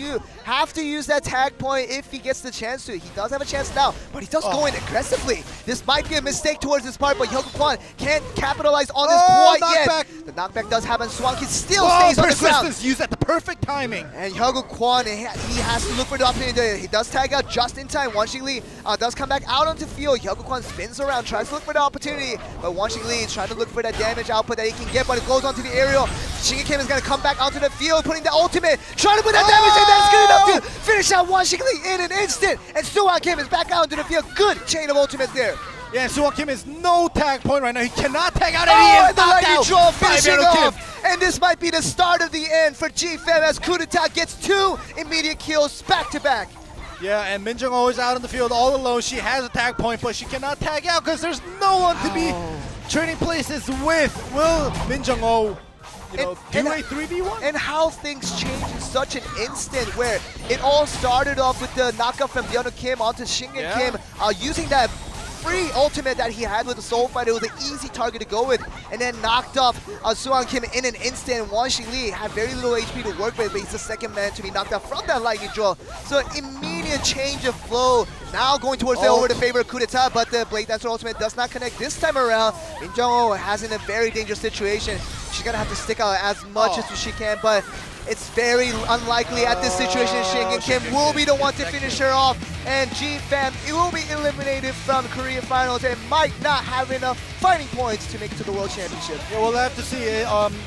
use that tag point if he gets the chance to. He does have a chance now, but he does go in aggressively. This might be a mistake towards his part, but Hyogo Kwon can't capitalize on this quite knockback. yet. The knockback does happen. Suwon Kim still Oh, stays on the ground. persistence used at the perfect timing. And Hyogo Kwon, he has to look for the opportunity. He does tag out just in time. Wanshik Lee does come back out onto field. Hyogo Kwon spins around, tries to look for the opportunity, but Wanshik Lee is trying to look for that damage output that he can get, but it goes onto the aerial. Shingan Kim is going to come back onto the field, putting the ultimate, trying to put that damage in. That's good enough to finish out Wanshik Lee in an instant. And Suwon Kim is back out onto the field. Good chain of ultimates there. Yeah, Suwon Kim is no tag point right now. He cannot tag out, Oh, and he and is the knocked lightning out draw by finishing Byung Kim. off. And this might be the start of the end for GFAM as Coup d'etat gets 2 immediate kills back to back. Yeah, and Min Jung-ho is out on the field all alone. She has a tag point, but she cannot tag out because there's no one to be trading places with. Will Min Jung-ho, do a 3v1? And how things change in such an instant where it all started off with the knockout from Byung Kim onto Shingan Yeah. Kim using that free ultimate that he had with the Soul Fighter. It was an easy target to go with, and then knocked off Suwon Kim in an instant. Won Xi Lee had very little HP to work with, but he's the second man to be knocked out from that lightning draw. So immediate change of flow. Now going towards the over to favor coup d'etat, but the Blade&Soul ultimate does not connect this time around. Min Jung-ho has in a very dangerous situation. She's gonna have to stick out as much as she can, but it's very unlikely at this situation. Shinhancard Kim will be the one to finish her off, and G-Fam will be eliminated from Korea Finals and might not have enough fighting points to make it to the World Championship. Yeah, we'll have to see.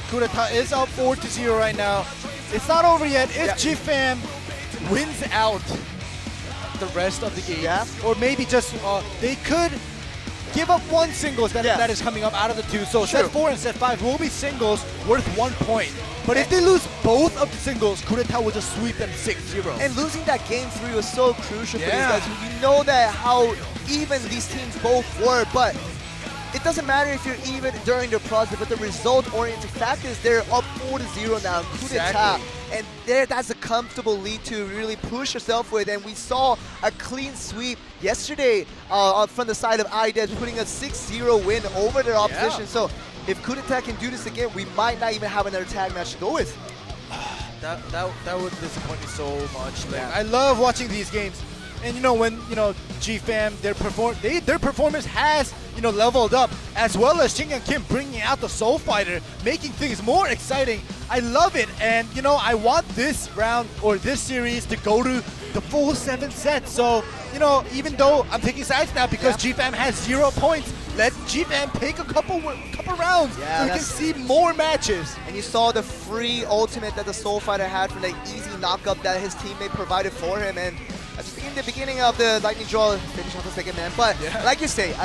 Coup d'etat is up 4-0 right now. It's not over yet. If G-Fam wins out the rest of the game, or maybe just they could give up one singles that is coming up out of the two. So set 4 and set 5 will be singles worth 1 point. But if they lose both of the singles, coup d'etat will just sweep them 6-0. And losing that game 3 was so crucial for these guys. You know that how even these teams both were, but it doesn't matter if you're even during the process, but the result-oriented fact is they're up 4-0 now, coup d'etat. And that's a comfortable lead to really push yourself with. And we saw a clean sweep yesterday from the side of IDES, putting a 6-0 win over their opposition. So if coup d'etat can do this again, we might not even have another tag match to go with. That would disappoint me so much. Like, I love watching these games. And when G-Fam, their performance has leveled up, as well as Shinhancard Kim bringing out the Soul Fighter, making things more exciting. I love it, and I want this round or this series to go to the full 7 sets. So even though I'm taking sides now because G-Fam has 0 points, let G-Fam take a couple rounds so we can see more matches. And you saw the free ultimate that the Soul Fighter had from the easy knockup that his teammate provided for him, and in the beginning of the lightning draw, finish off the second man. But like you say,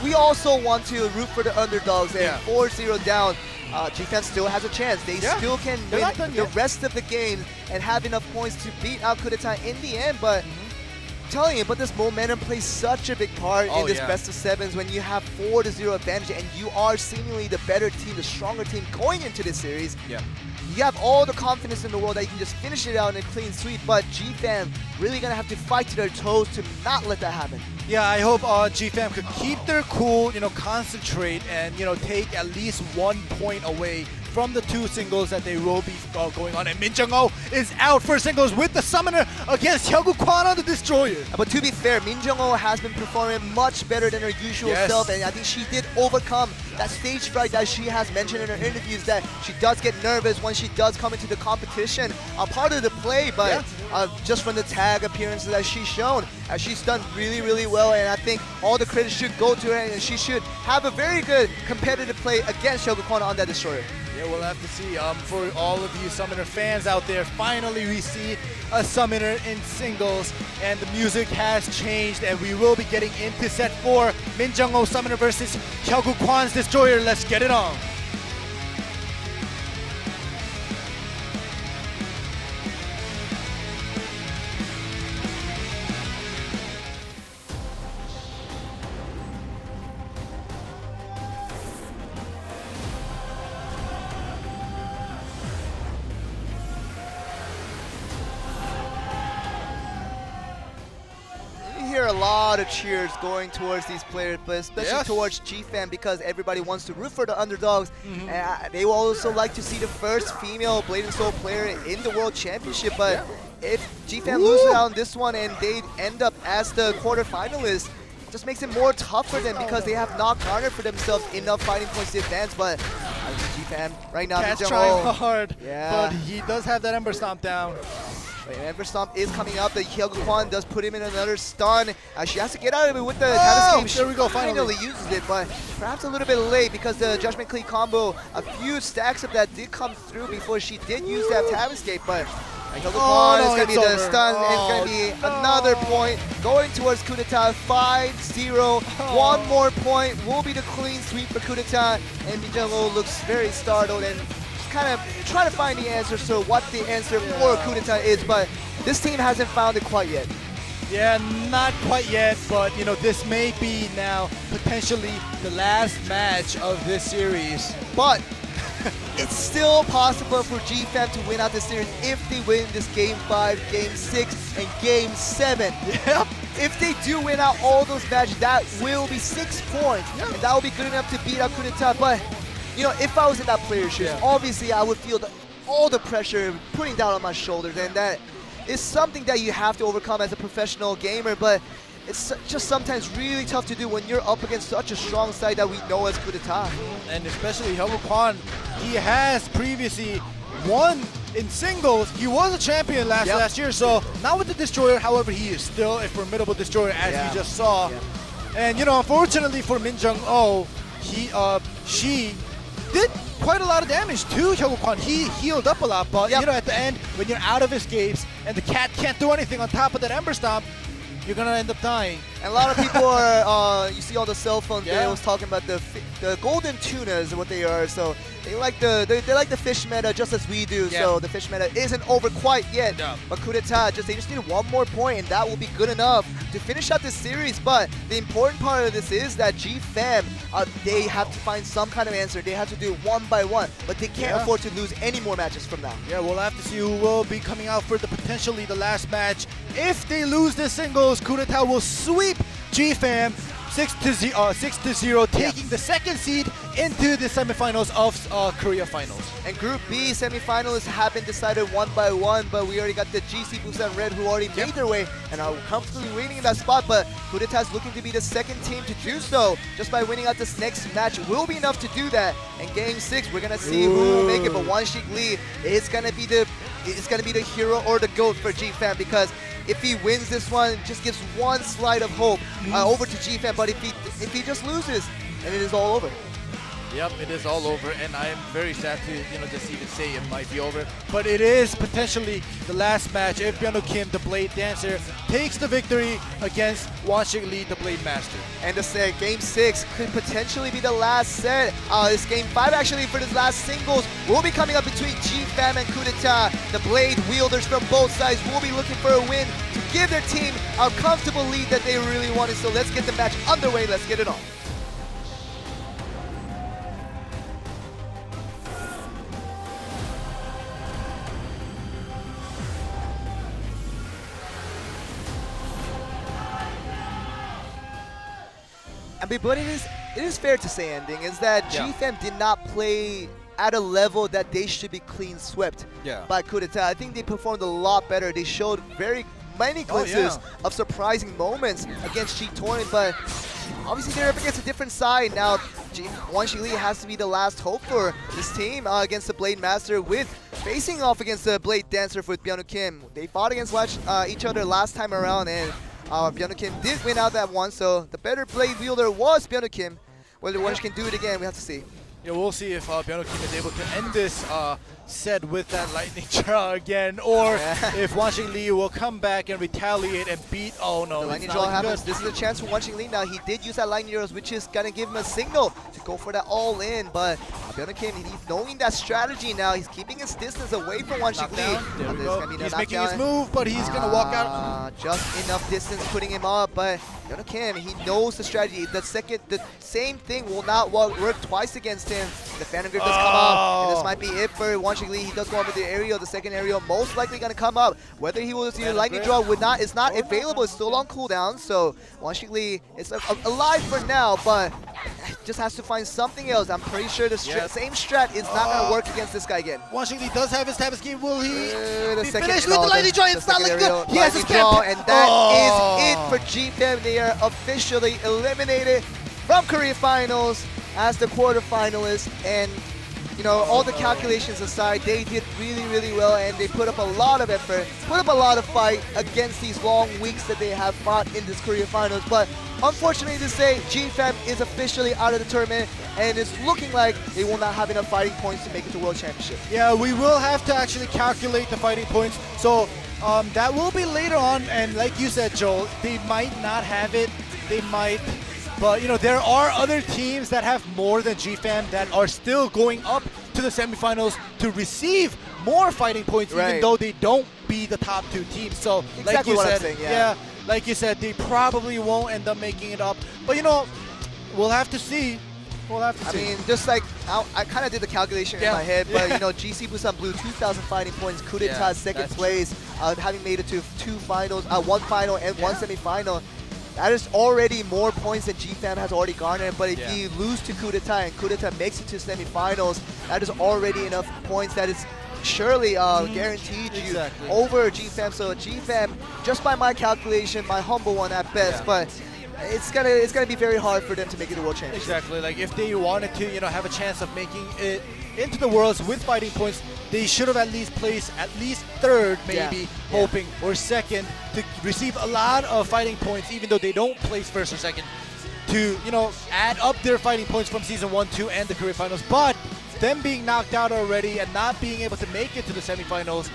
we also want to root for the underdogs. And 4-0 down, G-Fam still has a chance. They still can win the rest of the game and have enough points to beat out coup d'etat in the end. But telling you, but this momentum plays such a big part in this best of 7s when you have 4-0 advantage and you are seemingly the better team, the stronger team going into this series. You have all the confidence in the world that you can just finish it out in a clean sweep, but G-Fam really gonna have to fight to their toes to not let that happen. Yeah, I hope G-Fam could keep their cool, concentrate, and take at least 1 point away from the 2 singles that they will be going on. And Min Jung-ho is out for singles with the Summoner against Hyegu Kwan on the Destroyer. But to be fair, Min Jung-ho has been performing much better than her usual self, and I think she did overcome that stage fright that she has mentioned in her interviews, that she does get nervous when she does come into the competition. Part of the play, but just from the tag appearances that she's shown, she's done really, really well, and I think all the credit should go to her, and she should have a very good competitive play against Hyegu Kwan on that Destroyer. Yeah, we'll have to see. For all of you Summoner fans out there, finally we see a Summoner in singles, and the music has changed, and we will be getting into set 4. Min Jung-ho Summoner versus Hyegu Kwan's Destroyer. Let's get it on. Hear a lot of cheers going towards these players, but especially towards G-Fam, because everybody wants to root for the underdogs. And they will also like to see the first female Blade&Soul player in the World Championship. But if G-Fam loses out on this one and they end up as the quarterfinalists, it just makes it more tough for them because they have not garnered for themselves enough fighting points to advance. But G-Fam right now, Cat's trying hard, but he does have that Ember Stomp down. Ember Stomp is coming up. The Hyegu Kwan does put him in another stun. She has to get out of it with the time escape. There we go, finally uses it, but perhaps a little bit late because the Judgment Cleave combo, a few stacks of that did come through before she did use that time escape. But Hyegu Kwan is going to be the stun, and it's going to be another point going towards coup d'etat. 5-0. One more point will be the clean sweep for coup d'etat, and Min Jung-ho looks very startled and kind of trying to find the answers to what the answer for coup d'etat is, but this team hasn't found it quite yet. Yeah, not quite yet, but this may be now potentially the last match of this series. But it's still possible for G-Fam to win out this series if they win this Game 5, Game 6, and Game 7. Yep. if they do win out all those matches, that will be 6 points, and that will be good enough to beat out coup d'etat. But you know, if I was in that player's shoes, obviously I would feel all the pressure putting down on my shoulders, and that is something that you have to overcome as a professional gamer. But it's just sometimes really tough to do when you're up against such a strong side that we know as coup d'etat. And especially Hyokwan, he has previously won in singles. He was a champion last year, so not with the Destroyer. However, he is still a formidable Destroyer, as we just saw. And you know, unfortunately for Min Jung-oh, she did quite a lot of damage to Hyokwan. He healed up a lot, but you know, at the end, when you're out of escapes and the cat can't do anything on top of that Ember Stomp, you're gonna end up dying. And a lot of people are, you see all the cell phone videos talking about the golden tunas, what they are. So they like the fish meta just as we do. So the fish meta isn't over quite yet. But coup d'etat, they just need one more point, and that will be good enough to finish out this series. But the important part of this is that GFAM, they have to find some kind of answer. They have to do it one by one, but they can't afford to lose any more matches from now. Yeah, we'll have to see who will be coming out for potentially the last match. If they lose this singles, coup d'etat will sweep GFAM 6-0, taking the second seed into the semifinals of Korea Finals. And Group B semifinalists have been decided one by one, but we already got the GC Busan Red who already made their way and are comfortably waiting in that spot. But coup d'etat is looking to be the second team to do so. Just by winning out this next match will be enough to do that. And Game 6, we're gonna see who will make it. But Wonshik Lee is gonna be the hero or the GOAT for GFAM, because if he wins this one, it just gives one slide of hope over to GFAM. But if he just loses, and it is all over. Yep, it is all over, and I am very sad to just even say it might be over. But it is potentially the last match if Byung-Ho Kim, the Blade Dancer, takes the victory against Wonshik Lee, the Blade Master. And to say Game 6 could potentially be the last set. This Game 5 actually for this last singles will be coming up between GFAM and coup d'etat. The Blade wielders from both sides will be looking for a win to give their team a comfortable lead that they really wanted. So let's get the match underway. Let's get it on. But it is fair to say, Ending, is that GFAM did not play at a level that they should be clean swept by coup d'etat. I think they performed a lot better. They showed very many glimpses of surprising moments against G-Torrent, but obviously they're up against a different side. Now, Wonshik Lee has to be the last hope for this team against the Blade Master, with facing off against the Blade Dancer with Byung-Ho Kim. They fought against each other last time around, and Byung-Ho Kim did win out that one, so the better Blade wielder was Byung-Ho Kim. Whether Wonshik can do it again, we have to see. Yeah, we'll see if Byung-Ho Kim is able to end this set with that lightning draw again, or if Wonshik Lee will come back and retaliate and beat. Oh no, the lightning draw happens. This is a chance for Wonshik Lee now. He did use that lightning draw, which is gonna give him a signal to go for that all in. But Byung-Ho Kim, he's knowing that strategy now. He's keeping his distance away from Wonshik Lee. There we go. He's making his move, but he's gonna walk out. Just enough distance putting him up, but Byung-Ho Kim, he knows the strategy. The same thing will not work twice against him. The Phantom Grip does come up, and this might be it for Wonshik Lee. He does go up with the aerial. The second aerial most likely going to come up. Whether he will see the lightning draw is not available. It's still on cooldown, so Wonshik Lee is alive for now, but just has to find something else. I'm pretty sure the same strat is not going to work against this guy again. Wonshik Lee does have his tab escape. Will he be finished with the lightning draw? It's not looking good. He has his draw, and that is it for GFAM. They are officially eliminated from Korea Finals as the quarterfinalists. And you know, all the calculations aside, they did really, really well, and they put up a lot of effort, put up a lot of fight against these long weeks that they have fought in this Korea Finals. But unfortunately to say, GFAM is officially out of the tournament, and it's looking like they will not have enough fighting points to make it to World Championship. Yeah, we will have to actually calculate the fighting points. So that will be later on, and like you said, Joel, they might not have it. They might. But, you know, there are other teams that have more than GFAM that are still going up to the semifinals to receive more fighting points, even though they don't be the top two teams. So, exactly like you said, yeah, like you said, they probably won't end up making it up. But, you know, we'll have to see. I mean, just like, I kind of did the calculation in my head, but, you know, GC Busan Blue, 2,000 fighting points, coup d'etat, second place. having made it to one final and one semi-final. That is already more points than GFAM has already garnered. But if you lose to Coup d'etat and Coup d'etat makes it to semi-finals, that is already enough points that is surely guaranteed you over GFAM. So GFAM, just by my calculation, my humble one at best, but it's gonna be very hard for them to make it to World Championship. Exactly. Like if they wanted to, have a chance of making it into the Worlds with fighting points, they should have at least placed at least third, maybe hoping, or second to receive a lot of fighting points, even though they don't place first or second, to add up their fighting points from season 1, 2, and the career finals. But them being knocked out already and not being able to make it to the semifinals,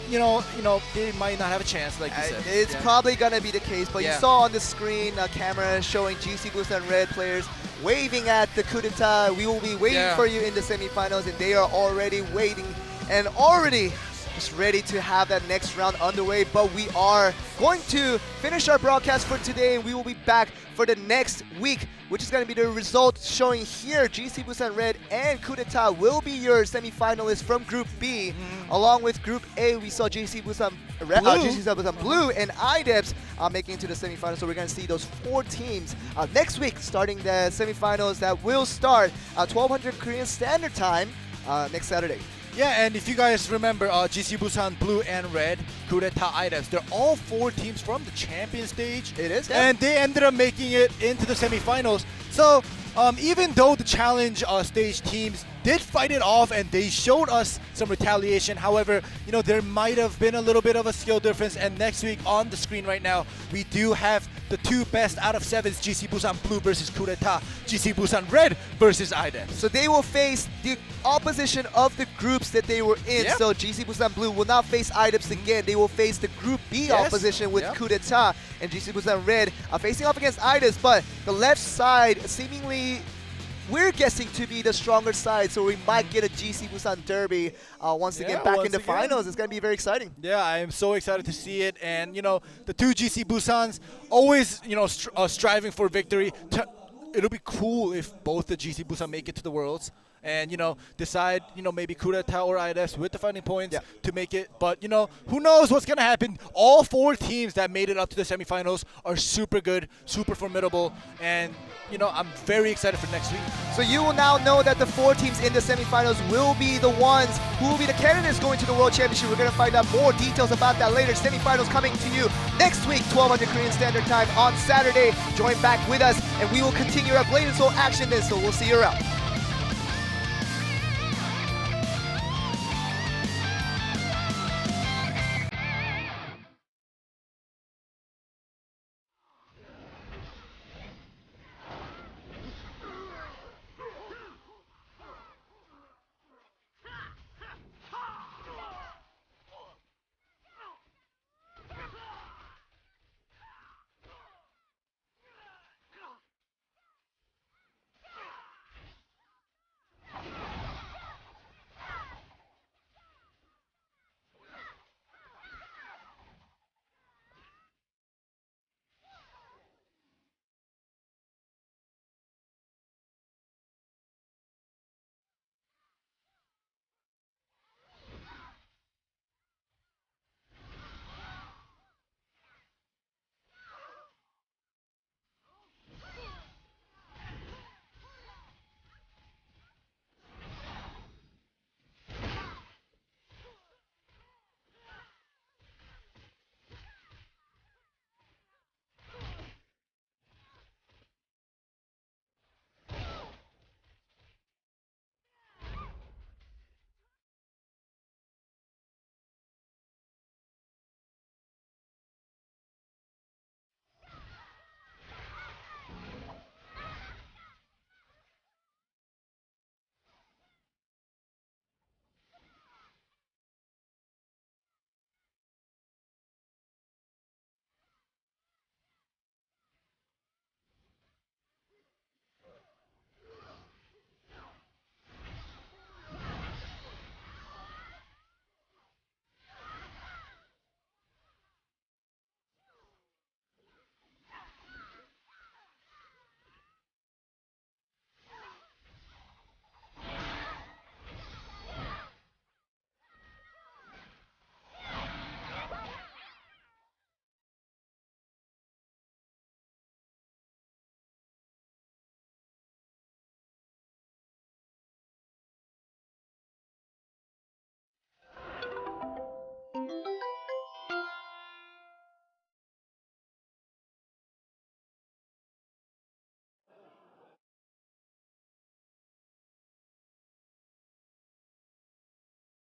they might not have a chance, like you said. It's probably gonna be the case, but you saw on the screen a camera showing GC Busan Red players waving at the coup d'etat. We will be waiting for you in the semifinals, and they are already waiting and already just ready to have that next round underway. But we are going to finish our broadcast for today, and we will be back for the next week, which is going to be the results showing here. GC Busan Red and Coup d'etat will be your semi-finalists from Group B. Along with Group A, we saw GC Busan Blue and IDEPS making it to the semifinals. So we're going to see those 4 teams next week, starting the semifinals that will start 1200 Korean Standard Time next Saturday. Yeah, and if you guys remember, GC Busan Blue and Red, Coup d'etat, IDEPS, they're all 4 teams from the champion stage. It is, and they ended up making it into the semifinals. So even though the challenge stage teams did fight it off and they showed us some retaliation, however, there might have been a little bit of a skill difference. And next week on the screen right now, we do have the 2 best out of 7s, GC Busan Blue versus Coup d'etat, GC Busan Red versus IDEPS. So they will face the opposition of the groups that they were in. So GC Busan Blue will not face IDEPS again. They will face the Group B opposition with Coup d'etat, and GC Busan Red are facing off against IDEPS. But the left side seemingly, we're guessing, to be the stronger side, so we might get a GC Busan Derby once again back in the finals. It's going to be very exciting. Yeah, I am so excited to see it. And, the 2 GC Busans always, striving for victory. It'll be cool if both the GC Busan make it to the Worlds and, decide, maybe Coup d'etat or IDEPS with the fighting points to make it. But, who knows what's going to happen. All 4 teams that made it up to the semifinals are super good, super formidable, and, I'm very excited for next week. So you will now know that the 4 teams in the semifinals will be the ones who will be the candidates going to the World Championship. We're going to find out more details about that later. Semifinals coming to you next week, 1200 Korean Standard Time on Saturday. Join back with us, and we will continue our Blade&Soul action then, so we'll see you around.